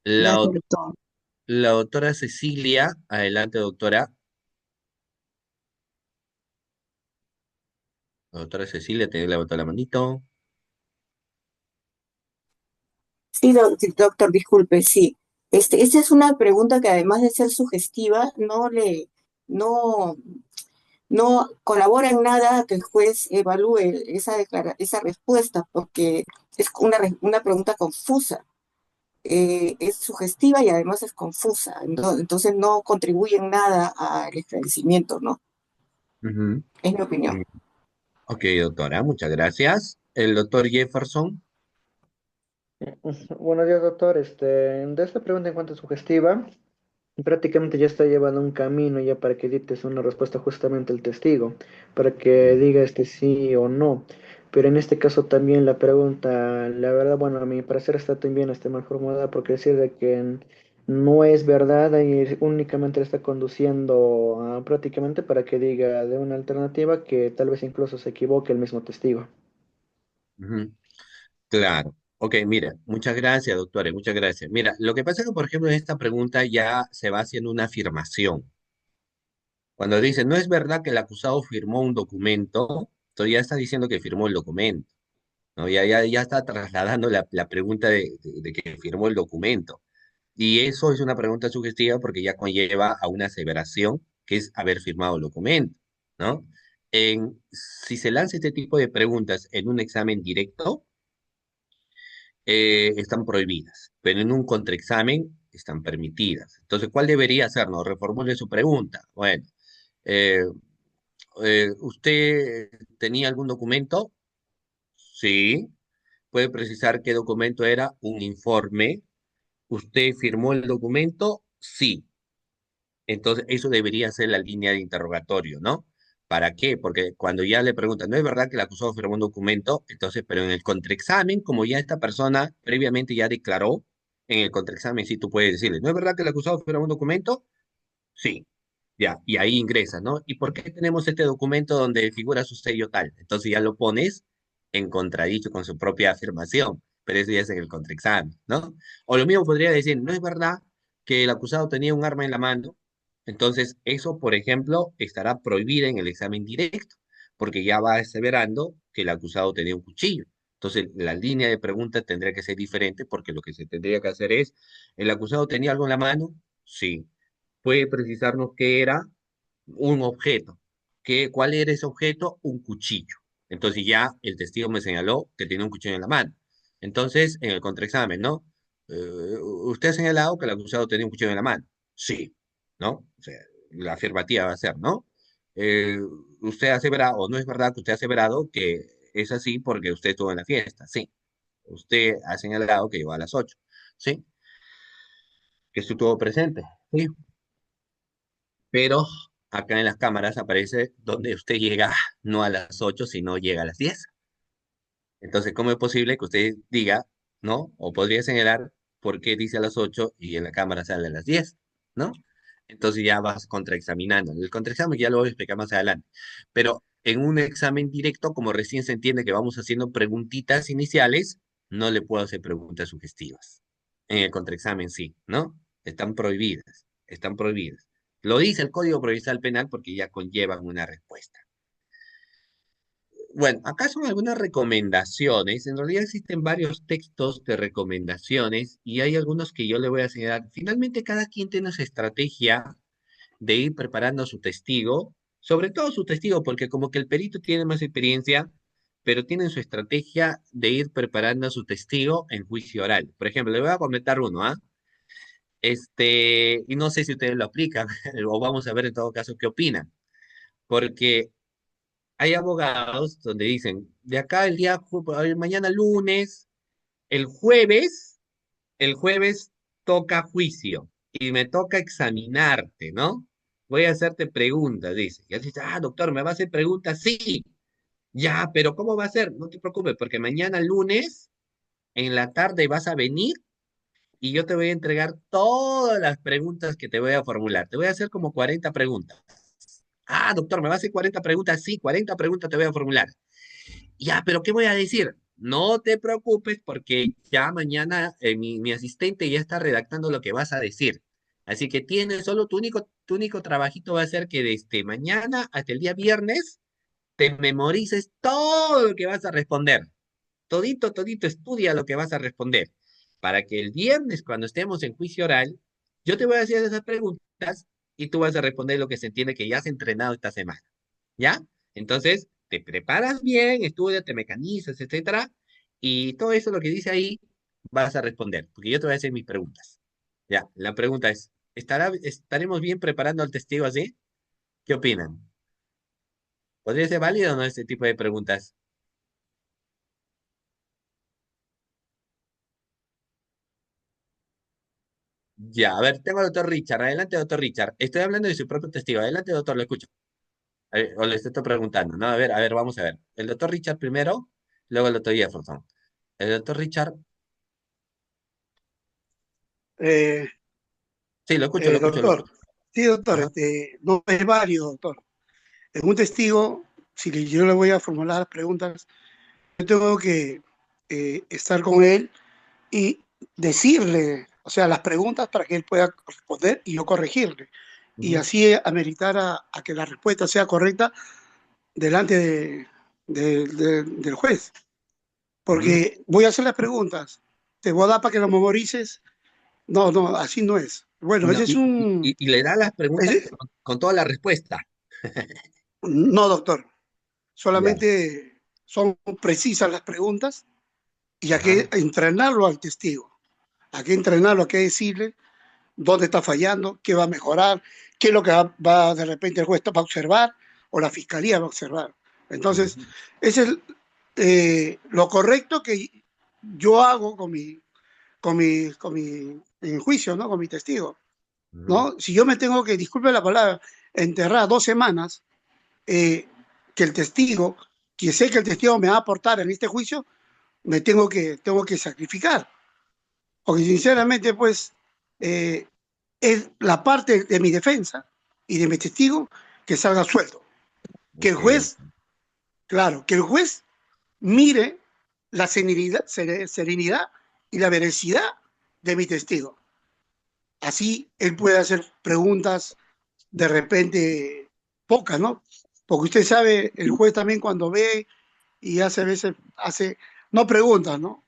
La, Gracias, doc- doctor. la doctora Cecilia, adelante, doctora. La doctora Cecilia, tiene que levantar la manito. Sí, doctor, disculpe, sí. Esta es una pregunta que además de ser sugestiva, no, no colabora en nada a que el juez evalúe esa respuesta, porque es una pregunta confusa. Es sugestiva y además es confusa. Entonces no contribuye en nada al esclarecimiento, ¿no? Ujú. Es mi opinión. Mm, Ok, doctora, muchas gracias. El doctor Jefferson. Buenos días, doctor. De esta pregunta en cuanto a sugestiva, prácticamente ya está llevando un camino ya para que dictes una respuesta justamente el testigo, para que diga sí o no. Pero en este caso también la pregunta, la verdad, bueno, a mi parecer está también mal formulada porque decir de que no es verdad y únicamente le está conduciendo prácticamente para que diga de una alternativa que tal vez incluso se equivoque el mismo testigo. Ujú. Claro. Ok, mira, muchas gracias, doctores, muchas gracias. Mira, lo que pasa es que, por ejemplo, en esta pregunta ya se va haciendo una afirmación. Cuando dice, no es verdad que el acusado firmó un documento, entonces ya está diciendo que firmó el documento, ¿no? Ya está trasladando la pregunta de que firmó el documento. Y eso es una pregunta sugestiva porque ya conlleva a una aseveración que es haber firmado el documento, ¿no? si se lanza este tipo de preguntas en un examen directo, están prohibidas, pero en un contraexamen están permitidas. Entonces, ¿cuál debería ser? No, reformule su pregunta. Bueno, eh, ¿usted tenía algún documento? Sí. ¿Puede precisar qué documento era? Un informe. ¿Usted firmó el documento? Sí. Entonces, eso debería ser la línea de interrogatorio, ¿no? ¿Para qué? Porque cuando ya le preguntan, ¿no es verdad que el acusado firmó un documento? Entonces, pero en el contraexamen, como ya esta persona previamente ya declaró, en el contraexamen sí tú puedes decirle, ¿no es verdad que el acusado firmó un documento? Sí. Ya, y ahí ingresa, ¿no? ¿Y por qué tenemos este documento donde figura su sello tal? Entonces ya lo pones en contradicho con su propia afirmación, pero eso ya es en el contraexamen, ¿no? O lo mismo podría decir, ¿no es verdad que el acusado tenía un arma en la mano? Entonces, eso, por ejemplo, estará prohibido en el examen directo, porque ya va aseverando que el acusado tenía un cuchillo. Entonces, la línea de pregunta tendría que ser diferente, porque lo que se tendría que hacer es, ¿el acusado tenía algo en la mano? Sí. ¿Puede precisarnos qué era? Un objeto. ¿Cuál era ese objeto? Un cuchillo. Entonces ya el testigo me señaló que tiene un cuchillo en la mano. Entonces, en el contraexamen, ¿no? Usted ha señalado que el acusado tenía un cuchillo en la mano. Sí, ¿no? O sea, la afirmativa va a ser, ¿no? Eh, usted ha aseverado, o no es verdad que usted ha aseverado que es así porque usted estuvo en la fiesta. Sí. Usted ha señalado que llegó a las 8. Sí. Que estuvo presente. Sí. Pero acá en las cámaras aparece donde usted llega no a las 8 sino llega a las 10. Entonces, ¿cómo es posible que usted diga, ¿no? O podría señalar por qué dice a las 8 y en la cámara sale a las 10, ¿no? Entonces ya vas contraexaminando. El contraexamen ya lo voy a explicar más adelante. Pero en un examen directo, como recién se entiende que vamos haciendo preguntitas iniciales, no le puedo hacer preguntas sugestivas. En el contraexamen sí, ¿no? Están prohibidas, están prohibidas. Lo dice el Código Procesal Penal porque ya conllevan una respuesta. Bueno, acá son algunas recomendaciones. En realidad existen varios textos de recomendaciones y hay algunos que yo le voy a señalar. Finalmente, cada quien tiene su estrategia de ir preparando a su testigo, sobre todo su testigo, porque como que el perito tiene más experiencia, pero tiene su estrategia de ir preparando a su testigo en juicio oral. Por ejemplo, le voy a comentar uno, ¿ah? Y no sé si ustedes lo aplican, o vamos a ver en todo caso qué opinan, porque hay abogados donde dicen, de acá el día, mañana lunes, el jueves, el jueves toca juicio y me toca examinarte, ¿no? Voy a hacerte preguntas, dice. Y él dice, doctor, ¿me va a hacer preguntas? Sí, ya, pero ¿cómo va a ser? No te preocupes, porque mañana lunes, en la tarde vas a venir y yo te voy a entregar todas las preguntas que te voy a formular. Te voy a hacer como 40 preguntas. Doctor, ¿me va a hacer 40 preguntas? Sí, 40 preguntas te voy a formular. Ya, pero ¿qué voy a decir? No te preocupes porque ya mañana mi asistente ya está redactando lo que vas a decir. Así que tienes solo tu único trabajito va a ser que desde mañana hasta el día viernes te memorices todo lo que vas a responder. Todito, todito, estudia lo que vas a responder. Para que el viernes, cuando estemos en juicio oral, yo te voy a hacer esas preguntas y tú vas a responder lo que se entiende que ya has entrenado esta semana. ¿Ya? Entonces, te preparas bien, estudias, te mecanizas, etcétera, y todo eso lo que dice ahí vas a responder, porque yo te voy a hacer mis preguntas. Ya, la pregunta es, ¿estaremos bien preparando al testigo así? ¿Qué opinan? ¿Podría ser válido o no este tipo de preguntas? Ya, a ver, tengo al doctor Richard. Adelante, doctor Richard. Estoy hablando de su propio testigo. Adelante, doctor, lo escucho. O le estoy preguntando, ¿no? A ver, vamos a ver. El doctor Richard primero, luego el doctor Jefferson. El doctor Richard, Eh, sí, lo escucho, lo escucho, lo doctor, escucho. sí, doctor, Ajá. no es válido, doctor. En un testigo, si yo le voy a formular preguntas, yo tengo que estar con él y decirle, o sea, las preguntas para que él pueda responder y yo corregirle. Y Ujú, así ameritar a que la respuesta sea correcta delante del juez. ujú. Porque voy a hacer las preguntas, te voy a dar para que lo memorices. No, no, así no es. Bueno, No, ese es un... y le da las preguntas ese- con toda la respuesta. no, doctor. Ya. solamente son precisas las preguntas y hay Ajá. que entrenarlo al testigo, hay que entrenarlo, hay que decirle dónde está fallando, qué va a mejorar, qué es lo que va de repente el juez va a observar o la fiscalía va a observar. Entonces, Ujú, ese es lo correcto que yo hago en juicio, ¿no? Con mi testigo, ujú. ¿no? Si yo me tengo que, disculpe la palabra, enterrar 2 semanas, eh, que el testigo, que sé que el testigo me va a aportar en este juicio, me tengo que sacrificar. Porque sinceramente, pues, eh, es la parte de mi defensa y de mi testigo que salga suelto. Que el Ok, juez, doctor. claro, que el juez mire la serenidad y la veracidad de mi testigo. Así él puede hacer preguntas de repente pocas, ¿no? Porque usted sabe, el juez también cuando ve y hace a veces, no preguntas, ¿no?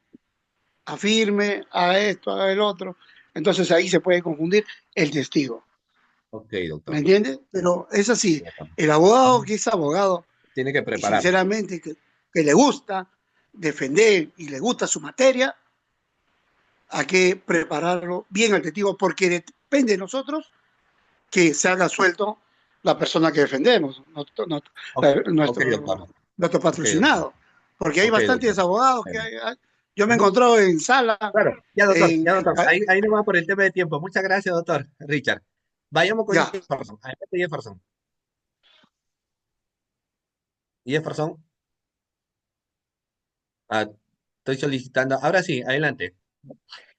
Afirme, a esto, a el otro. Entonces ahí se puede confundir el testigo. Ok, ¿Me doctor. entiendes? Pero es así, Ya estamos. el abogado Ujú. que es abogado Tiene que y prepararlo. sinceramente que le gusta defender y le gusta su materia, hay que prepararlo bien al testigo porque depende de nosotros que se haga suelto la persona que defendemos, Ok, ok, nuestro, doctor. nuestro Ok, doctor. patrocinado. Porque hay Ok, bastantes doctor. abogados Bueno. yo me he Ujú. encontrado en sala, Claro, ya, doctor, en, ya, en- doctor. Ahí no va por el tema de tiempo. Muchas gracias, doctor Richard. Vayamos con ya, Jefferson. Adelante, Jefferson. Jefferson. Ah, estoy solicitando. Ahora sí, adelante.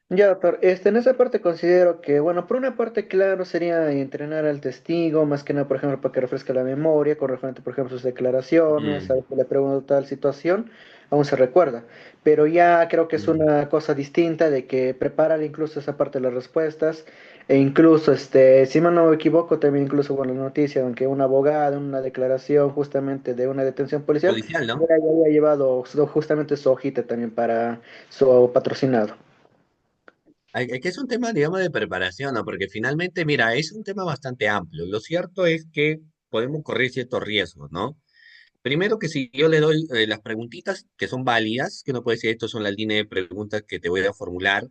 Ya, doctor, en esa parte considero que, bueno, por una parte, claro, sería entrenar al testigo, más que nada, por ejemplo, para que refresque la memoria, con referente, por ejemplo, a sus declaraciones, a Mm, ver si le pregunto tal situación, aún se recuerda. Pero ya creo que es mm. una cosa distinta de que preparar incluso esa parte de las respuestas, e incluso, si mal no me equivoco, también incluso con la noticia, aunque un abogado, en una declaración justamente de una detención policial, Policial, ¿no? ya había llevado justamente su hojita también para su patrocinado. Que es un tema, digamos, de preparación, ¿no? Porque finalmente, mira, es un tema bastante amplio. Lo cierto es que podemos correr ciertos riesgos, ¿no? Primero que si yo le doy las preguntitas que son válidas, que no puede decir, estos son la línea de preguntas que te voy a formular,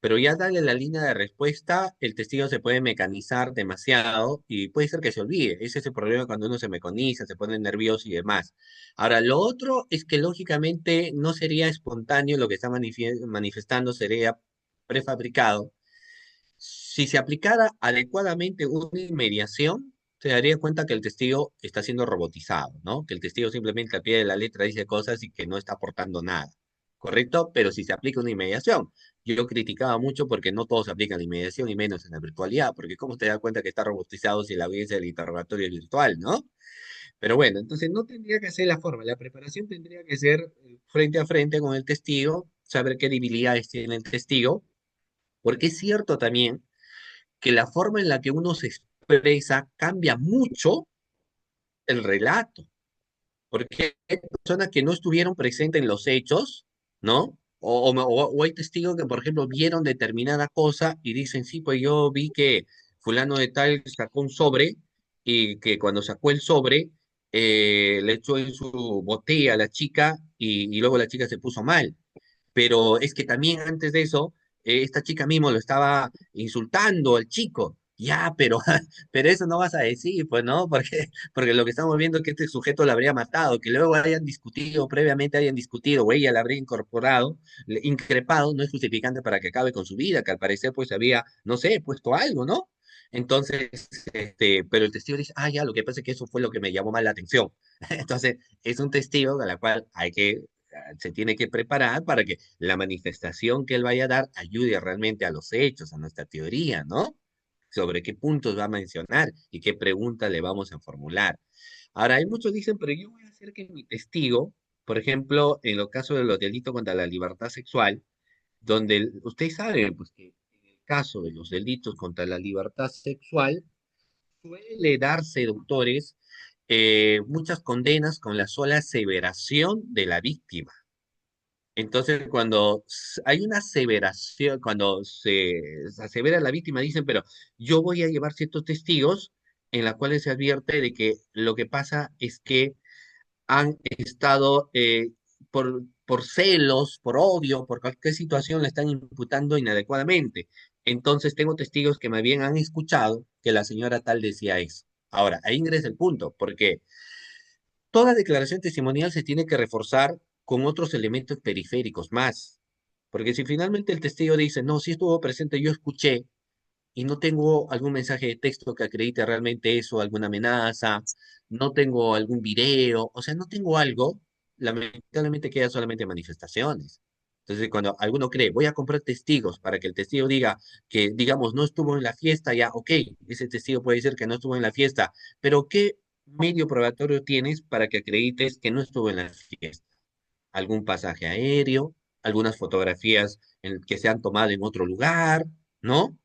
pero ya darle la línea de respuesta, el testigo se puede mecanizar demasiado y puede ser que se olvide. Ese es el problema cuando uno se mecaniza, se pone nervioso y demás. Ahora, lo otro es que lógicamente no sería espontáneo lo que está manifestando, sería prefabricado. Si se aplicara adecuadamente una inmediación, se daría cuenta que el testigo está siendo robotizado, ¿no? Que el testigo simplemente al pie de la letra dice cosas y que no está aportando nada, ¿correcto? Pero si se aplica una inmediación, yo criticaba mucho porque no todos aplican la inmediación y menos en la virtualidad, porque ¿cómo te das cuenta que está robotizado si la audiencia del interrogatorio es virtual, ¿no? Pero bueno, entonces no tendría que ser la forma, la preparación tendría que ser frente a frente con el testigo, saber qué debilidades tiene el testigo, porque es cierto también que la forma en la que uno se expresa cambia mucho el relato, porque hay personas que no estuvieron presentes en los hechos, ¿no? O hay testigos que, por ejemplo, vieron determinada cosa y dicen, sí, pues yo vi que fulano de tal sacó un sobre y que cuando sacó el sobre le echó en su botella a la chica y luego la chica se puso mal, pero es que también antes de eso, esta chica mismo lo estaba insultando al chico. Ya, pero, pero eso no vas a decir, pues, ¿no? Porque lo que estamos viendo es que este sujeto la habría matado, que luego hayan discutido, previamente hayan discutido, o ella la habría incorporado, increpado, no es justificante para que acabe con su vida, que al parecer, pues, había, no sé, puesto algo, ¿no? Entonces, pero el testigo dice, ah, ya, lo que pasa es que eso fue lo que me llamó más la atención. Entonces, es un testigo a la cual se tiene que preparar para que la manifestación que él vaya a dar ayude realmente a los hechos, a nuestra teoría, ¿no? Sobre qué puntos va a mencionar y qué preguntas le vamos a formular. Ahora, hay muchos dicen, pero yo voy a hacer que mi testigo, por ejemplo, en los casos de los delitos contra la libertad sexual, donde ustedes saben, pues que en el caso de los delitos contra la libertad sexual, suele darse, doctores, muchas condenas con la sola aseveración de la víctima. Entonces, cuando hay una aseveración, cuando se asevera a la víctima, dicen, pero yo voy a llevar ciertos testigos en la cuales se advierte de que lo que pasa es que han estado por celos, por odio, por cualquier situación, la están imputando inadecuadamente. Entonces tengo testigos que más bien han escuchado que la señora tal decía eso. Ahora, ahí ingresa el punto, porque toda declaración testimonial se tiene que reforzar con otros elementos periféricos más. Porque si finalmente el testigo dice, no, sí estuvo presente, yo escuché, y no tengo algún mensaje de texto que acredite realmente eso, alguna amenaza, no tengo algún video, o sea, no tengo algo, lamentablemente queda solamente manifestaciones. Entonces, cuando alguno cree, voy a comprar testigos para que el testigo diga que, digamos, no estuvo en la fiesta, ya, ok, ese testigo puede decir que no estuvo en la fiesta, pero ¿qué medio probatorio tienes para que acredites que no estuvo en la fiesta? ¿Algún pasaje aéreo? ¿Algunas fotografías que se han tomado en otro lugar? ¿No?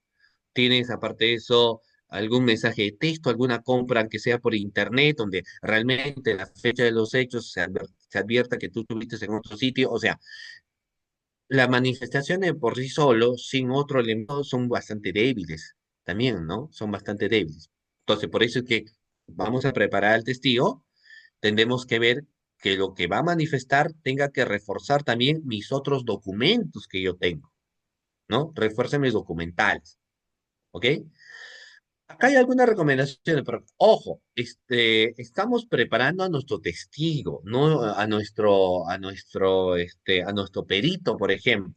¿Tienes, aparte de eso, algún mensaje de texto, alguna compra que sea por internet, donde realmente la fecha de los hechos se advierta que tú estuviste en otro sitio? O sea, las manifestaciones por sí solo, sin otro elemento, son bastante débiles también, ¿no? Son bastante débiles. Entonces, por eso es que vamos a preparar al testigo, tendremos que ver que lo que va a manifestar tenga que reforzar también mis otros documentos que yo tengo, ¿no? Refuerce mis documentales, ¿ok? Acá hay algunas recomendaciones, pero ojo, estamos preparando a nuestro testigo, no a nuestro perito, por ejemplo.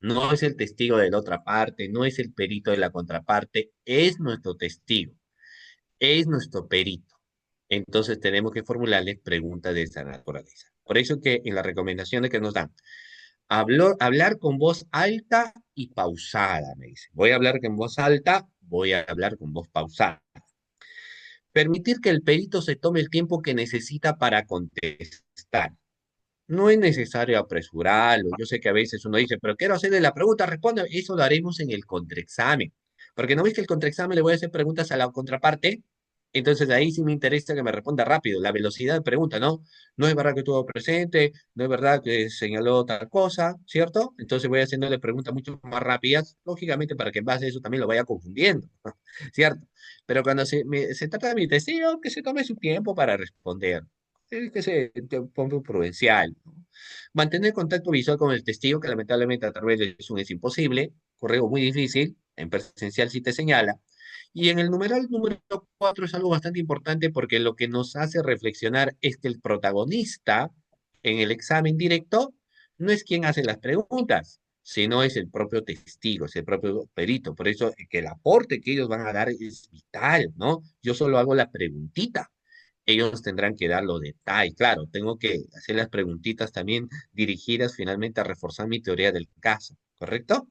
No es el testigo de la otra parte, no es el perito de la contraparte, es nuestro testigo, es nuestro perito. Entonces tenemos que formularles preguntas de esa naturaleza. Por eso que en las recomendaciones que nos dan, hablar con voz alta y pausada, me dice. Voy a hablar con voz alta, voy a hablar con voz pausada. Permitir que el perito se tome el tiempo que necesita para contestar. No es necesario apresurarlo. Yo sé que a veces uno dice, pero quiero hacerle la pregunta, responde. Eso lo haremos en el contraexamen. Porque no ves que el contraexamen le voy a hacer preguntas a la contraparte. Entonces ahí sí me interesa que me responda rápido. La velocidad de pregunta, ¿no? No es verdad que estuvo presente, no es verdad que señaló tal cosa, ¿cierto? Entonces voy haciéndole preguntas mucho más rápidas, lógicamente para que en base a eso también lo vaya confundiendo, ¿cierto? Pero cuando se trata de mi testigo, que se tome su tiempo para responder. Que se ponga prudencial, ¿no? Mantener contacto visual con el testigo, que lamentablemente a través de Zoom es imposible, correo muy difícil, en presencial sí te señala. Y en el numeral número 4 es algo bastante importante porque lo que nos hace reflexionar es que el protagonista en el examen directo no es quien hace las preguntas, sino es el propio testigo, es el propio perito. Por eso que el aporte que ellos van a dar es vital, ¿no? Yo solo hago la preguntita, ellos tendrán que dar los detalles. Claro, tengo que hacer las preguntitas también dirigidas finalmente a reforzar mi teoría del caso, ¿correcto?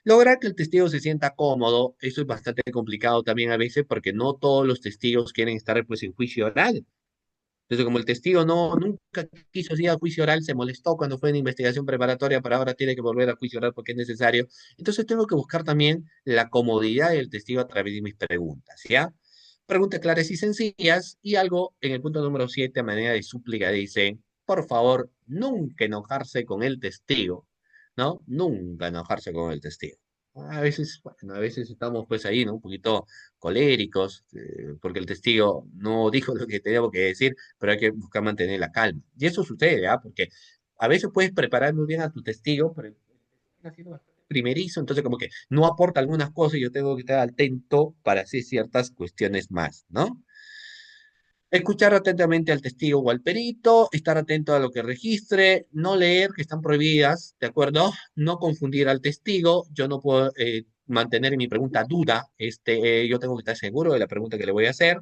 Lograr que el testigo se sienta cómodo, eso es bastante complicado también a veces porque no todos los testigos quieren estar pues en juicio oral. Entonces, como el testigo nunca quiso ir a juicio oral, se molestó cuando fue en investigación preparatoria, pero ahora tiene que volver a juicio oral porque es necesario. Entonces, tengo que buscar también la comodidad del testigo a través de mis preguntas, ¿ya? Preguntas claras y sencillas. Y algo en el punto número 7, a manera de súplica, dice, por favor, nunca enojarse con el testigo, ¿no? Nunca enojarse con el testigo. A veces, bueno, a veces estamos pues ahí, ¿no? Un poquito coléricos, porque el testigo no dijo lo que teníamos que decir, pero hay que buscar mantener la calma. Y eso sucede, ¿ah? Porque a veces puedes preparar muy bien a tu testigo, pero está siendo bastante primerizo, entonces como que no aporta algunas cosas y yo tengo que estar atento para hacer ciertas cuestiones más, ¿no? Escuchar atentamente al testigo o al perito, estar atento a lo que registre, no leer, que están prohibidas, ¿de acuerdo? No confundir al testigo, yo no puedo mantener en mi pregunta duda, yo tengo que estar seguro de la pregunta que le voy a hacer,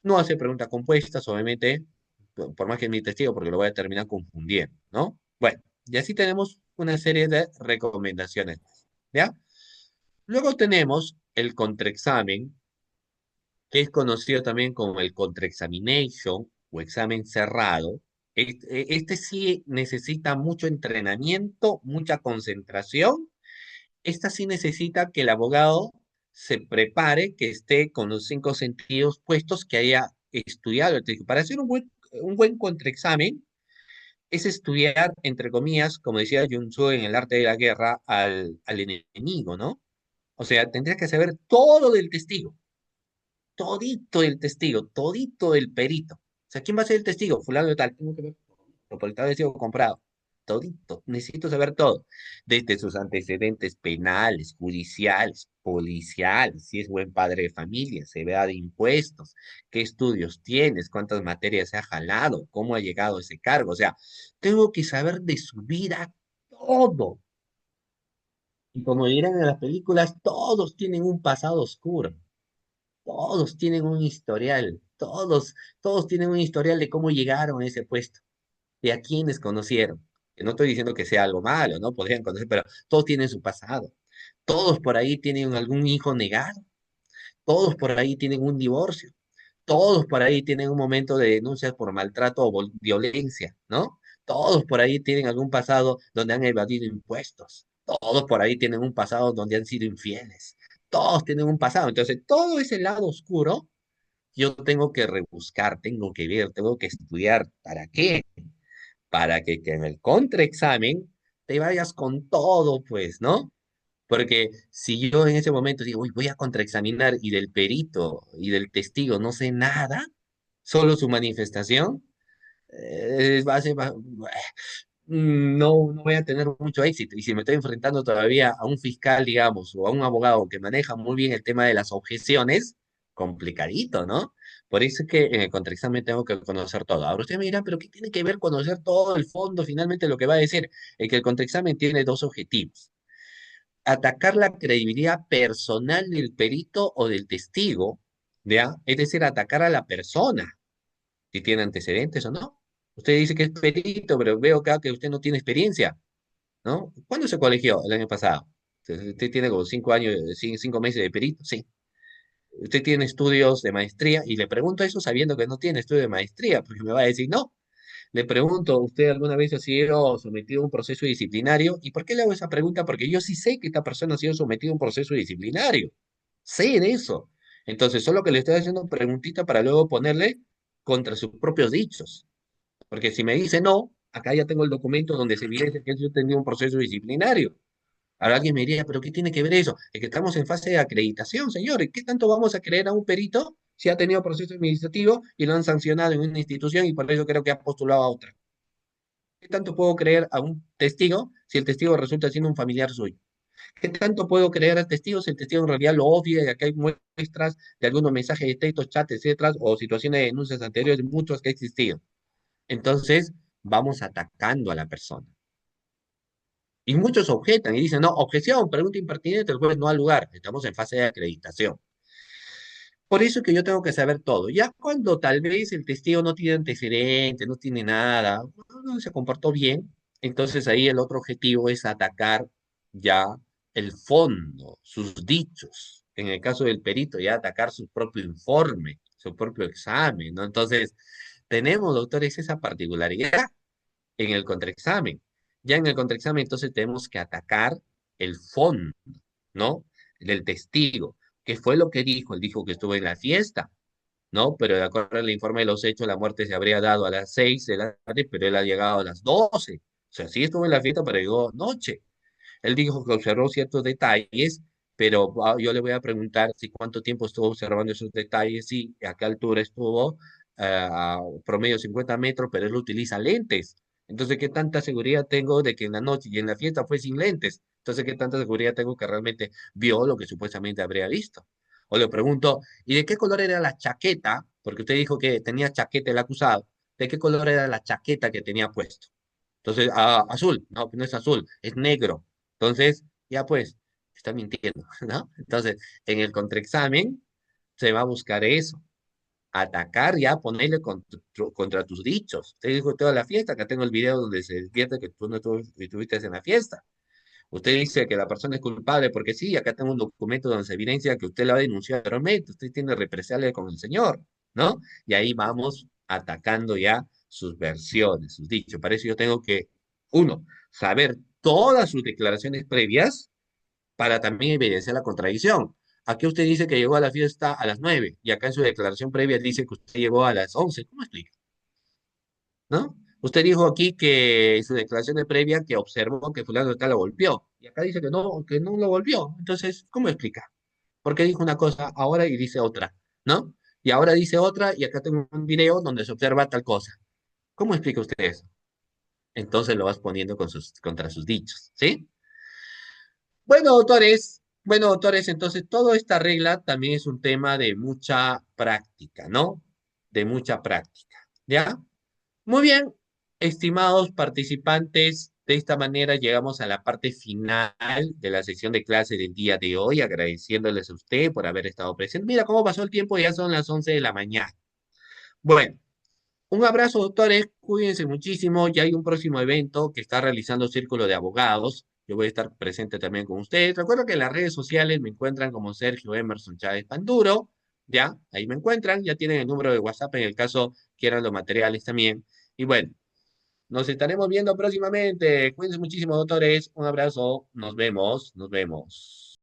no hacer preguntas compuestas, obviamente, por más que es mi testigo, porque lo voy a terminar confundiendo, ¿no? Bueno, y así tenemos una serie de recomendaciones, ¿ya? Luego tenemos el contraexamen, que es conocido también como el contraexamination o examen cerrado. Este sí necesita mucho entrenamiento, mucha concentración. Esta sí necesita que el abogado se prepare, que esté con los cinco sentidos puestos, que haya estudiado el texto. Para hacer un buen contraexamen es estudiar, entre comillas, como decía Sun Tzu en el arte de la guerra, al enemigo, ¿no? O sea, tendrías que saber todo del testigo, todito del testigo, todito del perito, sea, ¿quién va a ser el testigo? Fulano de tal, tengo que ver todo, porque tal vez sido comprado. Todito, necesito saber todo, desde sus antecedentes penales, judiciales, policiales, si es buen padre de familia, se vea de impuestos, qué estudios tienes, cuántas materias se ha jalado, cómo ha llegado a ese cargo. O sea, tengo que saber de su vida todo. Y como dirán en las películas, todos tienen un pasado oscuro, todos tienen un historial, todos tienen un historial de cómo llegaron a ese puesto, de a quienes conocieron. Que no estoy diciendo que sea algo malo, ¿no? Podrían conocer, pero todos tienen su pasado. Todos por ahí tienen algún hijo negado, todos por ahí tienen un divorcio, todos por ahí tienen un momento de denuncias por maltrato o violencia, ¿no? Todos por ahí tienen algún pasado donde han evadido impuestos. Todos por ahí tienen un pasado donde han sido infieles. Todos tienen un pasado. Entonces, todo ese lado oscuro, yo tengo que rebuscar, tengo que ver, tengo que estudiar. ¿Para qué? Para que en el contraexamen te vayas con todo, pues, ¿no? Porque si yo en ese momento digo, uy, voy a contraexaminar y del perito y del testigo no sé nada, solo su manifestación, va a ser, no voy a tener mucho éxito. Y si me estoy enfrentando todavía a un fiscal, digamos, o a un abogado que maneja muy bien el tema de las objeciones, complicadito, ¿no? Por eso es que en el contraexamen tengo que conocer todo. Ahora usted me dirá, pero ¿qué tiene que ver conocer todo el fondo? Finalmente lo que va a decir es que el contraexamen tiene dos objetivos: atacar la credibilidad personal del perito o del testigo, ¿ya? Es decir, atacar a la persona, si tiene antecedentes o no. Usted dice que es perito, pero veo acá que usted no tiene experiencia, ¿no? ¿Cuándo se colegió? El año pasado. Usted tiene como 5 años, 5 meses de perito, sí. Usted tiene estudios de maestría y le pregunto eso sabiendo que no tiene estudio de maestría, porque me va a decir no. Le pregunto, ¿usted alguna vez ha sido sometido a un proceso disciplinario? ¿Y por qué le hago esa pregunta? Porque yo sí sé que esta persona ha sido sometida a un proceso disciplinario. Sé de eso. Entonces, solo que le estoy haciendo preguntita para luego ponerle contra sus propios dichos. Porque si me dice no, acá ya tengo el documento donde se evidencia que yo tenía un proceso disciplinario. Ahora alguien me diría, ¿pero qué tiene que ver eso? Es que estamos en fase de acreditación, señores. ¿Qué tanto vamos a creer a un perito si ha tenido proceso administrativo y lo han sancionado en una institución y por eso creo que ha postulado a otra? ¿Qué tanto puedo creer a un testigo si el testigo resulta siendo un familiar suyo? ¿Qué tanto puedo creer al testigo si el testigo en realidad lo odia y acá hay muestras de algunos mensajes de texto, chats, etcétera, o situaciones de denuncias anteriores, muchos que han existido? Entonces, vamos atacando a la persona. Y muchos objetan y dicen, no, objeción, pregunta impertinente, el juez no ha lugar. Estamos en fase de acreditación. Por eso es que yo tengo que saber todo. Ya cuando tal vez el testigo no tiene antecedentes, no tiene nada, no se comportó bien, entonces ahí el otro objetivo es atacar ya el fondo, sus dichos. En el caso del perito, ya atacar su propio informe, su propio examen, ¿no? Entonces, tenemos, doctores, esa particularidad en el contraexamen. Ya en el contraexamen, entonces tenemos que atacar el fondo, ¿no? Del testigo. ¿Qué fue lo que dijo? Él dijo que estuvo en la fiesta, ¿no? Pero de acuerdo al informe de los hechos, la muerte se habría dado a las 6 de la tarde, pero él ha llegado a las 12. O sea, sí estuvo en la fiesta, pero llegó noche. Él dijo que observó ciertos detalles, pero yo le voy a preguntar si cuánto tiempo estuvo observando esos detalles, sí, a qué altura estuvo, a promedio 50 metros, pero él utiliza lentes. Entonces, ¿qué tanta seguridad tengo de que en la noche y en la fiesta fue sin lentes? Entonces, ¿qué tanta seguridad tengo que realmente vio lo que supuestamente habría visto? O le pregunto, ¿y de qué color era la chaqueta? Porque usted dijo que tenía chaqueta el acusado. ¿De qué color era la chaqueta que tenía puesto? Entonces, azul, no, no es azul, es negro. Entonces, ya pues, está mintiendo, ¿no? Entonces, en el contraexamen se va a buscar eso, atacar ya, ponerle contra tus dichos. Usted dijo toda la fiesta, acá tengo el video donde se advierte que tú no estuviste en la fiesta. Usted dice que la persona es culpable porque sí, acá tengo un documento donde se evidencia que usted la ha denunciado anteriormente, usted tiene represalia con el señor, ¿no? Y ahí vamos atacando ya sus versiones, sus dichos. Para eso yo tengo que, uno, saber todas sus declaraciones previas para también evidenciar la contradicción. Aquí usted dice que llegó a la fiesta a las 9 y acá en su declaración previa dice que usted llegó a las 11. ¿Cómo explica? ¿No? Usted dijo aquí que en su declaración de previa que observó que fulano de tal lo golpeó. Y acá dice que no lo golpeó. Entonces, ¿cómo explica? ¿Por qué dijo una cosa ahora y dice otra? ¿No? Y ahora dice otra, y acá tengo un video donde se observa tal cosa. ¿Cómo explica usted eso? Entonces lo vas poniendo contra sus dichos, ¿sí? Bueno, doctores, entonces toda esta regla también es un tema de mucha práctica, ¿no? De mucha práctica, ¿ya? Muy bien, estimados participantes, de esta manera llegamos a la parte final de la sesión de clase del día de hoy, agradeciéndoles a usted por haber estado presente. Mira cómo pasó el tiempo, ya son las 11 de la mañana. Bueno, un abrazo, doctores, cuídense muchísimo, ya hay un próximo evento que está realizando Círculo de Abogados. Yo voy a estar presente también con ustedes. Recuerdo que en las redes sociales me encuentran como Sergio Emerson Chávez Panduro, ¿ya? Ahí me encuentran, ya tienen el número de WhatsApp en el caso quieran los materiales también. Y bueno, nos estaremos viendo próximamente. Cuídense muchísimo, doctores. Un abrazo. Nos vemos. Nos vemos.